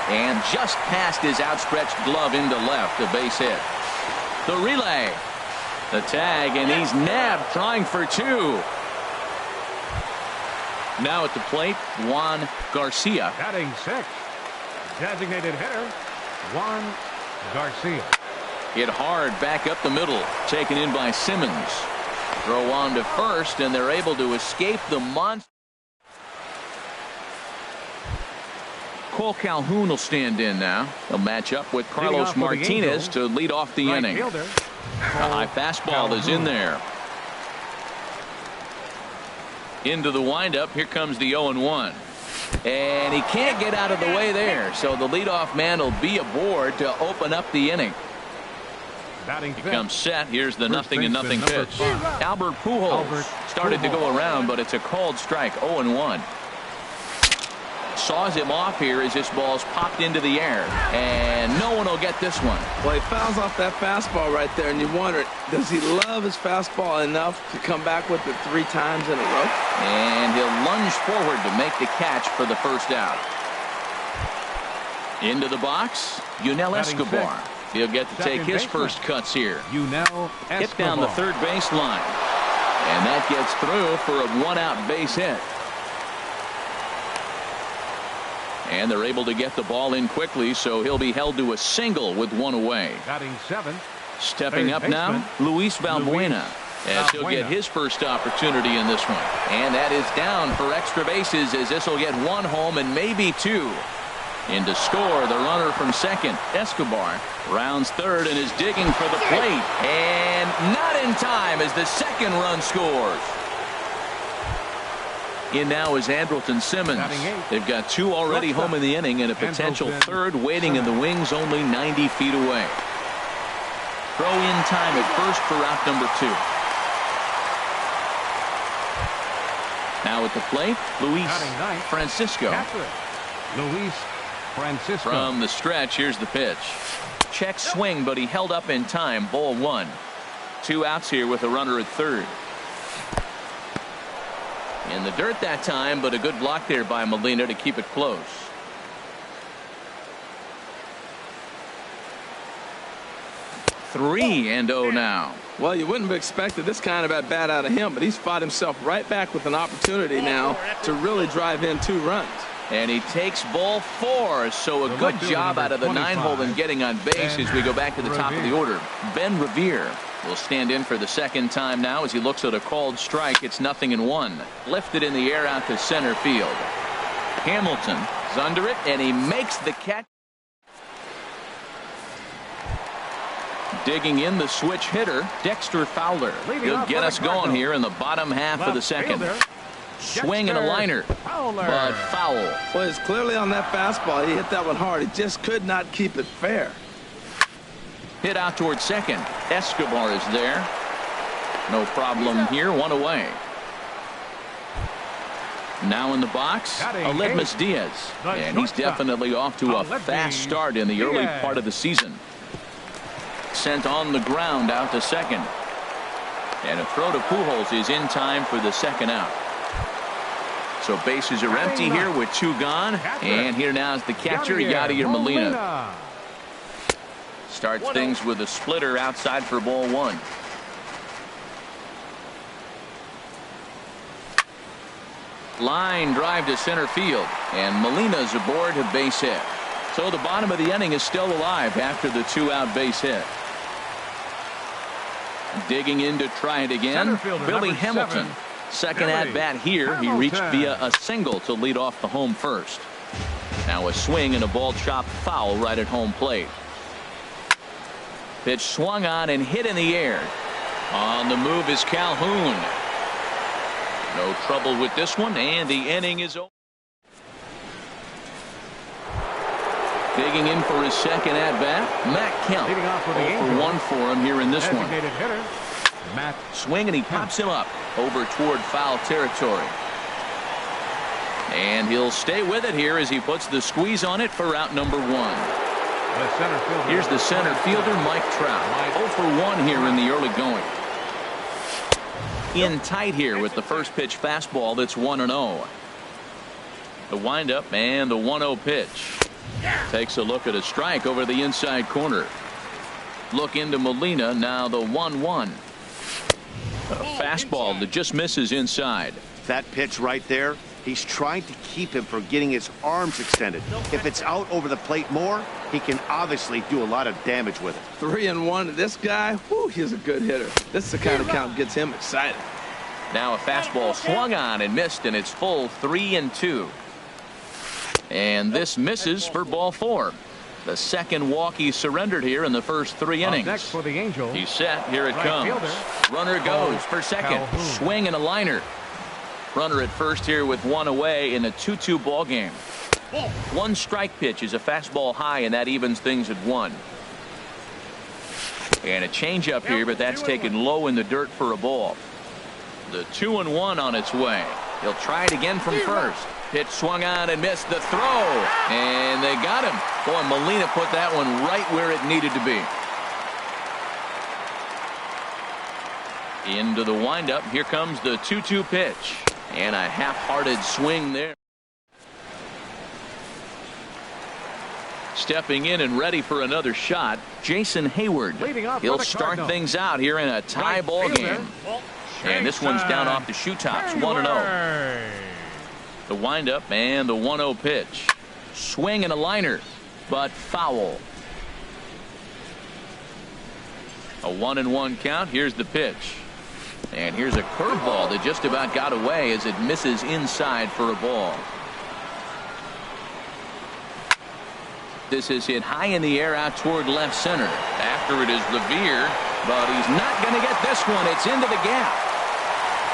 And just past his outstretched glove into left, a base hit. The relay. The tag, and he's nabbed trying for 2. Now at the plate, Juan Garcia. Batting sixth. Designated hitter, Juan Garcia. Hit hard back up the middle. Taken in by Simmons. Throw on to first, and they're able to escape the monster. Cole Calhoun will stand in now. He'll match up with Carlos Martinez to lead off the inning. A high fastball is in there. Into the windup. Here comes the 0-1. And he can't get out of the way there. So the leadoff man will be aboard to open up the inning. Batting He comes set. Here's the 0-0 pitch. Albert Pujols started to go around, but it's a called strike. 0-1. Saws him off here as this ball's popped into the air, and no one will get this one. Well, he fouls off that fastball right there, and you wonder, does he love his fastball enough to come back with it 3 times in a row? And he'll lunge forward to make the catch for the first out. Into the box, Yunel Escobar. He'll get to take his first cuts here. Hit down the third baseline. And that gets through for a 1-out base hit. And they're able to get the ball in quickly, so he'll be held to a single with 1 away. Batting seventh. Stepping up now, Luis Valbuena, as he'll get his first opportunity in this one. And that is down for extra bases as this will get 1 home and maybe 2. In to score, the runner from second, Escobar, rounds third and is digging for the plate. And not in time as the second run scores. In now is Andrelton Simmons. They've got 2 already home in the inning and a potential third waiting in the wings only 90 feet away. Throw in time at first for out number 2. Now at the plate, Luis Francisco. Luis Francisco. From the stretch, here's the pitch. Check swing, but he held up in time. Ball 1. 2 outs here with a runner at third. In the dirt that time, but a good block there by Molina to keep it close. Three and 0 now. Well, you wouldn't have expected this kind of at bat out of him, but he's fought himself right back with an opportunity now to really drive in 2 runs. And he takes ball 4, so a good job out of the 9-hole in getting on base as we go back to the top of the order. Ben Revere will stand in for the second time now as he looks at a called strike. It's 0-1. Lifted in the air out to center field. Hamilton is under it, and he makes the catch. Digging in the switch hitter, Dexter Fowler. He'll get us going here in the bottom half of the second. Swing and a liner, but foul. Well, it's clearly on that fastball. He hit that one hard. He just could not keep it fair. Hit out towards second. Escobar is there. No problem here. 1 away. Now in the box, Aledmus Diaz. And he's definitely off to a fast start in the early part of the season. Sent on the ground out to second. And a throw to Pujols is in time for the second out. So bases are empty here with 2 gone. And here now is the catcher, Yadier Molina. Starts things with a splitter outside for ball 1. Line drive to center field, and Molina's aboard a base hit. So the bottom of the inning is still alive after the 2-out base hit. Digging in to try it again, Billy Hamilton. Second at bat here, he reached via a single to lead off the home first. Now a swing and a ball chopped foul right at home plate. Pitch swung on and hit in the air. On the move is Calhoun. No trouble with this one, and the inning is over. Digging in for his second at bat, Matt Kemp. 0 for 1 for him here in this one. Swing and he pops him up over toward foul territory. And he'll stay with it here as he puts the squeeze on it for out number 1. Here's the center fielder, Mike Trout. 0 for 1 here in the early going. In tight here with the first pitch fastball that's 1-0. The windup and the 1-0 pitch. Takes a look at a strike over the inside corner. Look into Molina, now the 1-1. A fastball that just misses inside. That pitch right there, he's trying to keep him from getting his arms extended. If it's out over the plate more, he can obviously do a lot of damage with it. 3-1. This guy, whoo, he's a good hitter. This is the kind of count that gets him excited. Now a fastball swung on and missed, and it's full 3-2. And this misses for ball 4. The second walk he surrendered here in the first 3 innings. Next for the Angels. He's set. Here it comes. Runner goes for second. Swing and a liner. Runner at first here with 1 away in a 2-2 ball game. 1 strike pitch is a fastball high, and that evens things at 1. And a changeup here, but that's taken low in the dirt for a ball. The 2-1 on its way. He'll try it again from first. Pitch swung on and missed. The throw, and they got him. Boy, Molina put that one right where it needed to be. Into the windup. Here comes the 2-2 pitch, and a half-hearted swing there. Stepping in and ready for another shot, Jason Hayward. He'll start things out here in a tie ball game. And this one's down off the shoe tops, 1-0. The windup and the 1-0 pitch. Swing and a liner, but foul. A 1-1 count. Here's the pitch. And here's a curveball that just about got away as it misses inside for a ball. This is hit high in the air out toward left center. After it is Revere, but he's not going to get this one. It's into the gap.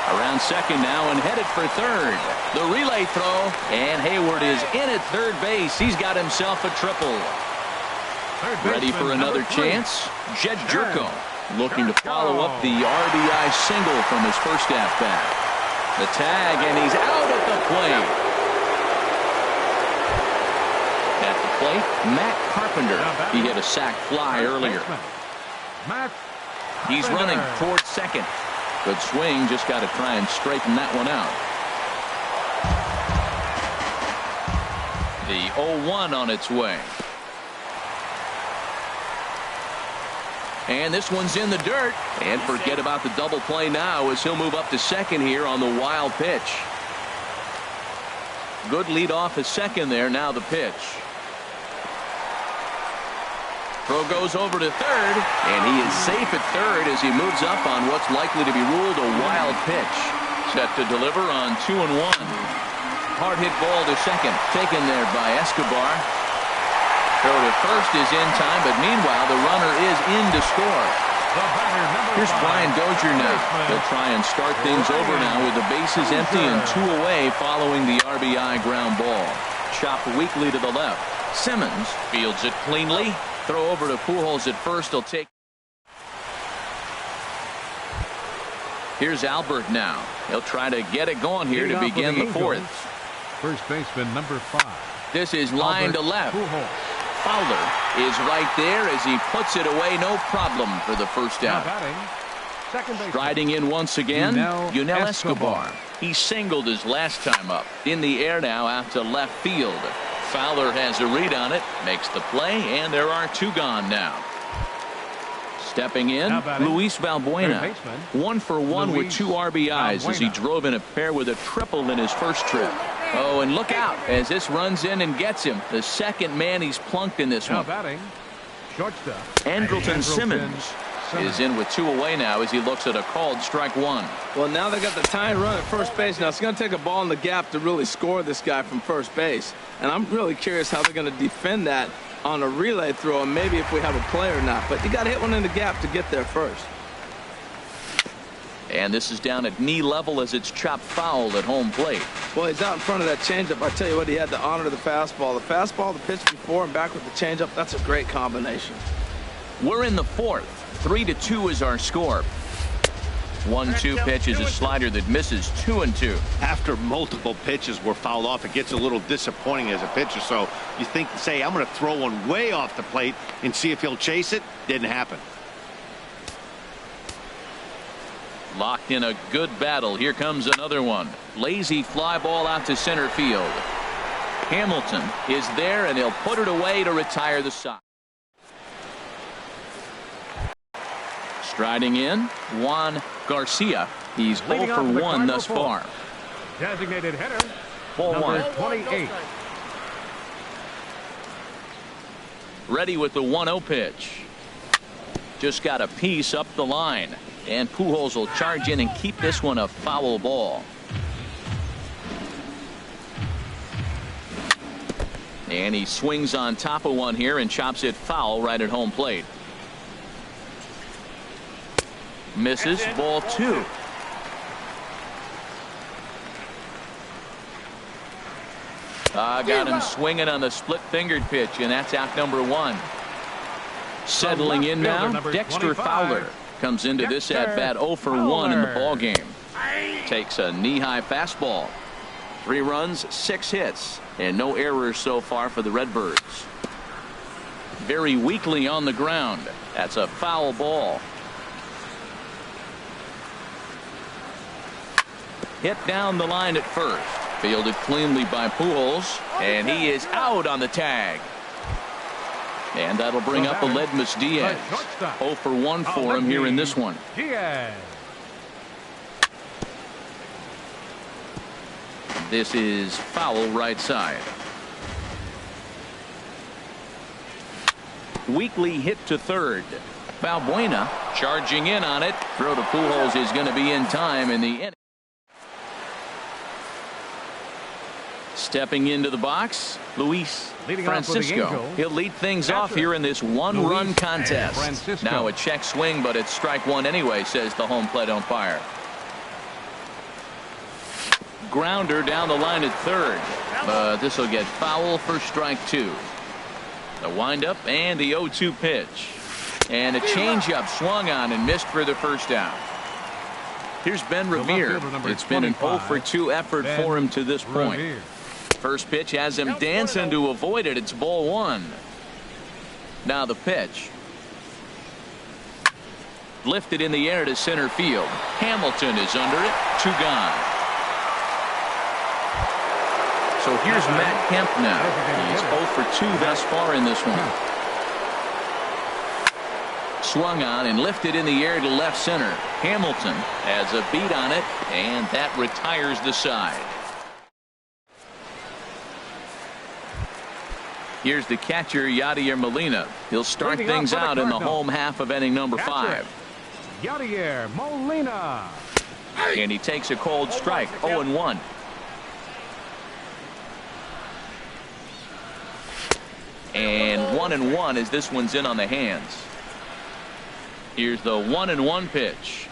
Around second now and headed for third. The relay throw, and Hayward is in at third base. He's got himself a triple. Ready for another chance? Jed Jerko looking to follow up the RBI single from his first at-bat. The tag, and he's out at the plate. At the plate, Matt Carpenter. He hit a sac fly earlier. He's running towards second. Good swing, just got to try and straighten that one out. The 0-1 on its way. And this one's in the dirt. And forget about the double play now as he'll move up to second here on the wild pitch. Good lead off at second there. Now the pitch. Throw goes over to third, and he is safe at third as he moves up on what's likely to be ruled a wild pitch. Set to deliver on 2-1. Hard hit ball to second, taken there by Escobar. Throw to first is in time, but meanwhile the runner is in to score. Here's Brian Dozier now. They'll try and start things over now with the bases empty and 2 away following the RBI ground ball. Chopped weakly to the left. Simmons fields it cleanly. Throw over to Pujols at first. He'll take. Here's Albert now. He'll try to get it going here to begin the 4th. First baseman number 5. This is line to left. Fowler is right there as he puts it away. No problem for the first out. Second base. Striding in once again, Yunel Escobar. Escobar. He singled his last time up. In the air now out to left field. Fowler has a read on it, makes the play, and there are two gone now. Stepping in, Luis Valbuena. 1 for 1 with 2 RBIs as he drove in a pair with a triple in his first trip. Oh, and look out as this runs in and gets him. The second man he's plunked in this one. Shortstop. Andrelton Simmons is in with 2 away now as he looks at a called strike 1. Well, now they got the tying run at first base. Now it's going to take a ball in the gap to really score this guy from first base. And I'm really curious how they're going to defend that on a relay throw, and maybe if we have a play or not. But you got to hit one in the gap to get there first. And this is down at knee level as it's chopped foul at home plate. Well, he's out in front of that changeup. I tell you what, he had to honor the fastball. The fastball, the pitch before, and back with the changeup. That's a great combination. We're in the 4th. 3-2 is our score. 1-2 pitch is a slider that misses 2-2. After multiple pitches were fouled off, it gets a little disappointing as a pitcher. So you think, say, I'm going to throw one way off the plate and see if he'll chase it. Didn't happen. Locked in a good battle. Here comes another one. Lazy fly ball out to center field. Hamilton is there, and he'll put it away to retire the side. Striding in, Juan Garcia. He's 0 for 1 thus far. Designated hitter. Ball number 1. 28. Ready with the 1-0 pitch. Just got a piece up the line. And Pujols will charge in and keep this one a foul ball. And he swings on top of one here and chops it foul right at home plate. Misses, ball 2. Got him swinging on the split-fingered pitch, and that's out number 1. Settling in now, Dexter Fowler comes into this at-bat 0 for 1 in the ball game. Takes a knee-high fastball. 3 runs, 6 hits, and no errors so far for the Redbirds. Very weakly on the ground. That's a foul ball. Hit down the line at first. Fielded cleanly by Pujols, and he is out on the tag. And that'll bring up Aledmus Diaz. 0 for 1 for him here in this one. Diaz. This is foul right side. Weakly hit to third. Valbuena charging in on it. Throw to Pujols is going to be in time in the inning. Stepping into the box, Luis Francisco. He'll lead things off here in this one-run contest. Now a check swing, but it's strike 1 anyway, says the home plate umpire. Grounder down the line at third, but this will get foul for strike 2. The windup and the 0-2 pitch. And a changeup swung on and missed for the first out. Here's Ben Revere. It's been an 0 for 2 effort for him to this point. First pitch has him dancing to avoid it. It's ball 1. Now the pitch. Lifted in the air to center field. Hamilton is under it. 2 gone. So here's Matt Kemp now. He's 0 for 2 thus far in this one. Swung on and lifted in the air to left center. Hamilton has a beat on it, and that retires the side. Here's the catcher, Yadier Molina. He'll start things out in the home half of inning number 5. Yadier Molina. And he takes a cold strike, 0-1. And 1-1 as this one's in on the hands. Here's the 1-1 pitch.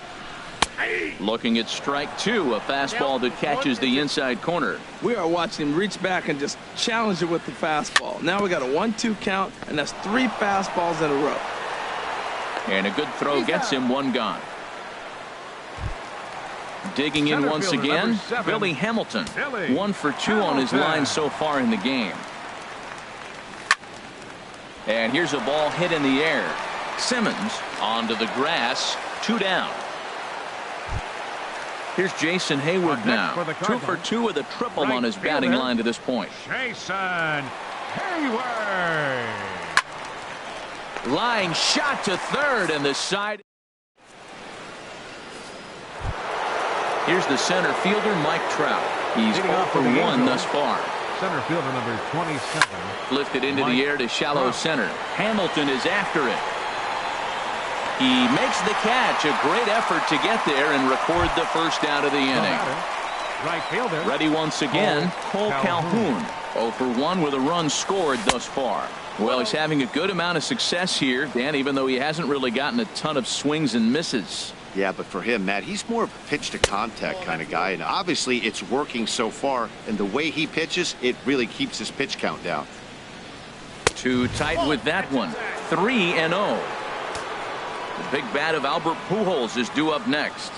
Looking at strike 2, a fastball that catches the inside corner. We are watching him reach back and just challenge it with the fastball. Now we got a 1-2 count, and that's 3 fastballs in a row. And a good throw gets him 1 gone. Digging in once again, Billy Hamilton. 1 for 2 on his line so far in the game. And here's a ball hit in the air. Simmons onto the grass, 2 down. Here's Jason Hayward now. 2 for 2 with a triple on his batting line to this point. Jason Hayward. Line shot to third, and the side. Here's the center fielder, Mike Trout. He's 0 for 1 thus far. Center fielder number 27. Lifted into the air to shallow center. Hamilton is after it. He makes the catch. A great effort to get there and record the first out of the inning. Right fielder. Ready once again, Cole Calhoun. 0 for 1 with a run scored thus far. Well, he's having a good amount of success here, Dan, even though he hasn't really gotten a ton of swings and misses. Yeah, but for him, Matt, he's more of a pitch to contact kind of guy, and obviously it's working so far, and the way he pitches, it really keeps his pitch count down. Too tight with that one. 3-0. The big bat of Albert Pujols is due up next.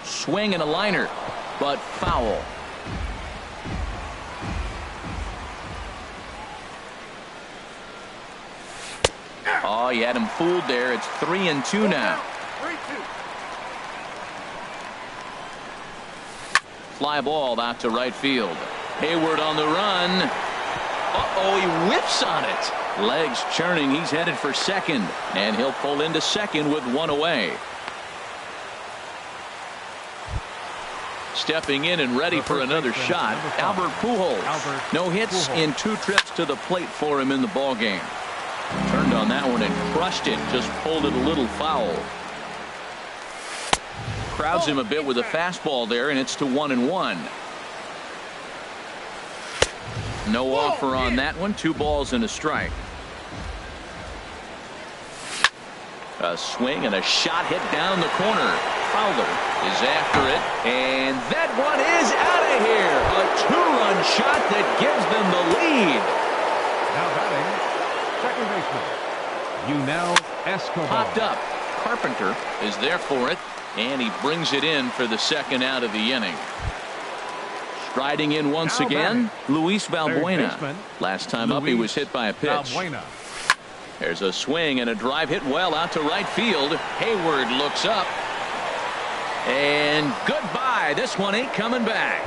Swing and a liner, but foul. Oh, he had him fooled there. It's 3-2 now. 3-2. Fly ball out to right field. Hayward on the run. Uh-oh, he whips on it. Legs churning. He's headed for second, and he'll pull into second with one away. Stepping in and ready for another shot, Albert Pujols. No hits in 2 trips to the plate for him in the ballgame. Turned on that one and crushed it. Just pulled it a little foul. Crowds him a bit with a fastball there, and it's to 1-1. No offer on that one. 2 balls and a strike. A swing and a shot hit down the corner. Fowler is after it, and that one is out of here. A 2-run shot that gives them the lead. Now batting, second baseman, Yunel Escobar. Popped up. Carpenter is there for it, and he brings it in for the second out of the inning. Striding in once again, Luis Valbuena. Last time up, he was hit by a pitch. There's a swing and a drive hit well out to right field. Hayward looks up. And goodbye. This one ain't coming back.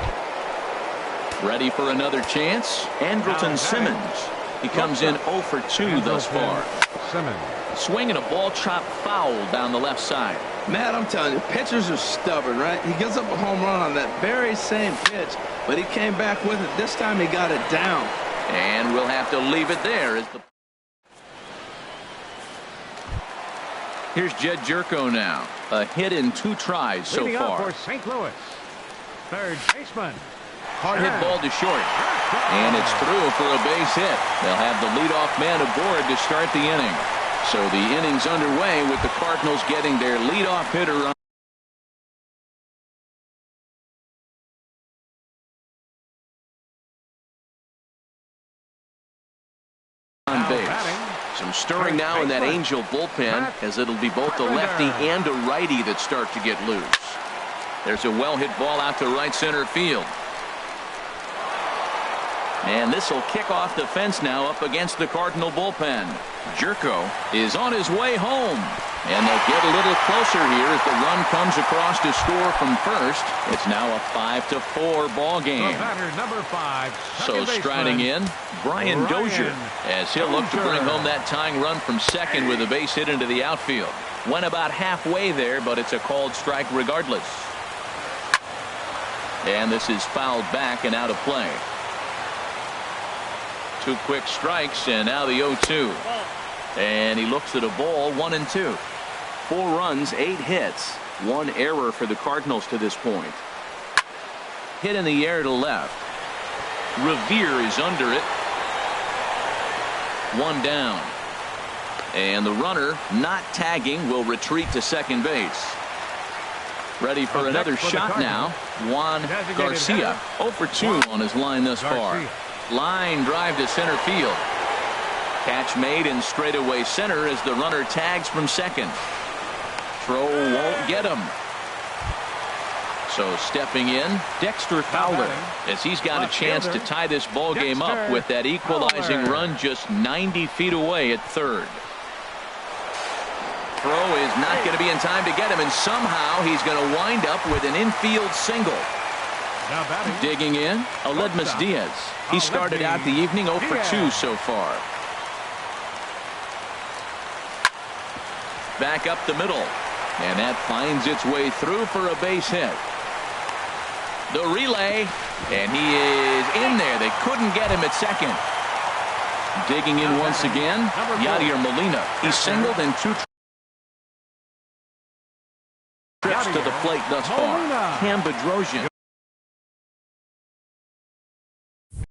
Ready for another chance. Andrelton Simmons. He comes in 0 for 2 thus far. Swinging a ball chopped foul down the left side. Matt, I'm telling you, pitchers are stubborn, right? He gives up a home run on that very same pitch, but he came back with it. This time he got it down. And we'll have to leave it there. Here's Jed Jerko now. A hit in 2 tries so far. For St. Louis, third baseman. Hard hit ball to short. And it's through for a base hit. They'll have the leadoff man aboard to start the inning. So the inning's underway with the Cardinals getting their leadoff hitter on base. Some stirring now in that Angel bullpen, as it'll be both a lefty and a righty that start to get loose. There's a well-hit ball out to right center field. And this will kick off the fence now up against the Cardinal bullpen. Jerko is on his way home. And they'll get a little closer here as the run comes across to score from first. It's now a 5-4 ball game. Number 5. So striding in, Brian Dozier, as he'll look to bring home that tying run from second with a base hit into the outfield. Went about halfway there, but it's a called strike regardless. And this is fouled back and out of play. 2 quick strikes, and now the 0-2. And he looks at a ball, 1-2. 4 runs, 8 hits, 1 error for the Cardinals to this point. Hit in the air to left. Revere is under it. 1 down. And the runner, not tagging, will retreat to second base. Ready for another shot now. Juan Garcia, 0 for 2 on his line thus far. Line drive to center field. Catch made in straightaway center as the runner tags from second. Throw won't get him. So stepping in, Dexter Fowler, as he's got a chance to tie this ball game up with that equalizing run just 90 feet away at third. throw is not going to be in time to get him, and somehow he's going to wind up with an infield single. Now batting. Digging in, Aledmus Diaz. He started out the evening 0 for 2 so far. Back up the middle, and that finds its way through for a base hit. The relay, and he is in there. They couldn't get him at second. Digging in once again, Yadier Molina. He singled in 2 trips to the plate thus far. Cam Bedrosian.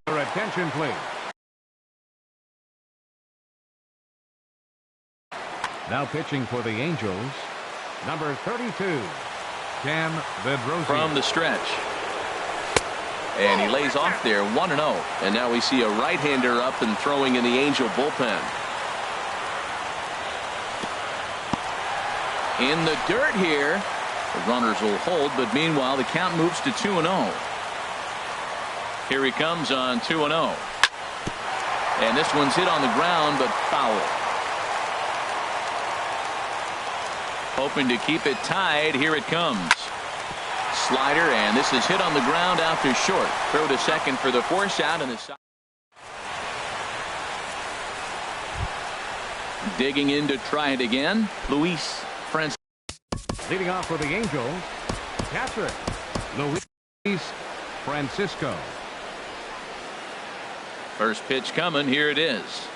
Your attention, please. Now pitching for the Angels, number 32, Cam Bedrosian. From the stretch. And he lays off there 1-0. And now we see a right-hander up and throwing in the Angel bullpen. In the dirt here. The runners will hold, but meanwhile the count moves to 2-0. Here he comes on 2-0. And this one's hit on the ground, but foul. Hoping to keep it tied. Here it comes. Slider, and this is hit on the ground out to short. Throw to second for the force out, and the digging in to try it again. Luis Francisco. Leading off for the Angels, catcher Luis Francisco. First pitch coming. Here it is.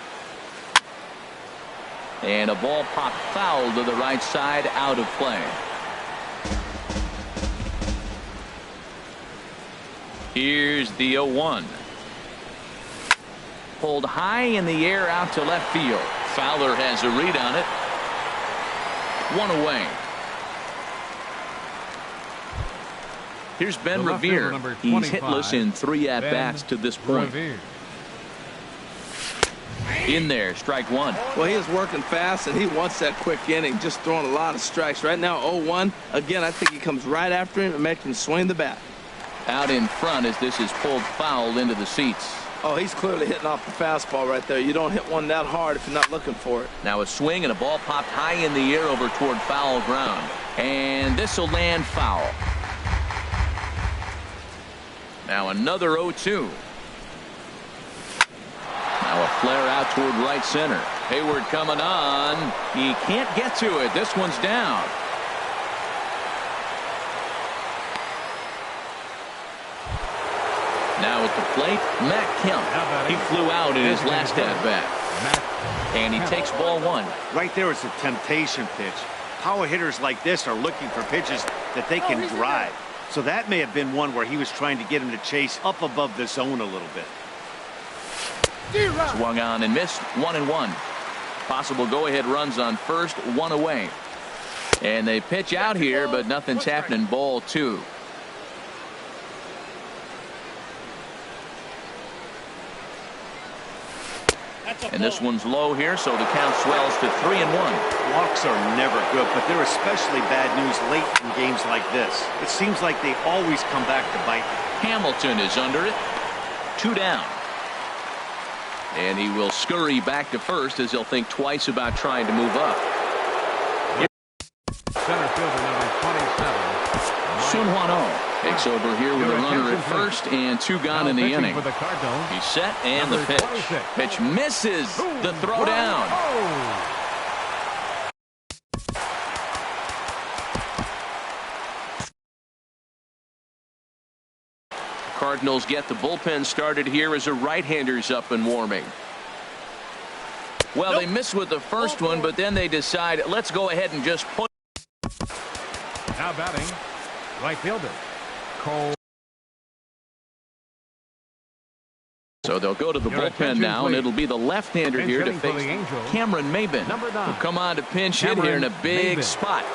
And a ball popped foul to the right side, out of play. Here's the 0-1. Pulled high in the air out to left field. Fowler has a read on it. 1 away. Here's Ben Revere. He's hitless in 3 at-bats to this point. Revere. In there, strike 1. Well, he is working fast, and he wants that quick inning, just throwing a lot of strikes. Right now, 0-1. Again, I think he comes right after him and makes him swing the bat. Out in front as this is pulled foul into the seats. Oh, he's clearly hitting off the fastball right there. You don't hit one that hard if you're not looking for it. Now a swing and a ball popped high in the air over toward foul ground. And this will land foul. Now another 0-2. Now a flare out toward right center. Hayward coming on. He can't get to it. This one's down. Now at the plate, Matt Kemp. He flew out in his last at-bat. And he takes ball 1. Right there is a temptation pitch. Power hitters like this are looking for pitches that they can drive. So that may have been one where he was trying to get him to chase up above the zone a little bit. Swung on and missed. 1-1. Possible go-ahead runs on first, 1 away. And they pitch out here, but nothing's happening. Ball 2. And this one's low here, so the count swells to 3-1. Walks are never good, but they're especially bad news late in games like this. It seems like they always come back to bite. Hamilton is under it. 2 down. And he will scurry back to first as he'll think twice about trying to move up. Center fielder number 27. Sun-Hwan Oh takes over here with a runner at first and 2 gone in the inning. He's set and the pitch. Pitch misses the throw down. Cardinals get the bullpen started here as a right-hander's up and warming. Well, they missed with the first one, but then they decide, let's go ahead and just put. Now batting, right fielder Cole. So they'll go to the bullpen now, and it'll be the left-hander here to face Cameron Maben. Who'll come on to pinch hit here in a big spot.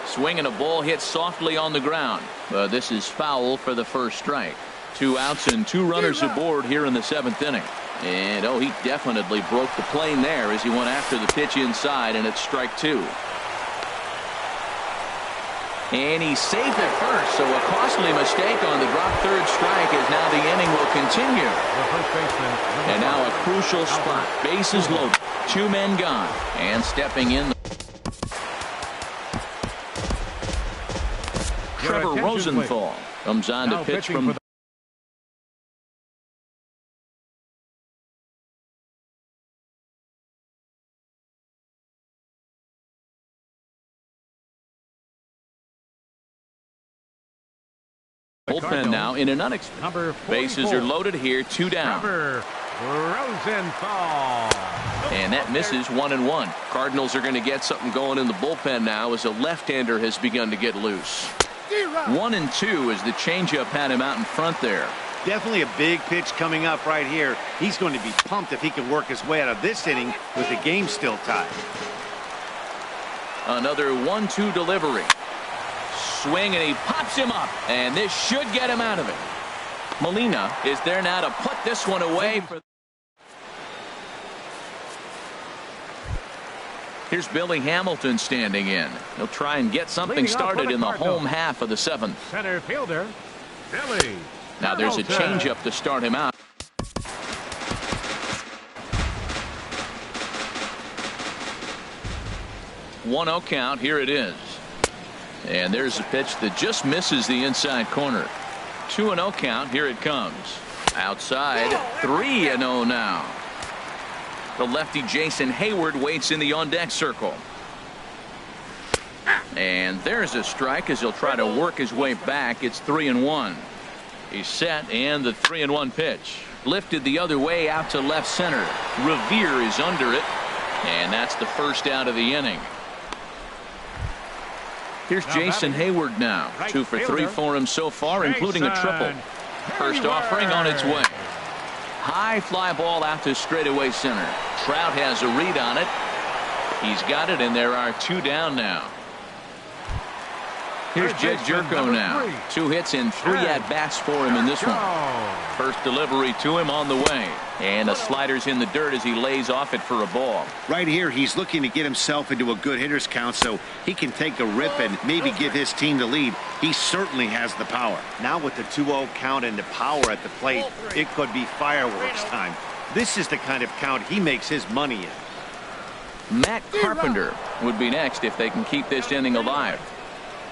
Swing and a ball hit softly on the ground. This is foul for the first strike. 2 outs and 2 runners aboard here in the 7th inning. And oh, he definitely broke the plane there as he went after the pitch inside, and it's strike 2. And he's safe at first, so a costly mistake on the drop third strike as now the inning will continue. And now a crucial spot. Bases loaded. 2 men gone. And stepping in. Trevor Rosenthal comes on to pitch from bullpen now in an unexpected. Bases are loaded here, 2 down. Rosenthal. And that misses 1-1. Cardinals are going to get something going in the bullpen now as a left-hander has begun to get loose. 1-2 as the changeup had him out in front there. Definitely a big pitch coming up right here. He's going to be pumped if he can work his way out of this inning with the game still tied. Another 1-2 delivery. Swing, and he pops him up, and this should get him out of it. Molina is there now to put this one away. Here's Billy Hamilton standing in. He'll try and get something started in the home half of the 7th. Center fielder, Billy. Now there's a changeup to start him out. One 0 count. Here it is. And there's a pitch that just misses the inside corner. 2-0 count. Here it comes. Outside. 3-0 now. The lefty Jason Hayward waits in the on-deck circle. And there's a strike as he'll try to work his way back. It's 3-1. He's set, and the 3-1 pitch. Lifted the other way out to left center. Revere is under it. And that's the first out of the inning. Here's Jason Hayward now. 2 for 3 for him so far, including a triple. First offering on its way. High fly ball out to straightaway center. Trout has a read on it. He's got it, and there are 2 down now. Here's Jed Jerko now. 2 hits and 3 at-bats for him in this one. First delivery to him on the way. And a slider's in the dirt as he lays off it for a ball. Right here, he's looking to get himself into a good hitter's count so he can take a rip and maybe give his team the lead. He certainly has the power. Now with the 2-0 count and the power at the plate, it could be fireworks time. This is the kind of count he makes his money in. Matt Carpenter would be next if they can keep this inning alive.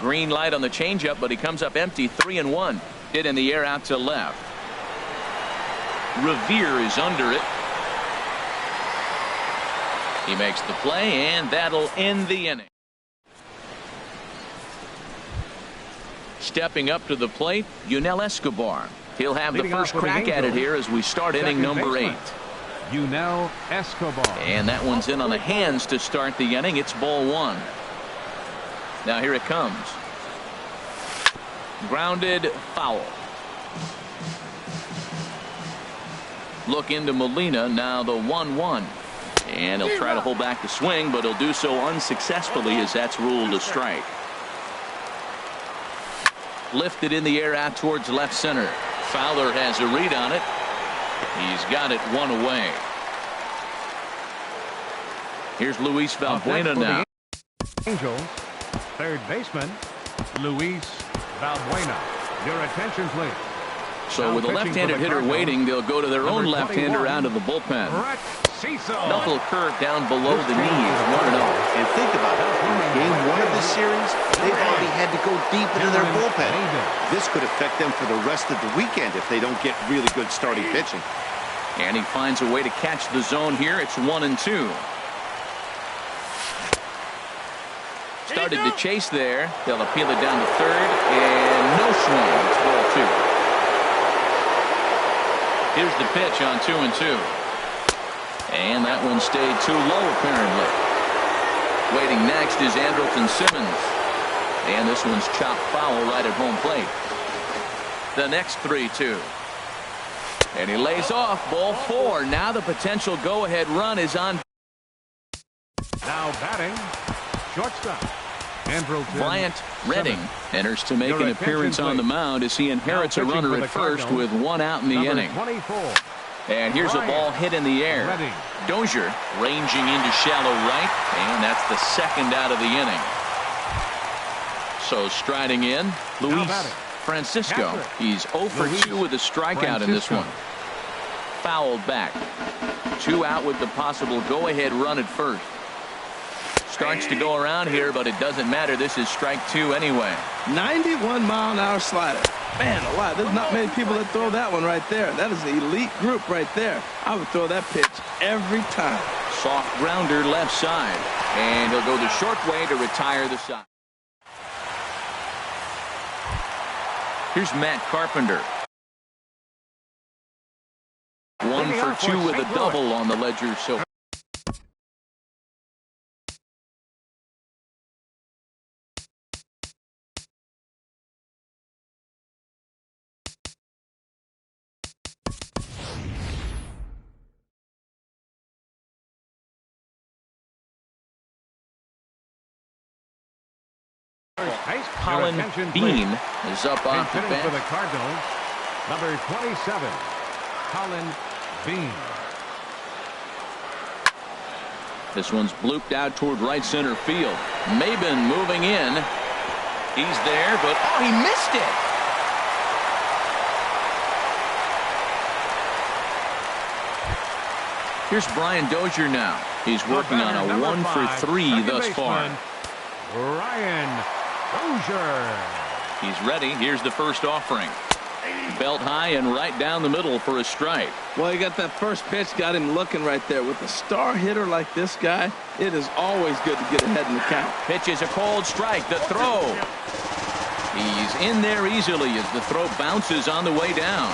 Green light on the changeup, but he comes up empty. 3-1. Hit in the air out to left. Revere is under it. He makes the play, and that'll end the inning. Stepping up to the plate, Yunel Escobar. He'll have the first crack at it here as we start inning number 8. Yunel Escobar. And that one's in on the hands to start the inning. It's ball 1. Now here it comes. Grounded foul. Look into Molina, now the 1-1. And he'll try to hold back the swing, but he'll do so unsuccessfully as that's ruled a strike. Lifted in the air out towards left center. Fowler has a read on it. He's got it 1 away. Here's Luis Valbuena now. Angels, third baseman, Luis Valbuena. Your attention, please. So with a left-handed hitter waiting, they'll go to their own left-hander out of the bullpen. Knuckle curve down below the knees, 1-0. And think about it. In game 1 of this series, they've already had to go deep into their bullpen. This could affect them for the rest of the weekend if they don't get really good starting pitching. And he finds a way to catch the zone here. It's 1-2. Started to chase there. They'll appeal it down to third, and no swing. It's ball 2. Here's the pitch on 2-2. And that one stayed too low, apparently. Waiting next is Andrelton Simmons. And this one's chopped foul right at home plate. The next 3-2. And he lays off ball 4. Now the potential go-ahead run is on. Now batting, shortstop. Bryant Redding enters to make an appearance on the mound as he inherits a runner at first with 1 out in the inning. 24. And here's a ball hit in the air. Dozier ranging into shallow right, and that's the second out of the inning. So striding in, Luis Francisco. He's 0 for 2 with a strikeout in this one. Fouled back. 2 out with the possible go-ahead run at first. Starts to go around here, but it doesn't matter. This is strike 2 anyway. 91-mile-an-hour slider. Man alive, there's not many people that throw that one right there. That is an elite group right there. I would throw that pitch every time. Soft grounder left side. And he'll go the short way to retire the side. Here's Matt Carpenter. 1 for 2 with a double on the ledger. So Colin Bean is up off the bench. For the Cardinals, number 27, Colin Bean. This one's blooped out toward right center field. Maben moving in. He's there, but oh, he missed it. Here's Brian Dozier now. He's working on a 1 for 3 thus far. Ryan Dozier. He's ready. Here's the first offering. Belt high and right down the middle for a strike. Well, he got that first pitch, got him looking right there. With a star hitter like this guy, it is always good to get ahead in the count. Pitch is a cold strike. The throw. He's in there easily as the throw bounces on the way down.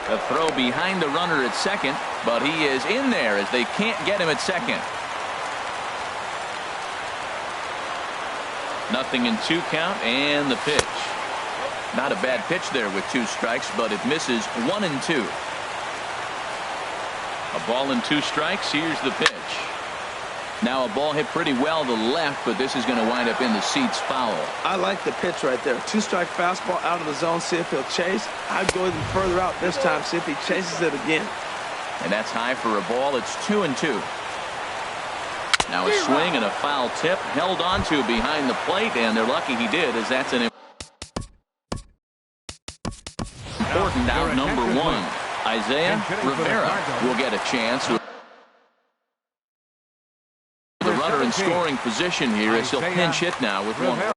The throw behind the runner at second, but he is in there as they can't get him at second. Nothing in 2 count, and the pitch. Not a bad pitch there with 2 strikes, but it misses 1 and 2. A ball and 2 strikes. Here's the pitch. Now a ball hit pretty well to the left, but this is going to wind up in the seats foul. I like the pitch right there. 2-strike fastball out of the zone. See if he'll chase. I'd go even further out this time. See if he chases it again. And that's high for a ball. It's 2 and 2. Now a swing and a foul tip held onto behind the plate, and they're lucky he did, as that's an important out number 1. Isaiah Rivera will get a chance with the runner in scoring position here as he'll pinch hit now with 1.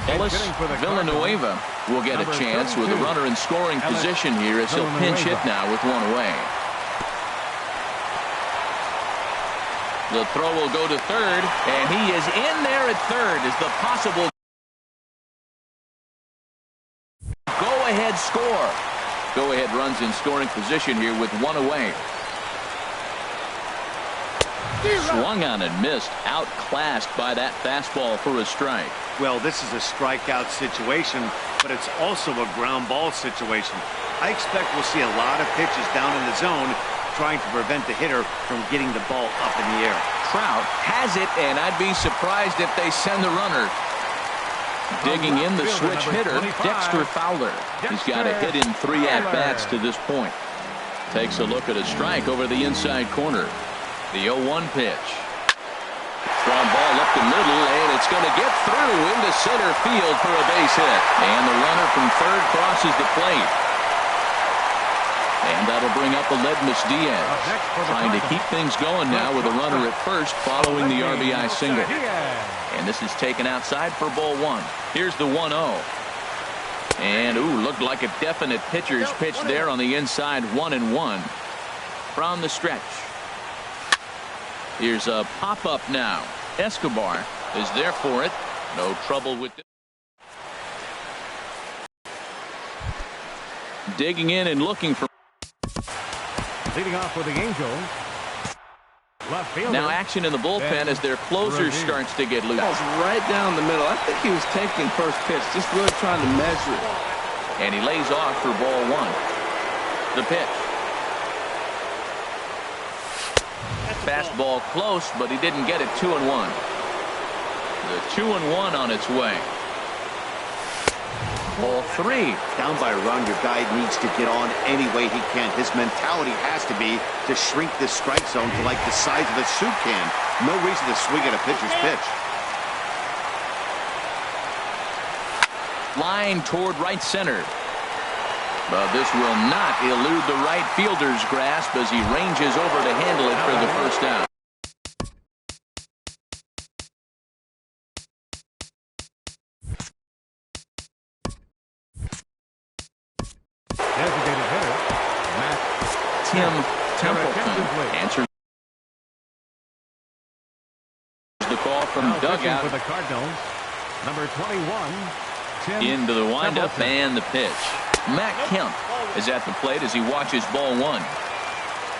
Ellis Villanueva will get a chance with the runner in scoring position here as he'll pinch hit now with 1 away. The throw will go to third, and he is in there at third as the possible go-ahead score. Go-ahead runs in scoring position here with 1 away. Swung on and missed, outclassed by that fastball for a strike. Well, this is a strikeout situation, but it's also a ground ball situation. I expect we'll see a lot of pitches down in the zone trying to prevent the hitter from getting the ball up in the air. Trout has it, and I'd be surprised if they send the runner. Digging in the switch hitter, Dexter Fowler. He's got a hit in 3 at-bats to this point. Takes a look at a strike over the inside corner. The 0-1 pitch. Strong ball up the middle, and it's going to get through into center field for a base hit. And the runner from third crosses the plate. And that'll bring up Aledmus Diaz. Trying to keep things going now with a runner at first following the RBI single. And this is taken outside for ball 1. Here's the 1-0. And, ooh, looked like a definite pitcher's pitch there on the inside. 1-1 from the stretch. Here's a pop-up now. Escobar is there for it. No trouble with it. Digging in and looking for. Leading off with the Angels. Left fielder. Now action in the bullpen as their closer starts to get loose. That's right down the middle. I think he was taking first pitch, just really trying to measure it. And he lays off for ball 1. The pitch. Fastball close, but he didn't get it. 2-1. The 2-1 on its way. Ball 3. Down by a run, your guy needs to get on any way he can. His mentality has to be to shrink this strike zone to like the size of a soup can. No reason to swing at a pitcher's pitch. Line toward right center. But this will not elude the right fielder's grasp as he ranges over to handle it for the first out. Designated hitter, Tim Templeton answers the call from dugout. For the Cardinals, number 21, Tim Into the windup Templeton. and the pitch. Matt Kemp is at the plate as he watches ball 1.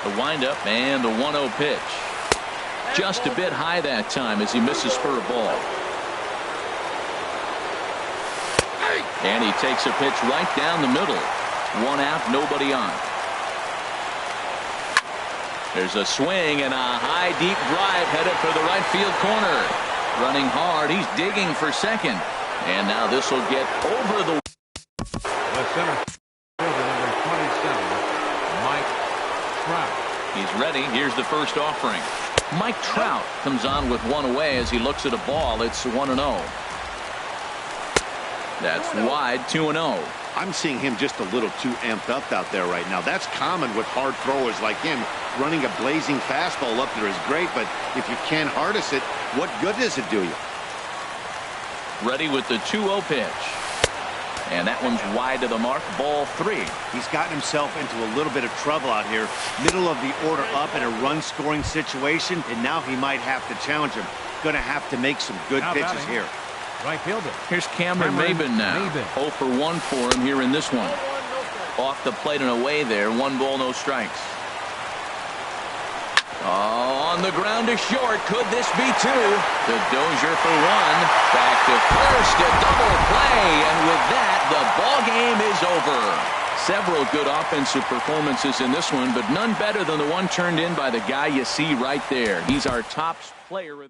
The windup and the 1-0 pitch. Just a bit high that time as he misses for a ball. And he takes a pitch right down the middle. 1 out, nobody on. There's a swing and a high deep drive headed for the right field corner. Running hard, he's digging for second. And now this will get over the center fielder, number 27, Mike Trout. He's ready. Here's the first offering. Mike Trout comes on with 1 away as he looks at a ball. It's 1-0. That's wide, 2-0. I'm seeing him just a little too amped up out there right now. That's common with hard throwers like him. Running a blazing fastball up there is great, but if you can't harness it, what good does it do you? Ready with the 2-0 pitch. And that one's wide to the mark, ball 3. He's gotten himself into a little bit of trouble out here. Middle of the order up in a run-scoring situation, and now he might have to challenge him. Going to have to make some good pitches here. Right fielder. Here's Cameron Maybin now. 0 for 1 for him here in this one. Off the plate and away there. 1 ball, no strikes. Oh, on the ground to short. Could this be 2? The Dozier for 1. Back to first. A double play. And with that, the ball game is over. Several good offensive performances in this one, but none better than the one turned in by the guy you see right there. He's our top player.